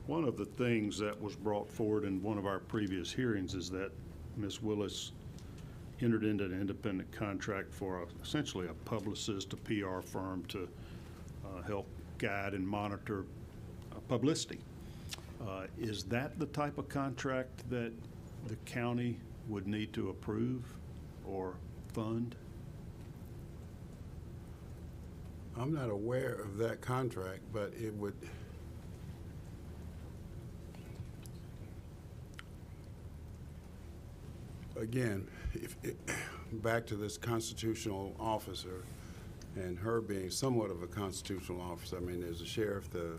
One of the things that was brought forward in one of our previous hearings is that Ms. Willis entered into an independent contract for essentially a publicist, a PR firm to help guide and monitor publicity. Is that the type of contract that the county would need to approve or fund? I'm not aware of that contract, but it would, again, back to this constitutional officer and her being somewhat of a constitutional officer. I mean, there's a sheriff, the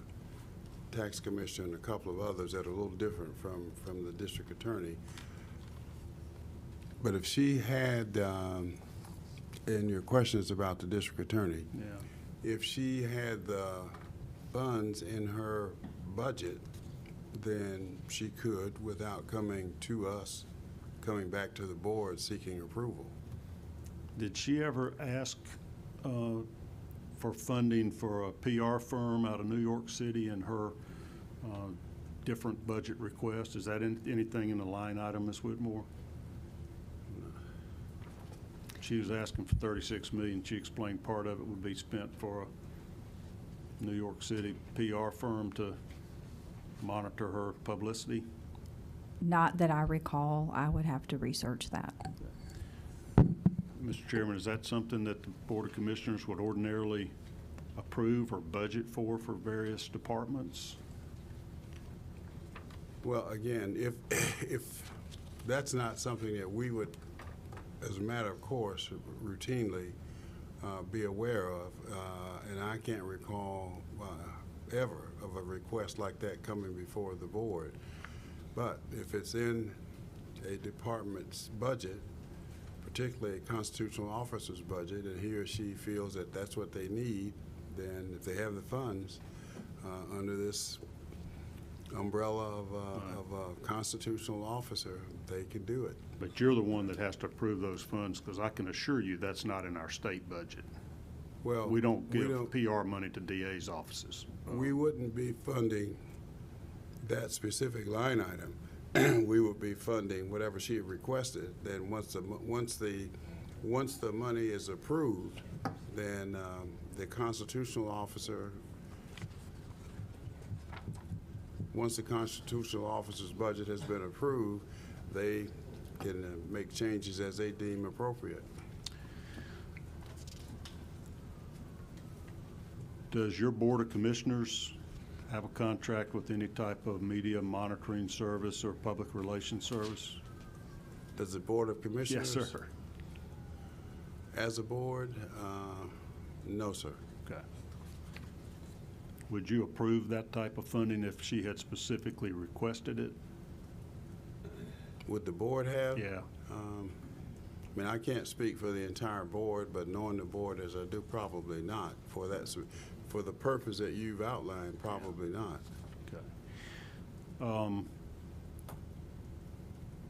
tax commissioner, and a couple of others that are a little different from the district attorney. But if she had, and your question is about the district attorney, Yeah. if she had the funds in her budget, then she could, without coming to us, coming back to the board seeking approval. Did she ever ask for funding for a PR firm out of New York City in her different budget requests? Is that anything in the line item, Ms. Whitmore? She was asking for $36 million. She explained part of it would be spent for a New York City PR firm to monitor her publicity. Not that I recall. I would have to research that. Mr. Chairman, is that something that the Board of Commissioners would ordinarily approve or budget for various departments? Well, again, if that's not something that we would, as a matter of course, routinely be aware of, and I can't recall ever of a request like that coming before the board. But if it's in a department's budget, particularly a constitutional officer's budget, and he or she feels that that's what they need, then if they have the funds under this umbrella of a constitutional officer, they can do it. But you're the one that has to approve those funds, because I can assure you that's not in our state budget. Well, We don't give PR money to DA's offices. We wouldn't be funding that specific line item. We would be funding whatever she requested. Then once the money is approved, then the constitutional officer, once the constitutional officer's budget has been approved, they can make changes as they deem appropriate. Does your Board of Commissioners have a contract with any type of media monitoring service or public relations service? Does the Board of Commissioners? Yes, sir. As a board, no, sir. Okay. Would you approve that type of funding if she had specifically requested it? Would the board have? Yeah. I mean, I can't speak for the entire board, but knowing the board as I do, probably not. For that, for the purpose that you've outlined, probably not. Okay.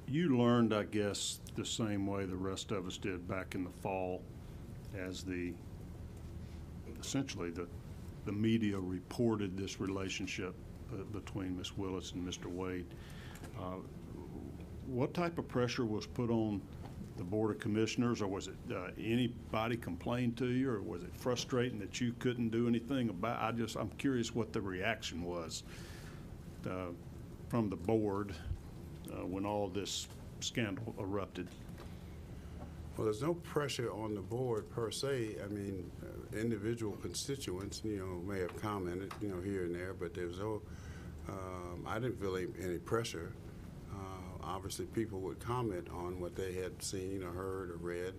You learned, I guess, the same way the rest of us did back in the fall, as essentially the media reported this relationship between Ms. Willis and Mr. Wade. What type of pressure was put on the Board of Commissioners, or was it anybody complained to you, or was it frustrating that you couldn't do anything about it? I'm curious what the reaction was from the board when all this scandal erupted. Well, there's no pressure on the board per se. I mean, individual constituents, may have commented, here and there, but there's no, I didn't feel any pressure. Obviously, people would comment on what they had seen or heard or read,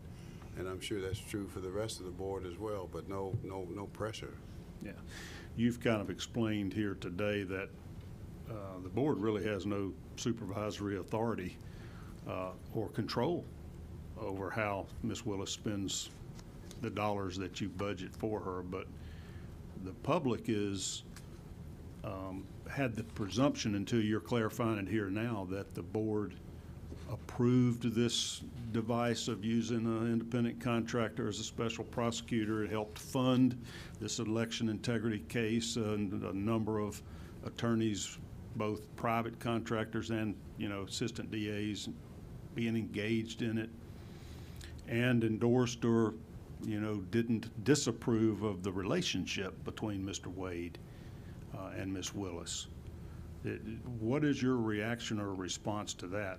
and I'm sure that's true for the rest of the board as well, but no pressure. Yeah. You've kind of explained here today that the board really has no supervisory authority or control over how Ms. Willis spends the dollars that you budget for her, but the public had the presumption, until you're clarifying it here now, that the board approved this device of using an independent contractor as a special prosecutor. It helped fund this election integrity case, and a number of attorneys, both private contractors and assistant DAs, being engaged in it, and endorsed or didn't disapprove of the relationship between Mr. Wade and Ms. Willis. What is your reaction or response to that?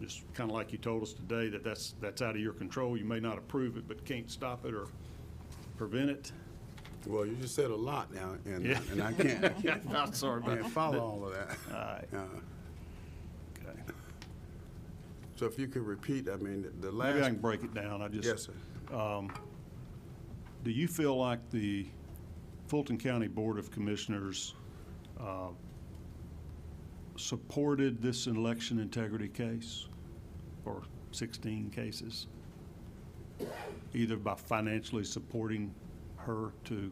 Just kind of like you told us today, that's out of your control. You may not approve it, but can't stop it or prevent it. Well, you just said a lot now, and, Yeah. and I can't, I'm sorry about can't that. follow all of that. All right. Okay. So if you could repeat, I mean, the last. Maybe I can break it down. Yes, sir. Do you feel like the Fulton County Board of Commissioners supported this election integrity case, or 16 cases, either by financially supporting her to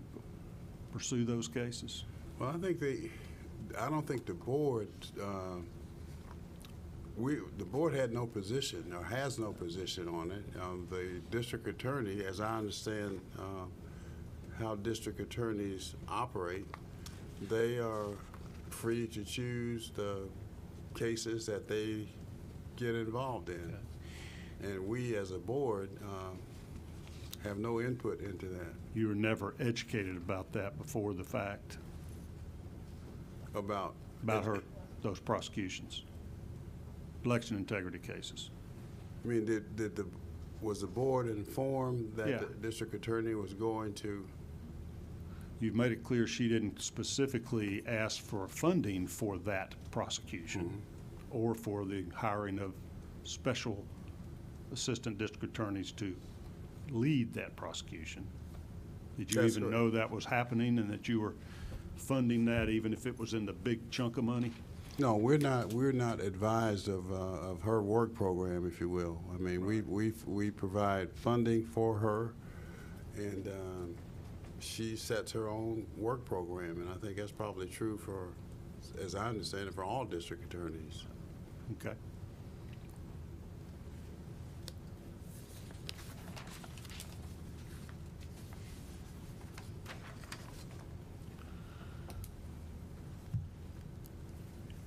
pursue those cases? Well, I don't think the board, the board had no position or has no position on it. The district attorney, as I understand how district attorneys operate, they are free to choose the cases that they get involved in. And we, as a board, have no input into that. You were never educated about that before the fact, About those prosecutions, election integrity cases? I mean, was the board informed that Yeah. the district attorney was going to? You've made it clear she didn't specifically ask for funding for that prosecution or for the hiring of special assistant district attorneys to lead that prosecution. Did you That's even right. know that was happening and that you were funding that even if it was in the big chunk of money? No, we're not advised of her work program, if you will. I mean, we provide funding for her, and she sets her own work program, and I think that's probably true for, as I understand it, for all district attorneys. Okay.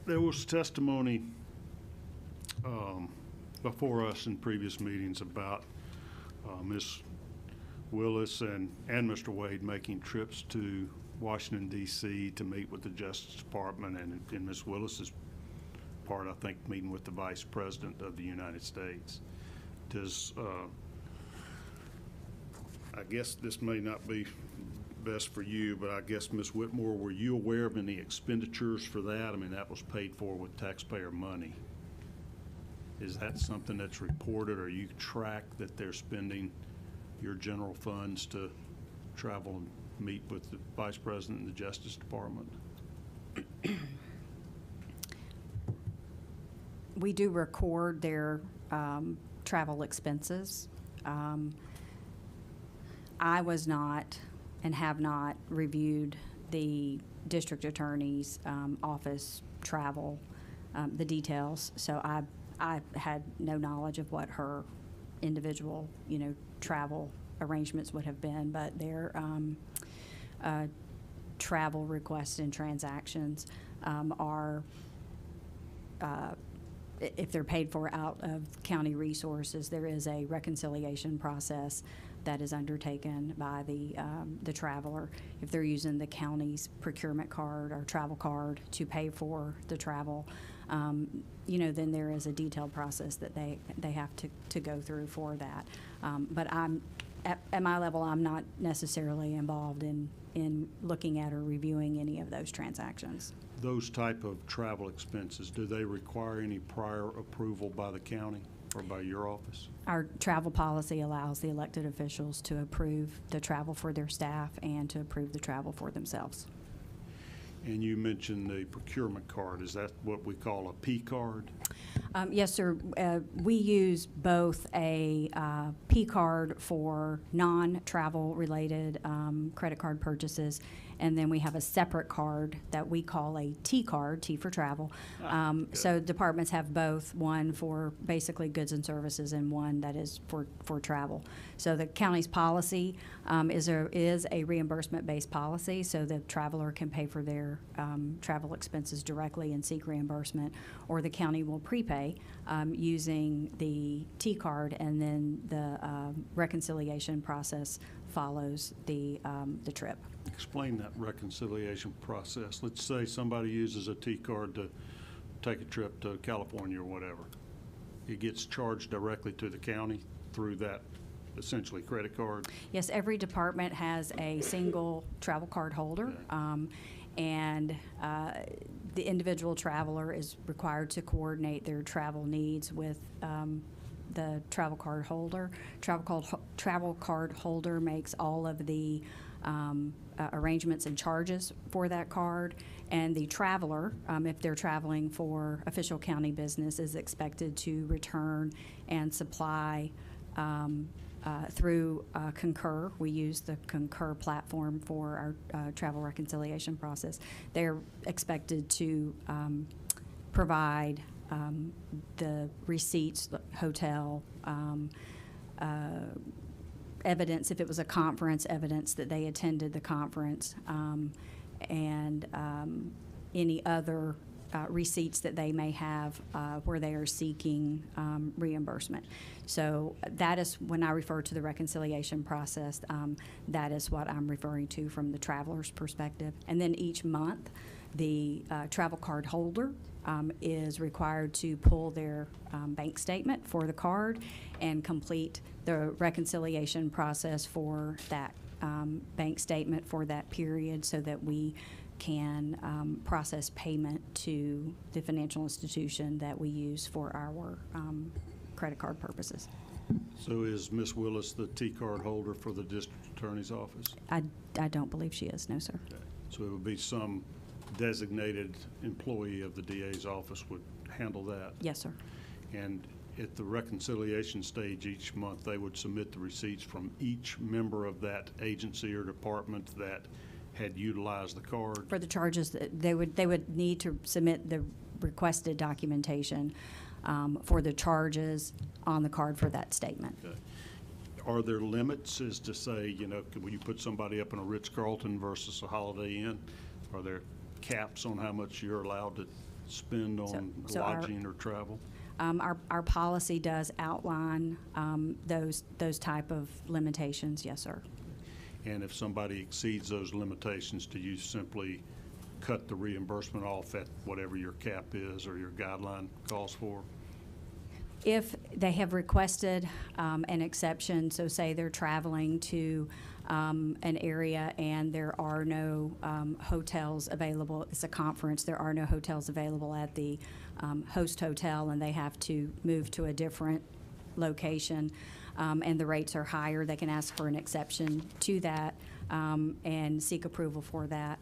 There was testimony before us in previous meetings about Ms. Willis and Mr. Wade making trips to Washington, D.C. to meet with the Justice Department, and in Ms. Willis's part, I think, meeting with the Vice President of the United States. Does, I guess this may not be best for you, but I guess, Ms. Whitmore, were you aware of any expenditures for that? I mean, that was paid for with taxpayer money. Is that something that's reported, or you track that they're spending your general funds to travel and meet with the Vice President and the Justice Department? We do record their travel expenses. I was not and have not reviewed the district attorney's office travel, the details. So I had no knowledge of what her individual, travel arrangements would have been, but their travel requests and transactions are, if they're paid for out of county resources, there is a reconciliation process that is undertaken by the traveler. If they're using the county's procurement card or travel card to pay for the travel, then there is a detailed process that they have to go through for that. But I'm at my level, I'm not necessarily involved in looking at or reviewing any of those transactions. Those type of travel expenses, do they require any prior approval by the county or by your office? Our travel policy allows the elected officials to approve the travel for their staff and to approve the travel for themselves. And you mentioned the procurement card. Is that what we call a P card? Yes, sir. We use both a P card for non-travel related credit card purchases, and then we have a separate card that we call a T card, T for travel. So departments have both, one for basically goods and services and one that is for travel. So the county's policy is a reimbursement-based policy, so the traveler can pay for their travel expenses directly and seek reimbursement, or the county will prepay using the T card, and then the reconciliation process follows the trip. Explain that reconciliation process. Let's say somebody uses a T card to take a trip to California or whatever. it gets charged directly to the county through that essentially credit card? Yes, every department has a single travel card holder, and the individual traveler is required to coordinate their travel needs with the travel card holder. Travel card holder makes all of the arrangements and charges for that card, and the traveler, if they're traveling for official county business, is expected to return and supply through Concur. We use the Concur platform for our travel reconciliation process. They're expected to provide the receipts, hotel, evidence, if it was a conference, evidence that they attended the conference, and any other receipts that they may have where they are seeking reimbursement. So that is, when I refer to the reconciliation process, that is what I'm referring to from the traveler's perspective. And then each month, the travel card holder is required to pull their bank statement for the card and complete the reconciliation process for that bank statement for that period, so that we can process payment to the financial institution that we use for our credit card purposes. So is Ms. Willis the T-card holder for the district attorney's office? I don't believe she is, no, sir. Okay. So it would be some designated employee of the DA's office would handle that? Yes, sir. And at the reconciliation stage each month, they would submit the receipts from each member of that agency or department that had utilized the card? For the charges, they would need to submit the requested documentation for the charges on the card for that statement. Okay. Are there limits as to say, you know, when you put somebody up in a Ritz-Carlton versus a Holiday Inn, are there caps on how much you're allowed to spend on So lodging or travel? Our policy does outline those type of limitations, yes, sir. And if somebody exceeds those limitations, do you simply cut the reimbursement off at whatever your cap is or your guideline calls for? If they have requested an exception, so say they're traveling to an area and there are no hotels available, it's a conference, there are no hotels available at the host hotel, and they have to move to a different location, and the rates are higher, they can ask for an exception to that and seek approval for that.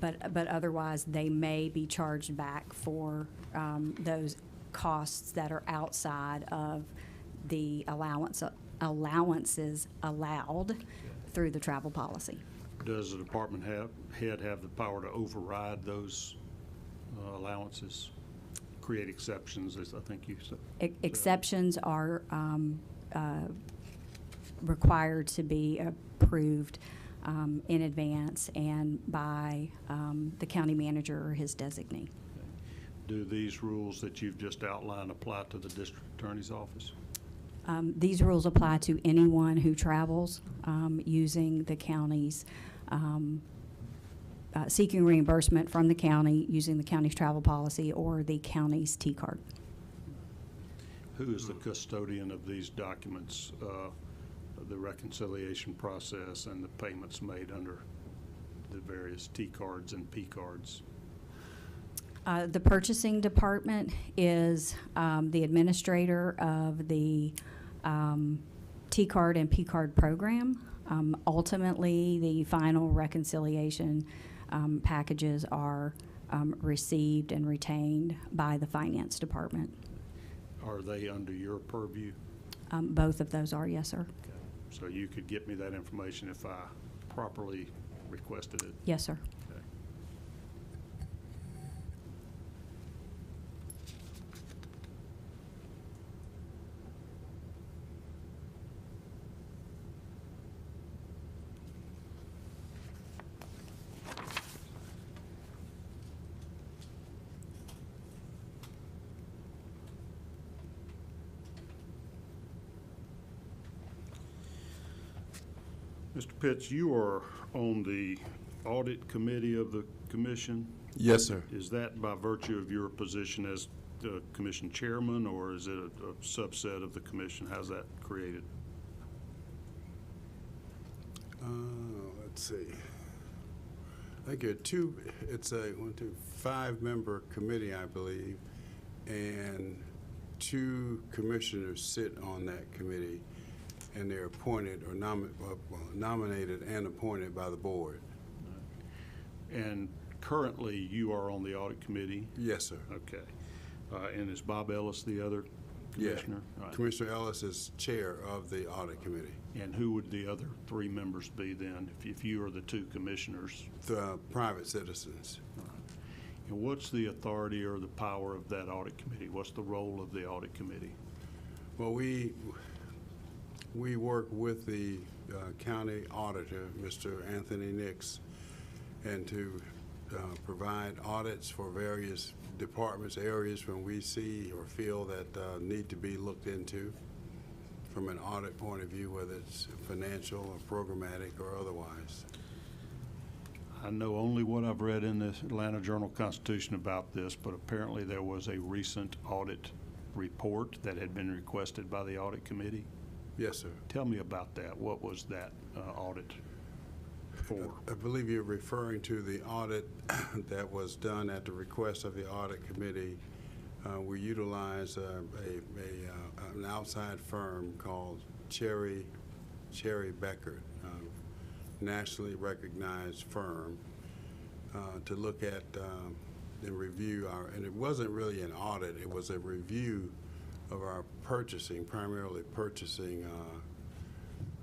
But otherwise, they may be charged back for those costs that are outside of the allowances allowed through the travel policy. Does the department head have the power to override those allowances, create exceptions, as I think you said? Exceptions are required to be approved in advance and by the county manager or his designee. Do these rules that you've just outlined apply to the district attorney's office? These rules apply to anyone who travels using the county's, seeking reimbursement from the county using the county's travel policy or the county's T-card. Who is the custodian of these documents, the reconciliation process and the payments made under the various T-cards and P-cards? The purchasing department is the administrator of the T-card and P-card program. Ultimately, the final reconciliation packages are received and retained by the finance department. Are they under your purview? Both of those are, yes, sir. Okay. So you could get me that information if I properly requested it? Yes, sir. Okay. Mr. Pitts, you are on the audit committee of the commission. Yes, sir. Is that by virtue of your position as the commission chairman, or is it a subset of the commission? How's that created? Let's see. I think it's a 5-member committee, I believe, and 2 commissioners sit on that committee, and they're appointed or nominated and appointed by the board. And currently, you are on the audit committee? Yes, sir. Okay. And is Bob Ellis the other commissioner? Yeah. Right. Commissioner Ellis is chair of the audit committee. And who would the other 3 members be then, if you are the 2 commissioners? The private citizens. And what's the authority or the power of that audit committee? What's the role of the audit committee? Well, we work with the county auditor, Mr. Anthony Nix, and to provide audits for various departments, areas when we see or feel that need to be looked into from an audit point of view, whether it's financial or programmatic or otherwise. I know only what I've read in the Atlanta Journal-Constitution about this, but apparently there was a recent audit report that had been requested by the audit committee. Yes, sir. Tell me about that. What was that audit for? I believe you're referring to the audit that was done at the request of the audit committee. We utilized an outside firm called Cherry Beckert, nationally recognized firm, to look at and review and it wasn't really an audit, it was a review of our purchasing, primarily purchasing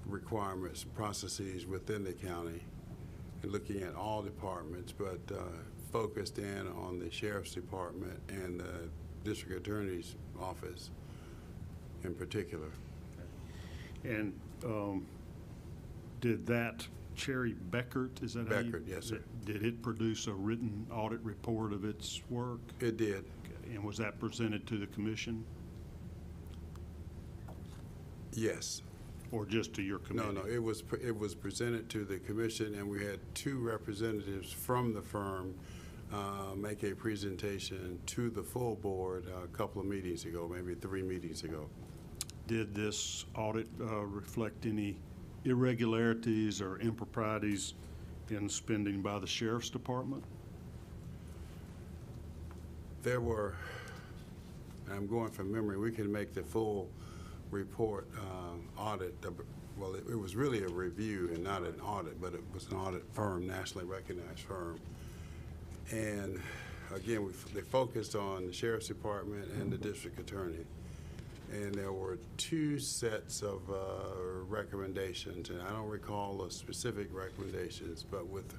requirements, processes within the county, and looking at all departments, but focused in on the sheriff's department and the district attorney's office in particular. And did that Cherry Beckert, is that how you? Beckert, yes, sir. Did it produce a written audit report of its work? It did. Okay. And was that presented to the commission? Yes. Or just to your committee? No, it was presented to the commission, and we had 2 representatives from the firm make a presentation to the full board a couple of meetings ago, maybe 3 meetings ago. Did this audit reflect any irregularities or improprieties in spending by the sheriff's department? There were, I'm going from memory, we can make the full report audit. Well, it was really a review and not an audit, but it was an audit firm, nationally recognized firm. And again, they focused on the sheriff's department and the district attorney. And there were 2 sets of recommendations, and I don't recall the specific recommendations, but with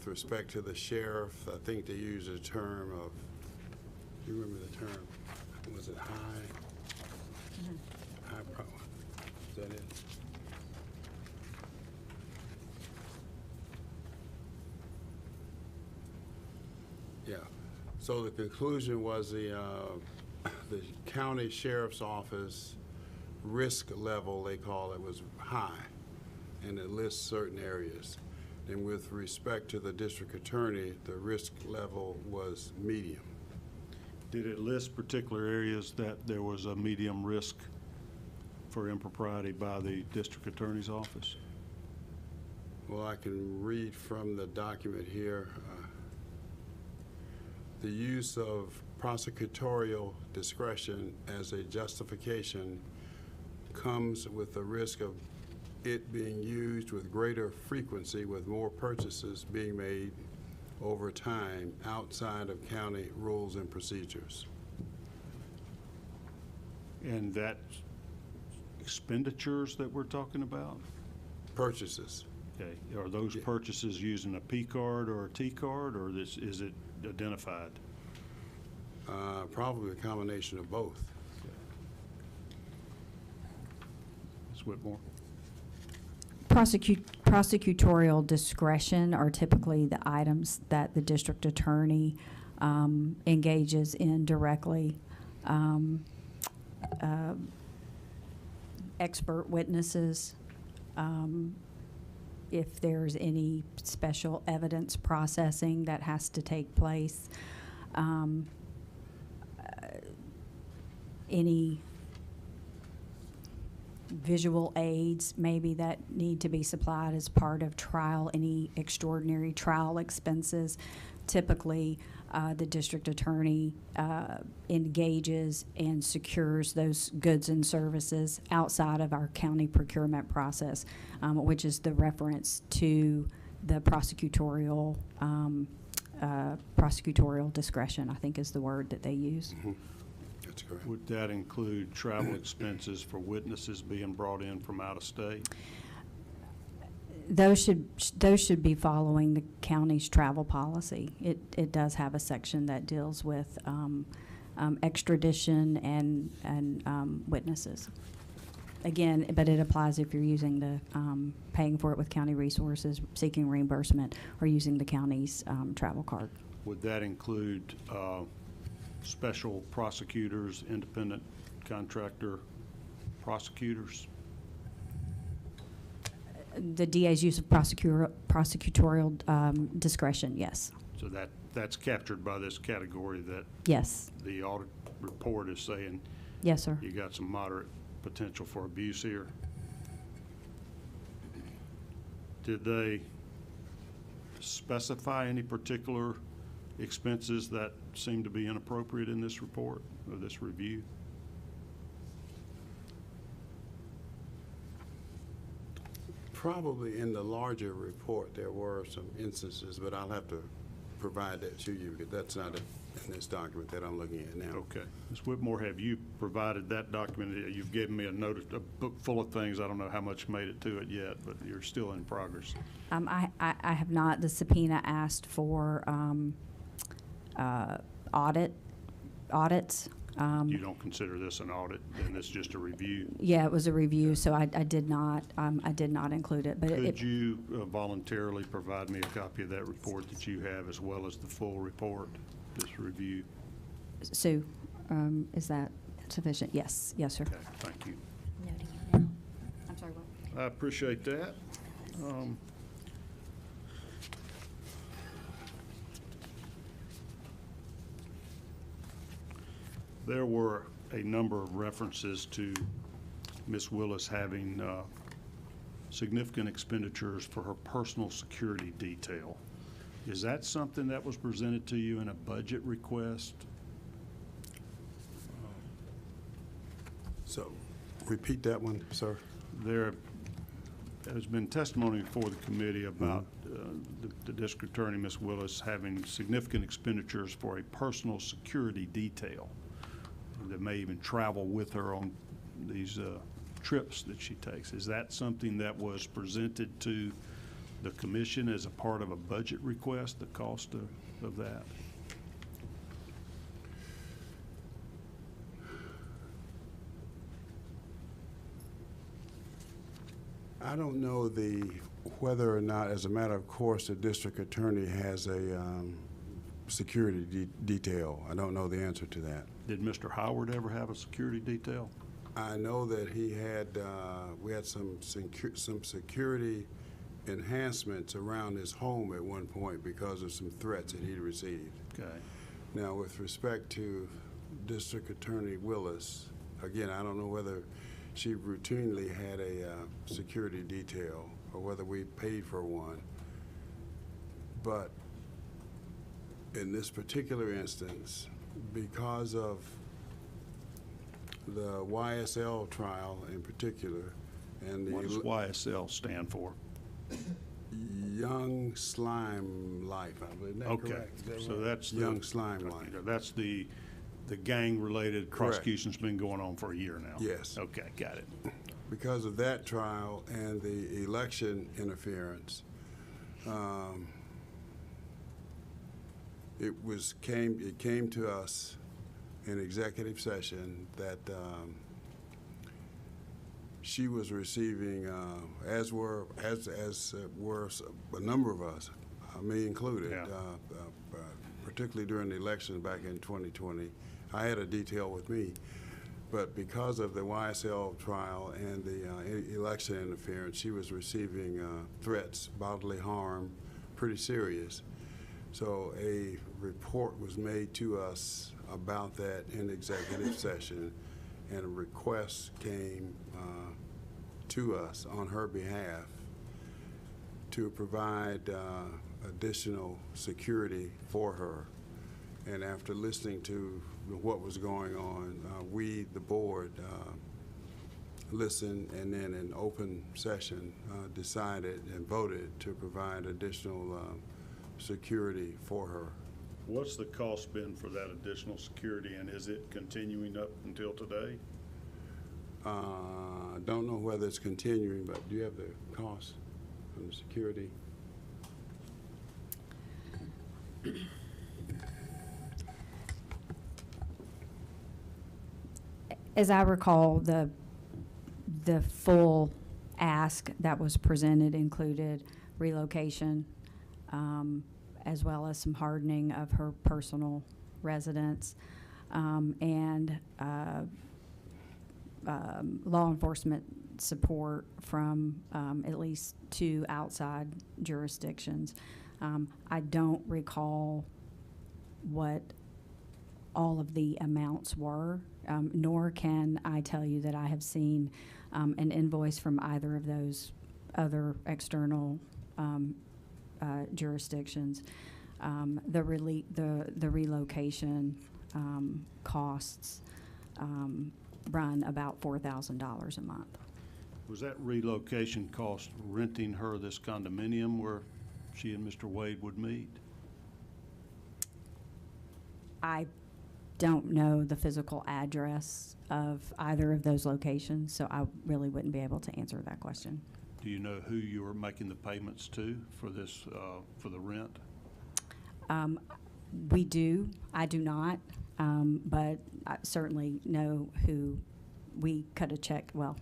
respect to the sheriff, I think they used a term of, do you remember the term? Was it high? High power. Is that it? Yeah. So the conclusion was the county sheriff's office risk level, they call it, was high, and it lists certain areas. And with respect to the district attorney, the risk level was medium. Did it list particular areas that there was a medium risk for impropriety by the district attorney's office? Well, I can read from the document here. The use of prosecutorial discretion as a justification comes with the risk of it being used with greater frequency, with more purchases being made over time outside of county rules and procedures. And that expenditures that we're talking about? Purchases. Okay, are those purchases using a P card or a T card, or is it identified? Probably a combination of both. Ms. Whitmore? Prosecutorial discretion are typically the items that the district attorney engages in directly. Expert witnesses, if there's any special evidence processing that has to take place. any visual aids maybe that need to be supplied as part of trial, any extraordinary trial expenses. Typically, the district attorney engages and secures those goods and services outside of our county procurement process, which is the reference to the prosecutorial discretion, I think is the word that they use. Mm-hmm. That's correct. Would that include travel expenses for witnesses being brought in from out of state? Those should be following the county's travel policy. It does have a section that deals with extradition and witnesses. Again, but it applies if you're using the paying for it with county resources, seeking reimbursement, or using the county's travel card. Would that include special prosecutors, independent contractor prosecutors? The DA's use of prosecutorial discretion, yes. So that's captured by this category that Yes. the audit report is saying Yes, sir. you got some moderate potential for abuse here. Did they specify any particular expenses that seem to be inappropriate in this report or this review? Probably in the larger report, there were some instances, but I'll have to provide that to you because that's not in this document that I'm looking at now. Okay. Ms. Whitmore, have you provided that document? You've given me a book full of things. I don't know how much made it to it yet, but you're still in progress. I have not. The subpoena asked for audits. You don't consider this an audit, and this is just a review? Yeah, it was a review, so I did not include it. But Could you voluntarily provide me a copy of that report that you have, as well as the full report, this review? Sue, is that sufficient? Yes, yes, sir. Okay, thank you. Noting it now. I'm sorry, what? I appreciate that. There were a number of references to Ms. Willis having significant expenditures for her personal security detail. Is that something that was presented to you in a budget request? So, repeat that one, sir. There has been testimony before the committee about the district attorney, Ms. Willis, having significant expenditures for a personal security detail that may even travel with her on these trips that she takes. Is that something that was presented to the commission as a part of a budget request, the cost of that? I don't know whether or not, as a matter of course, the district attorney has a security detail. I don't know the answer to that. Did Mr. Howard ever have a security detail? I know that he had, we had some security enhancements around his home at one point because of some threats that he received. Okay. Now, with respect to District Attorney Willis, again, I don't know whether she routinely had a security detail or whether we paid for one. But in this particular instance, because of the YSL trial in particular, and What does YSL stand for? Young Slime Life, I believe. Isn't that Okay, correct? Is that so right? that's Young Slime Life. That's the gang-related Correct. prosecution's been going on for a year now. Yes. Okay, got it. Because of that trial and the election interference, it came to us in executive session that she was receiving, as were a number of us, me included, Yeah. particularly during the election back in 2020. I had a detail with me, but because of the YSL trial and the election interference, she was receiving threats, bodily harm, pretty serious. So a report was made to us about that in executive session, and a request came to us on her behalf to provide additional security for her. And after listening to what was going on, we, the board, listened, and then in open session decided and voted to provide additional security for her. What's the cost been for that additional security, and is it continuing up until today? I don't know whether it's continuing, but do you have the cost of the security? As I recall, the full ask that was presented included relocation, as well as some hardening of her personal residence, and law enforcement support from at least 2 outside jurisdictions. I don't recall what all of the amounts were, nor can I tell you that I have seen an invoice from either of those other external jurisdictions. The relocation costs run about $4,000 a month. Was that relocation cost renting her this condominium where she and Mr. Wade would meet? I don't know the physical address of either of those locations, so I really wouldn't be able to answer that question. Do you know who you were making the payments to for this, for the rent? We do. I do not, but I certainly know who we cut a check. Well,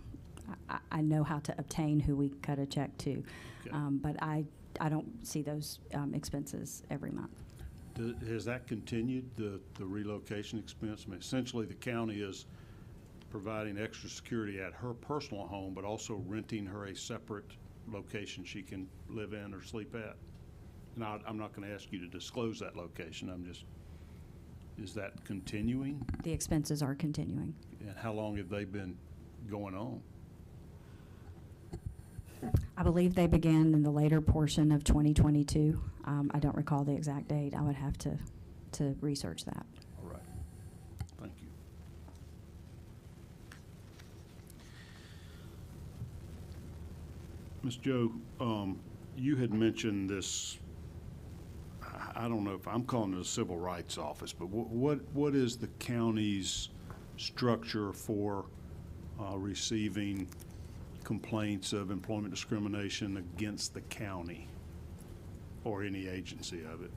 I know how to obtain who we cut a check to, Okay. but I don't see those expenses every month. Has that continued, the relocation expense? I mean, essentially, the county is providing extra security at her personal home, but also renting her a separate location she can live in or sleep at. And I'm not going to ask you to disclose that location. I'm just, is that continuing? The expenses are continuing. And how long have they been going on? I believe they began in the later portion of 2022. I don't recall the exact date. I would have to research that. All right. Thank you. Ms. Joe, you had mentioned this, I don't know if I'm calling it a civil rights office, but what is the county's structure for receiving complaints of employment discrimination against the county or any agency of it?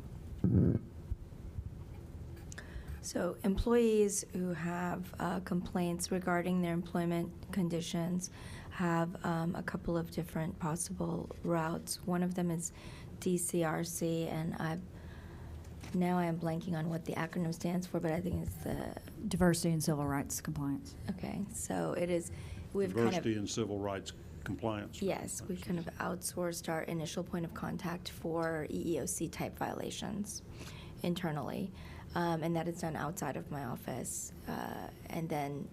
So employees who have complaints regarding their employment conditions have a couple of different possible routes. One of them is DCRC, and now I am blanking on what the acronym stands for, but I think it's the Diversity and Civil Rights Compliance. Okay, so it is. Diversity and Civil Rights Compliance? Yes, we've kind of outsourced our initial point of contact for EEOC type violations internally, and that is done outside of my office. And then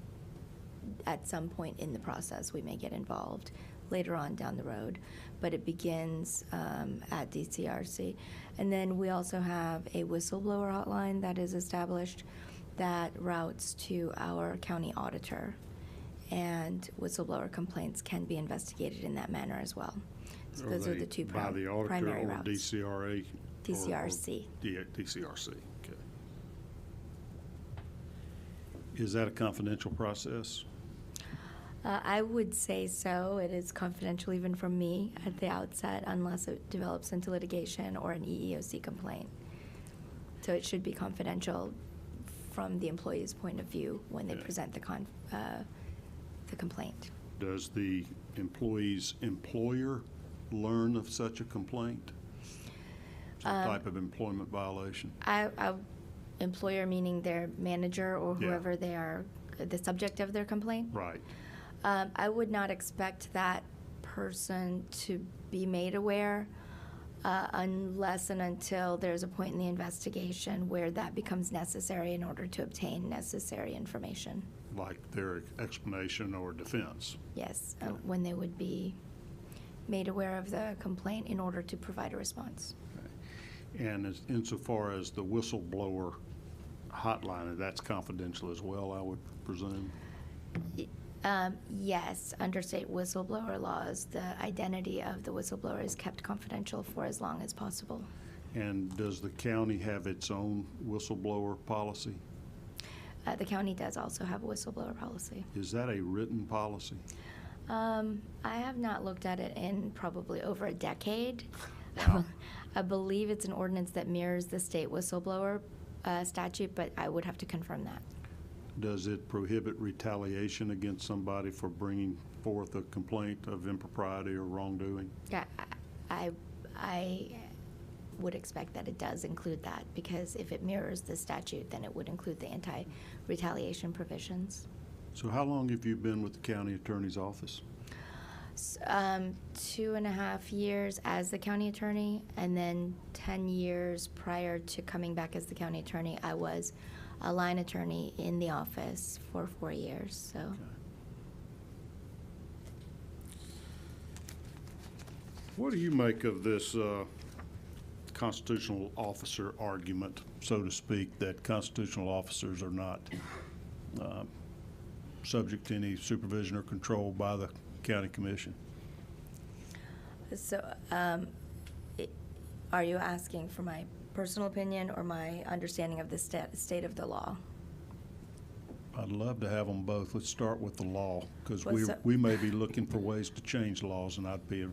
at some point in the process, we may get involved later on down the road, but it begins at DCRC. And then we also have a whistleblower hotline that is established that routes to our county auditor. And whistleblower complaints can be investigated in that manner as well. So those are the two by the auditor primary or routes. DCRA? DCRC. DCRC, okay. Is that a confidential process? I would say so. It is confidential even from me at the outset unless it develops into litigation or an EEOC complaint. So it should be confidential from the employee's point of view when they present the complaint. Does the employee's employer learn of such a complaint? Some type of employment violation? Employer meaning their manager or whoever they are, the subject of their complaint? Right. I would not expect that person to be made aware unless and until there's a point in the investigation where that becomes necessary in order to obtain necessary information. Like their explanation or defense? Yes, when they would be made aware of the complaint in order to provide a response. And insofar as the whistleblower hotline, that's confidential as well, I would presume? Yes, under state whistleblower laws, the identity of the whistleblower is kept confidential for as long as possible. And does the county have its own whistleblower policy? The county does also have a whistleblower policy. Is that a written policy? I have not looked at it in probably over a decade. Wow. I believe it's an ordinance that mirrors the state whistleblower statute, but I would have to confirm that. Does it prohibit retaliation against somebody for bringing forth a complaint of impropriety or wrongdoing? Yeah, I would expect that it does include that, because if it mirrors the statute, then it would include the anti-retaliation provisions. So how long have you been with the county attorney's office? 2.5 years as the county attorney, and then 10 years prior to coming back as the county attorney, I was a line attorney in the office for 4 years. So. Okay. What do you make of this constitutional officer argument, so to speak, that constitutional officers are not subject to any supervision or control by the county commission? So, are you asking for my personal opinion or my understanding of the state of the law? I'd love to have them both. Let's start with the law, because Well, so- we may be looking for ways to change laws, and I'd be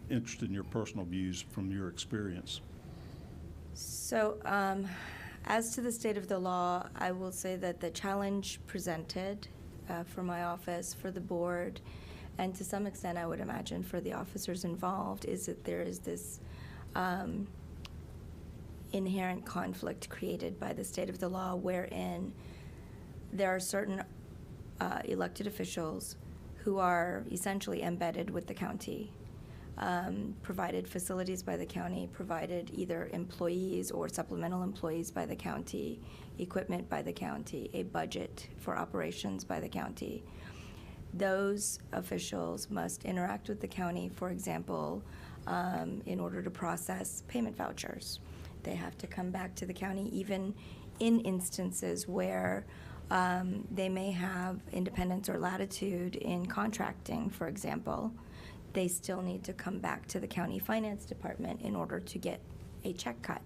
interested in your personal views from your experience. So, as to the state of the law, I will say that the challenge presented for my office, for the board, and to some extent, I would imagine, for the officers involved, is that there is this inherent conflict created by the state of the law, wherein there are certain elected officials who are essentially embedded with the county, provided facilities by the county, provided either employees or supplemental employees by the county, equipment by the county, a budget for operations by the county. Those officials must interact with the county, for example, in order to process payment vouchers. They have to come back to the county even in instances where they may have independence or latitude in contracting, for example. They still need to come back to the county finance department in order to get a check cut,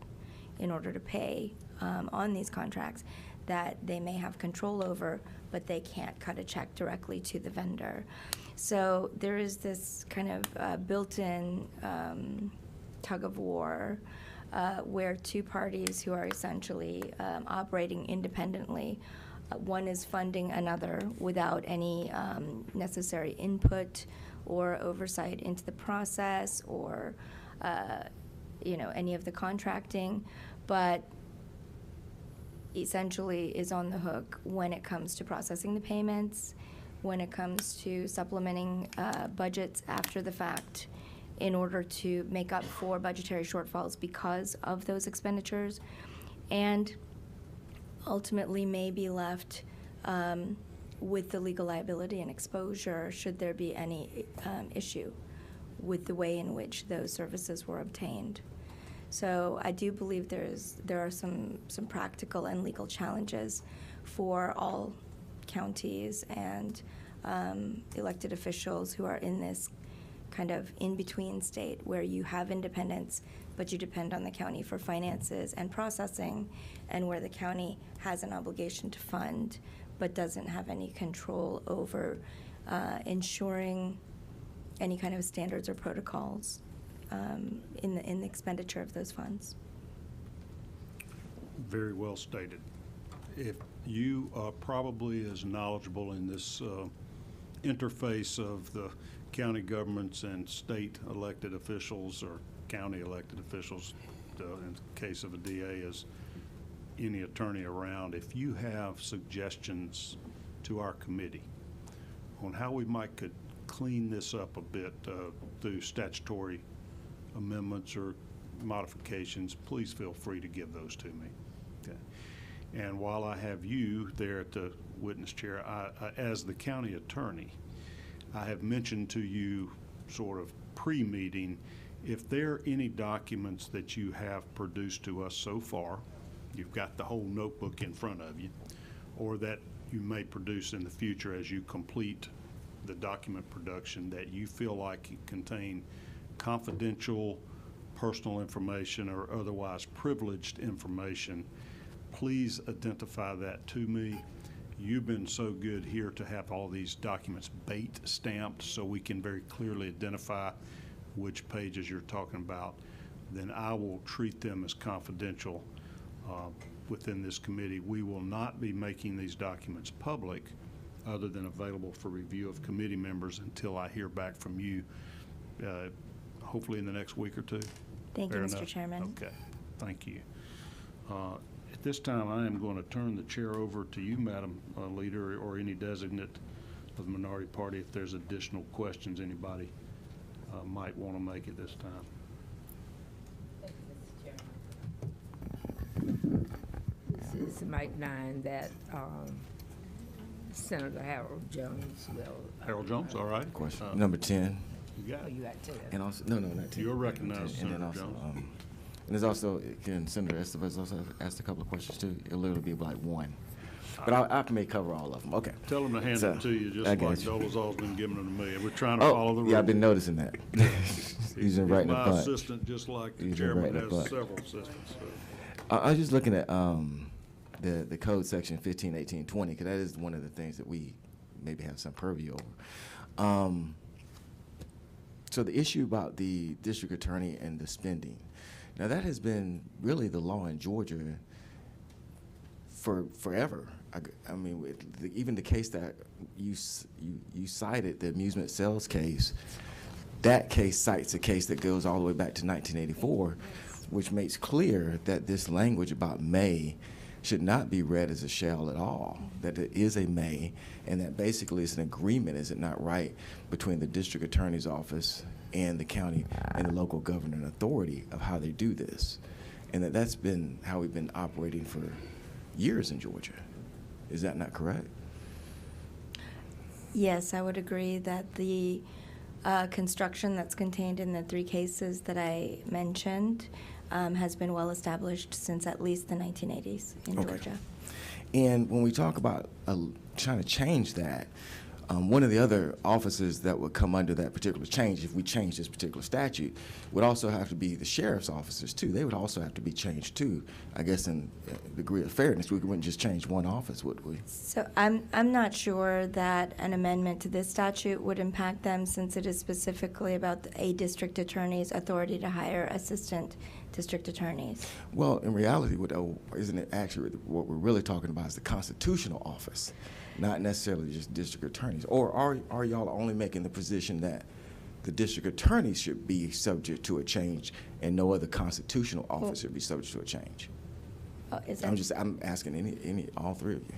in order to pay on these contracts that they may have control over, but they can't cut a check directly to the vendor. So there is this kind of built-in tug of war where two parties who are essentially operating independently, one is funding another without any necessary input or oversight into the process or any of the contracting, but essentially is on the hook when it comes to processing the payments, when it comes to supplementing budgets after the fact in order to make up for budgetary shortfalls because of those expenditures, and ultimately may be left with the legal liability and exposure should there be any issue with the way in which those services were obtained. So I do believe there are some practical and legal challenges for all counties and elected officials who are in this kind of in-between state where you have independence, but you depend on the county for finances and processing, and where the county has an obligation to fund but doesn't have any control over ensuring any kind of standards or protocols in the expenditure of those funds. Very well stated. If you are probably as knowledgeable in this interface of the county governments and state elected officials or county elected officials, in the case of a DA, as any attorney around, if you have suggestions to our committee on how we could clean this up a bit through statutory amendments or modifications, please feel free to give those to me. Okay. And while I have you there at the witness chair, as the county attorney, I have mentioned to you sort of pre-meeting, if there are any documents that you have produced to us so far, you've got the whole notebook in front of you, or that you may produce in the future as you complete the document production that you feel like contain confidential personal information or otherwise privileged information, please identify that to me. You've been so good here to have all these documents bait stamped so we can very clearly identify which pages you're talking about. Then I will treat them as confidential within this committee. We will not be making these documents public other than available for review of committee members until I hear back from you, hopefully in the next week or two. Thank you, Fair Mr. enough? Chairman. Okay, thank you. At this time, I am going to turn the chair over to you, Madam Leader, or any designate of the minority party if there's additional questions anybody might want to make at this time. Thank you, Mr. Chairman. This is Mike 9 that Senator Harold Jones will. Harold Jones, all right. Question. Number 10. You got Oh, it. you got 10. And also, no, not 10. You're recognized, 10. And then Senator also, Jones. and there's also, can Senator Estevez also ask a couple of questions too? It'll literally be like one. But I may cover all of them. Okay. Tell them to hand So, it to you, just I like got you. Dolezal's been giving them to me. We're trying to follow the rules. Yeah, I've been noticing that. He's been right in the my butt. assistant, just like the He's been chairman right in the has butt. several assistants. So. I was just looking at the code section 15, 18, 20, because that is one of the things that we maybe have some purview over. So the issue about the district attorney and the spending, now that has been really the law in Georgia for forever. I mean, even the case that you cited, the amusement sales case, that case cites a case that goes all the way back to 1984, which makes clear that this language about may should not be read as a shall at all, that it is a may, and that basically it's an agreement, is it not right, between the district attorney's office and the county and the local governing authority of how they do this. And that's been how we've been operating for years in Georgia. Is that not correct? Yes, I would agree that the construction that's contained in the 3 cases that I mentioned has been well established since at least the 1980s in Georgia. And when we talk about trying to change that, one of the other offices that would come under that particular change, if we change this particular statute, would also have to be the sheriff's officers too. They would also have to be changed too, I guess, in degree of fairness. We wouldn't just change one office, would we? So I'm not sure that an amendment to this statute would impact them, since it is specifically about a district attorney's authority to hire assistant district attorneys. Well, in reality, isn't it actually what we're really talking about is the constitutional office, not necessarily just district attorneys? Or are y'all only making the position that the district attorney should be subject to a change and no other constitutional office should be subject to a change? I'm asking all 3 of you.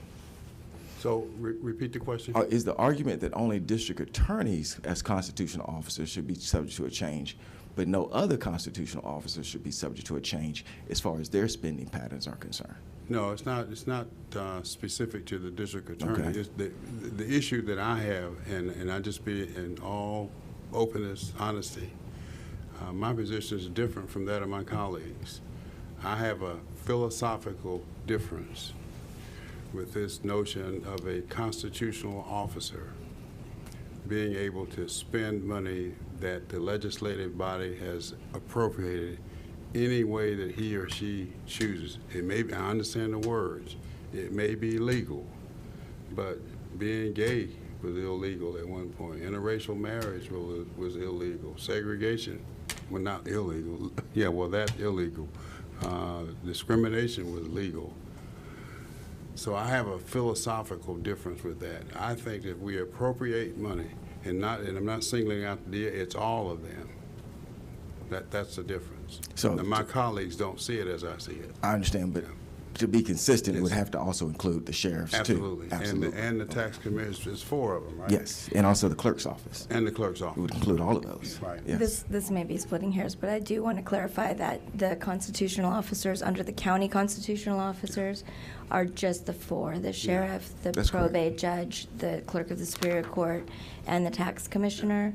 So repeat the question. Is the argument that only district attorneys as constitutional officers should be subject to a change, but no other constitutional officers should be subject to a change as far as their spending patterns are concerned? No, it's not. It's not specific to the district attorney. Okay. It's the issue that I have, and I just be in all openness, honesty. My position is different from that of my colleagues. I have a philosophical difference with this notion of a constitutional officer being able to spend money that the legislative body has appropriated any way that he or she chooses. It may be, I understand the words, it may be legal, but being gay was illegal at one point. Interracial marriage was illegal. Segregation, well, not illegal. Yeah, well, that's illegal. Discrimination was legal. So I have a philosophical difference with that. I think that we appropriate money, and I'm not singling out the deal, it's all of them. That's the difference. So and my colleagues don't see it as I see it. I understand, but to be consistent, it would have to also include the sheriffs Absolutely. too. Absolutely. And the tax commissioner, there's 4 of them, right? Yes, and also the clerk's office. And the clerk's It office. would include all of those. Right. Yes. This may be splitting hairs, but I do want to clarify that the constitutional officers under the county constitutional officers are just the 4, the sheriff, the That's correct. probate judge, the clerk of the Superior Court, and the tax commissioner.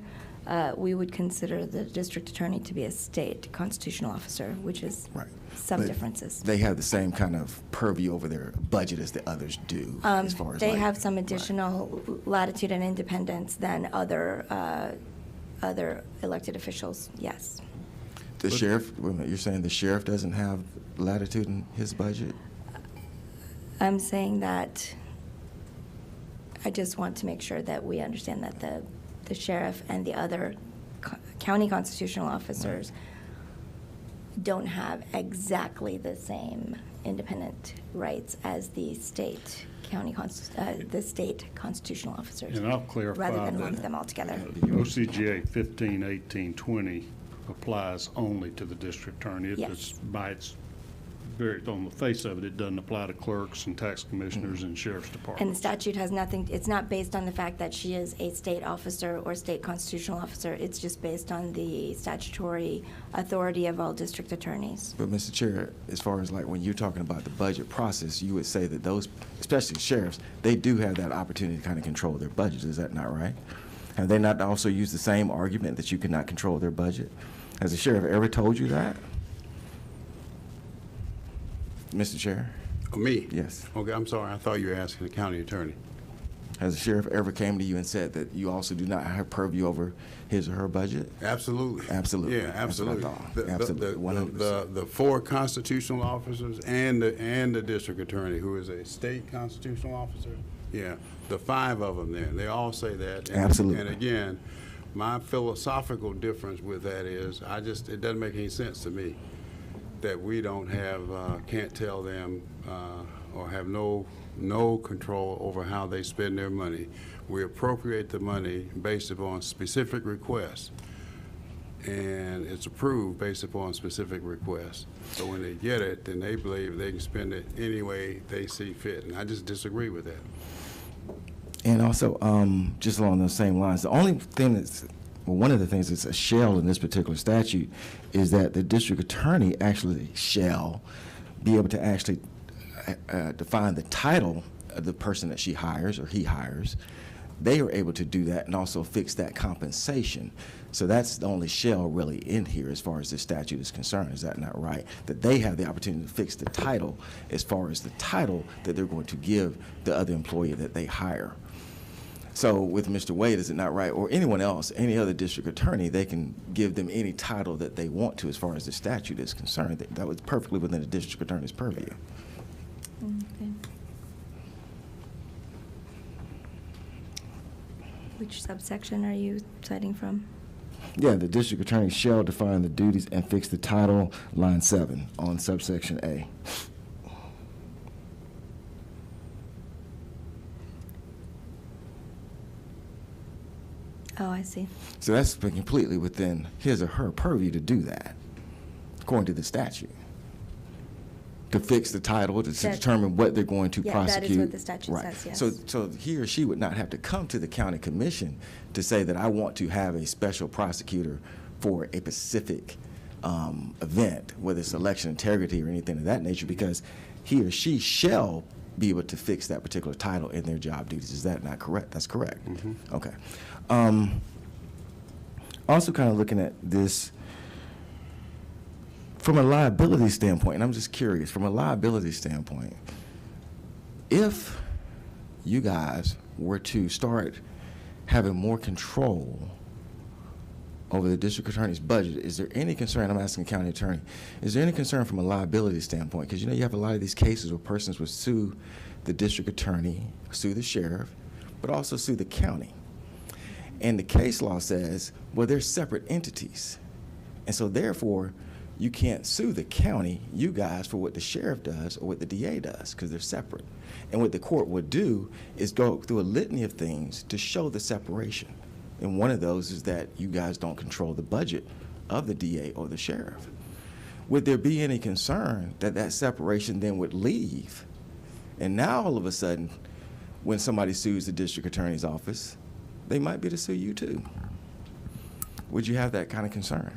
We would consider the district attorney to be a state constitutional officer, which is Right. some But differences. They have the same kind of purview over their budget as the others do, as far as They like- have some right. additional latitude and independence than other elected officials, yes. The sheriff, wait a minute, you're saying the sheriff doesn't have latitude in his budget? I'm saying that I just want to make sure that we understand that the sheriff and the other county constitutional officers don't have exactly the same independent rights as the state the state constitutional officers. And I'll clarify rather than lump that them all together. OCGA 151820 applies only to the district attorney. Yes. It's by its very, on the face of it, it doesn't apply to clerks and tax commissioners and sheriff's And the departments. statute has nothing, it's not based on the fact that she is a state officer or state constitutional officer. It's just based on the statutory authority of all district attorneys. But Mr. Chair, as far as like when you're talking about the budget process, you would say that those, especially sheriffs, they do have that opportunity to kind of control their budgets. Is that not right? Have they not also used the same argument that you cannot control their budget? Has the sheriff ever told you that? Mr. Chair? Me? Yes. Okay, I'm sorry. I thought you were asking the county attorney. Has the sheriff ever came to you and said that you also do not have purview over his or her budget? Absolutely. Absolutely. Yeah, That's what I absolutely. thought. Absolutely. 100%. The 4 constitutional officers and the district attorney, who is a state constitutional officer. Yeah, the 5 of them there, they all say that. And, Absolutely. And again, my philosophical difference with that is, it doesn't make any sense to me that we don't have, can't tell them, or have no control over how they spend their money. We appropriate the money based upon specific requests, and it's approved based upon specific requests. So when they get it, then they believe they can spend it any way they see fit, and I just disagree with that. And also, just along those same lines, the only thing that's, well, one of the things that's a shell in this particular statute is that the district attorney actually shall be able to actually define the title of the person that she hires or he hires. They are able to do that and also fix that compensation. So that's the only shell really in here as far as this statute is concerned. Is that not right? That they have the opportunity to fix the title as far as the title that they're going to give the other employee that they hire. So with Mr. Wade, is it not right, or anyone else, any other district attorney, they can give them any title that they want to as far as the statute is concerned. That was perfectly within the district attorney's purview. Okay. Which subsection are you citing from? Yeah, the district attorney shall define the duties and fix the title, line 7 on subsection A. Oh, I see. So that's been completely within his or her purview to do that, according to the statute. To fix the title, to That- determine what they're going to Yeah, prosecute. that is what the statute Right. says, yes. So he or she would not have to come to the county commission to say that I want to have a special prosecutor for a specific event, whether it's election integrity or anything of that nature, because he or she shall be able to fix that particular title in their job duties. Is that not correct? That's correct. Okay. Also kind of looking at this from a liability standpoint, and I'm just curious, from a liability standpoint, if you guys were to start having more control over the district attorney's budget, is there any concern, I'm asking the county attorney, is there any concern from a liability standpoint? Because you know you have a lot of these cases where persons would sue the district attorney, sue the sheriff, but also sue the county. And the case law says, well, they're separate entities. And so therefore, you can't sue the county, you guys, for what the sheriff does or what the DA does, because they're separate. And what the court would do is go through a litany of things to show the separation. And one of those is that you guys don't control the budget of the DA or the sheriff. would there be any concern that that separation then would leave? And now all of a sudden, when somebody sues the district attorney's office, they might be to sue you too. Would you have that kind of concern?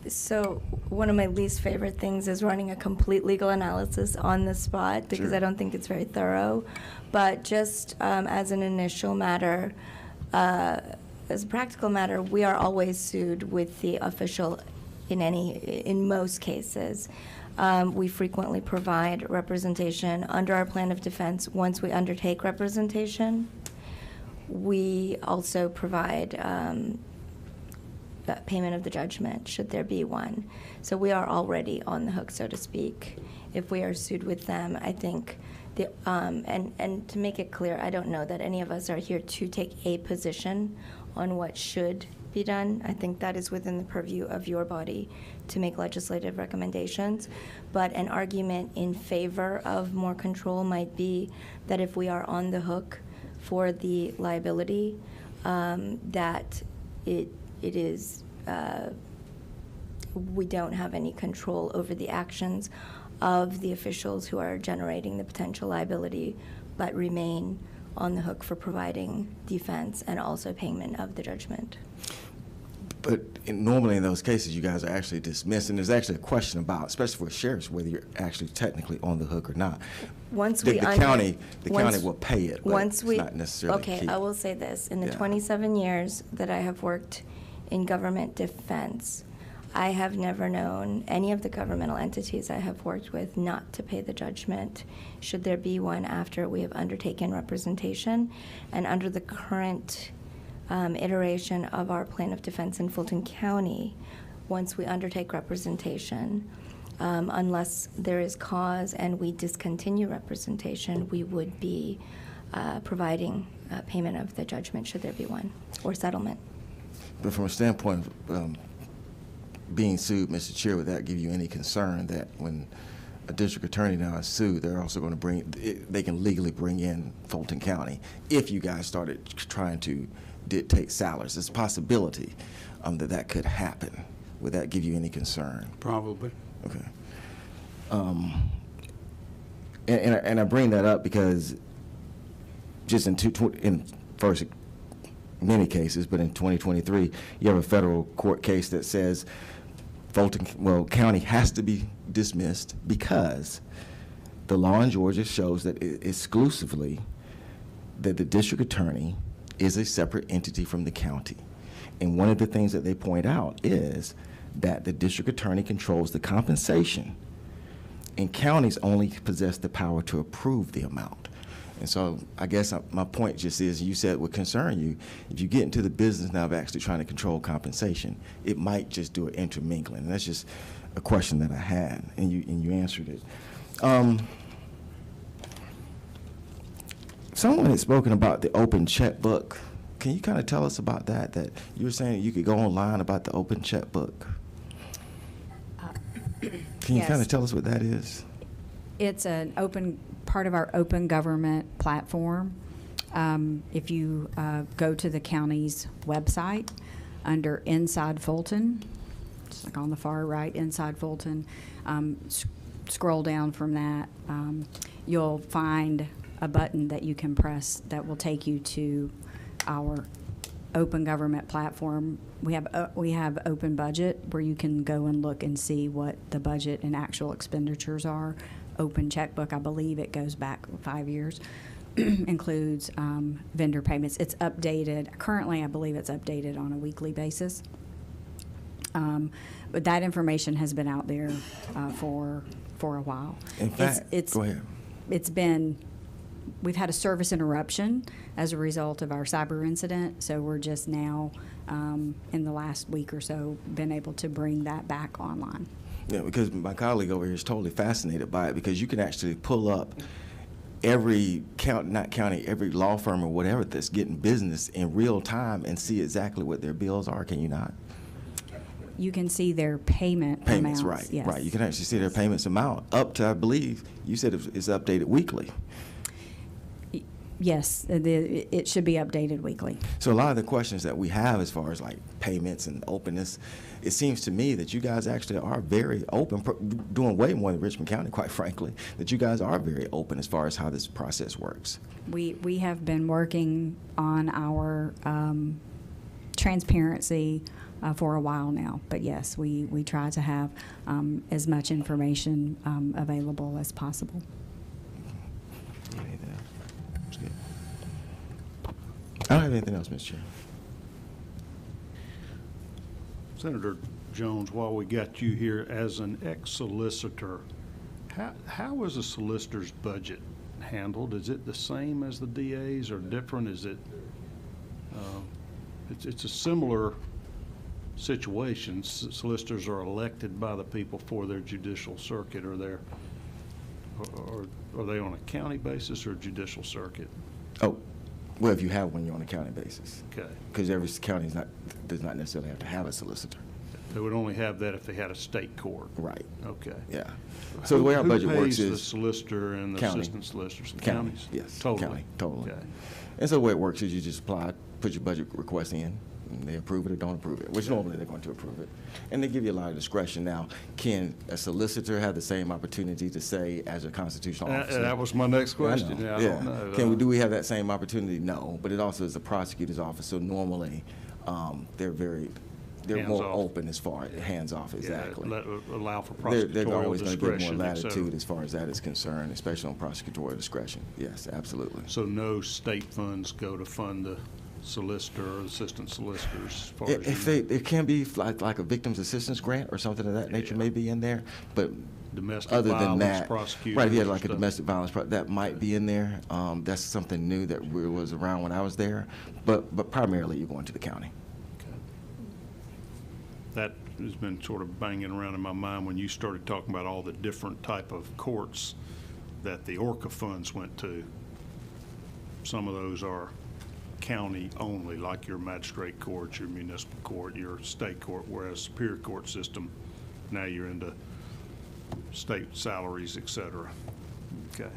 So one of my least favorite things is running a complete legal analysis on the spot because Sure. I don't think it's very thorough. But just as an initial matter, as a practical matter, we are always sued with the official in most cases. We frequently provide representation under our plan of defense once we undertake representation. We also provide payment of the judgment, should there be one. So we are already on the hook, so to speak, if we are sued with them. I think, and to make it clear, I don't know that any of us are here to take a position on what should be done. I think that is within the purview of your body to make legislative recommendations. But an argument in favor of more control might be that if we are on the hook for the liability, that it is, we don't have any control over the actions of the officials who are generating the potential liability, but remain on the hook for providing defense and also payment of the judgment. But normally in those cases, you guys are actually dismissed, and there's actually a question about, especially for sheriffs, whether you're actually technically on the hook or not. Once The we county will pay it, but once it's we, not necessarily okay, key. I will say this. In the Yeah. 27 years that I have worked in government defense, I have never known any of the governmental entities I have worked with not to pay the judgment, should there be one after we have undertaken representation. And under the current iteration of our plan of defense in Fulton County, once we undertake representation, unless there is cause and we discontinue representation, we would be providing payment of the judgment, should there be one, or settlement. But from a standpoint of being sued, Mr. Chair, would that give you any concern that when a district attorney now is sued, they're also going to they can legally bring in Fulton County if you guys started trying to dictate salaries? There's a possibility that could happen. Would that give you any concern? Probably. Okay. And I bring that up because just in many cases, but in 2023, you have a federal court case that says County has to be dismissed because the law in Georgia shows that exclusively that the district attorney is a separate entity from the county. And one of the things that they point out is that the district attorney controls the compensation, and counties only possess the power to approve the amount. And so I guess my point just is, you said would concern you, if you get into the business now of actually trying to control compensation, it might just do an intermingling. And that's just a question that I had, and you answered it. Someone had spoken about the open checkbook. Can you kind of tell us about that? That you were saying that you could go online about the open checkbook. Can you Yes. kind of tell us what that is? It's an open part of our open government platform. If you go to the county's website under Inside Fulton, it's like on the far right, Inside Fulton, scroll down from that, you'll find a button that you can press that will take you to our open government platform. We have open budget where you can go and look and see what the budget and actual expenditures are. Open checkbook, I believe it goes back 5 years, includes vendor payments. It's updated. Currently, I believe it's updated on a weekly basis. But that information has been out there for a while. In fact, go ahead. We've had a service interruption as a result of our cyber incident, so we're just now, in the last week or so, been able to bring that back online. Yeah, because my colleague over here is totally fascinated by it, because you can actually pull up every every law firm or whatever that's getting business in real time and see exactly what their bills are, can you not? You can see their payments, Right, yes. right. You can actually see their payments amount up to, I believe, you said it's updated weekly. Yes, it should be updated weekly. So a lot of the questions that we have as far as like payments and openness, it seems to me that you guys actually are very open, doing way more than Richmond County, quite frankly, that you guys are very open as far as how this process works. We have been working on our transparency for a while now, but yes, we try to have as much information available as possible. Anything else? That's good. I don't have anything else, Mr. Chair. Senator Jones, while we got you here, as an ex-solicitor, how is a solicitor's budget handled? Is it the same as the DA's or different? Is it, it's a similar situation. Solicitors are elected by the people for their judicial circuit, or are they on a county basis or judicial circuit? Oh, well, if you have one, you're on a county basis. Okay. Because every county does not necessarily have to have a solicitor. They would only have that if they had a state court. Right. Okay. Yeah. So the way our budget works Who pays the is solicitor and the county. assistant solicitors? The county. counties? Yes. Totally? County. Totally. Okay. And so the way it works is you just apply, put your budget request in, and they approve it or don't approve it, which normally they're going to approve it. And they give you a lot of discretion. Now, can a solicitor have the same opportunity to say as a constitutional officer? That was my next question. I know. I don't know. Do we have that same opportunity? No, but it also is the prosecutor's office, so normally they're more Hands-off. open as far as hands-off, exactly. Allow for They're prosecutorial always going to give more discretion, et cetera. latitude as far as that is concerned, especially on prosecutorial discretion. Yes, absolutely. So no state funds go to fund the solicitor or assistant solicitors as far as If you know? it can be like a victim's assistance grant or something of that nature may be in there, but Domestic other than violence that, prosecutors right, if you had and like a stuff. domestic violence, that might be in there. That's something new that was around when I was there, but primarily you're going to the county. That has been sort of banging around in my mind when you started talking about all the different type of courts that the ORCA funds went to. Some of those are county only, like your magistrate court, your municipal court, your state court, whereas Superior Court system, now you're into state salaries, et cetera. Okay.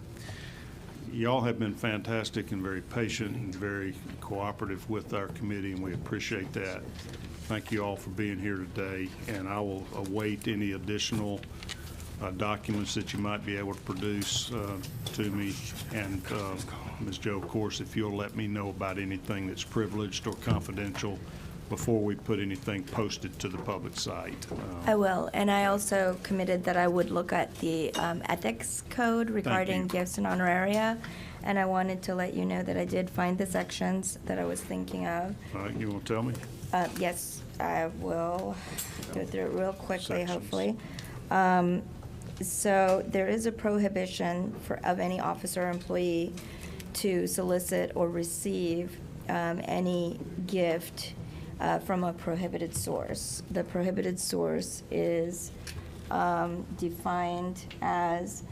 Y'all have been fantastic and very patient and very cooperative with our committee, and we appreciate that. Thank you all for being here today, and I will await any additional documents that you might be able to produce to me. And Ms. Joe, of course, if you'll let me know about anything that's privileged or confidential before we put anything posted to the public site. I will, and I also committed that I would look at the ethics code regarding you. gifts and honoraria, and I wanted to let you know that I did find the sections that I was thinking of. All right, you want to tell me? Yes, I will go through it real quickly, Sections. hopefully. So there is a prohibition of any officer or employee to solicit or receive any gift from a prohibited source. The prohibited source is defined as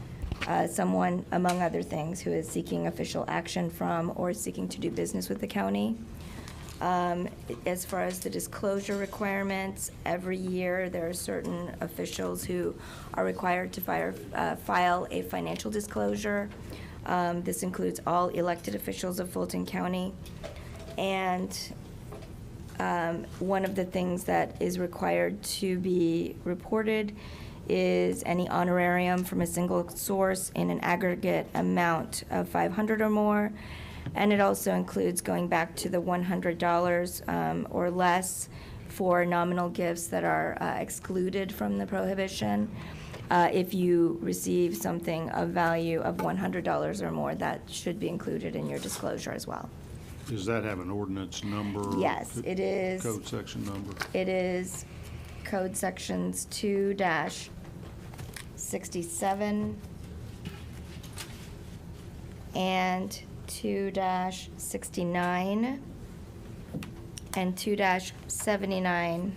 someone, among other things, who is seeking official action from or seeking to do business with the county. As far as the disclosure requirements, every year there are certain officials who are required to file a financial disclosure. This includes all elected officials of Fulton County. And one of the things that is required to be reported is any honorarium from a single source in an aggregate amount of $500 or more. And it also includes going back to the $100 or less for nominal gifts that are excluded from the prohibition. If you receive something of value of $100 or more, that should be included in your disclosure as well. Does that have an ordinance number? Yes, it is. Code section number? It is Code Sections 2-67 and 2-69 and 2-79.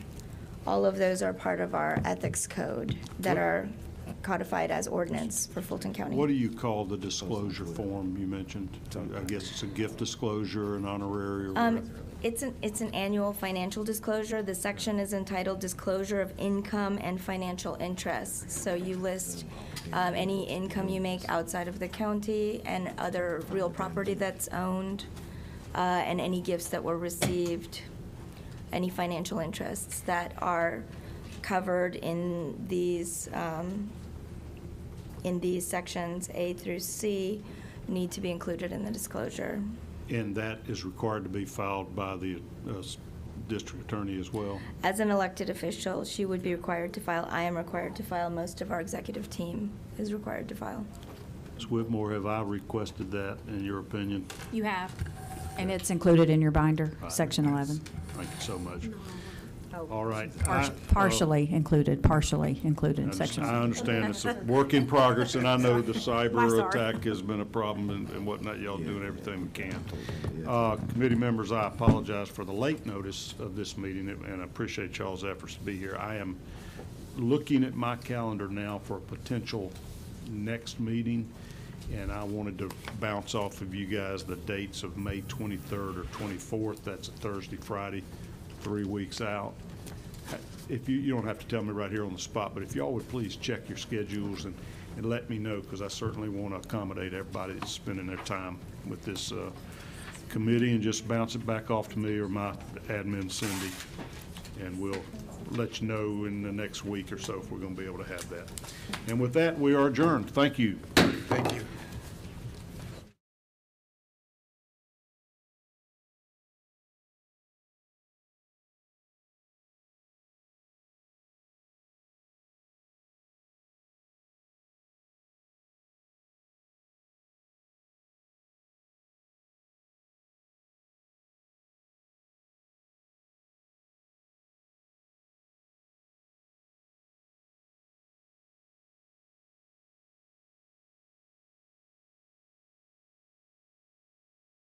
All of those are part of our ethics code that are codified as ordinance for Fulton County. What do you call the disclosure form you mentioned? I guess it's a gift disclosure, an honorary, or whatever. It's an annual financial disclosure. The section is entitled Disclosure of Income and Financial Interests. So you list any income you make outside of the county and other real property that's owned, and any gifts that were received, any financial interests that are covered in these sections A through C need to be included in the disclosure. And that is required to be filed by the district attorney as well? As an elected official, she would be required to file. I am required to file. Most of our executive team is required to file. Ms. Whitmore, have I requested that, in your opinion? You have. And it's included in your binder, Right. section 11. Thank you so much. All right. Partially included in section I 11. understand it's a work in progress, and I know the cyber attack has been a problem and whatnot. Y'all doing everything we can. Committee members, I apologize for the late notice of this meeting, and I appreciate y'all's efforts to be here. I am looking at my calendar now for a potential next meeting, and I wanted to bounce off of you guys the dates of May 23rd or 24th. That's a Thursday, Friday, 3 weeks out. If you don't have to tell me right here on the spot, but if y'all would please check your schedules and let me know, because I certainly want to accommodate everybody that's spending their time with this committee, and just bounce it back off to me or my admin Cindy, and we'll let you know in the next week or so if we're going to be able to have that. And with that, we are adjourned. Thank you. Thank you.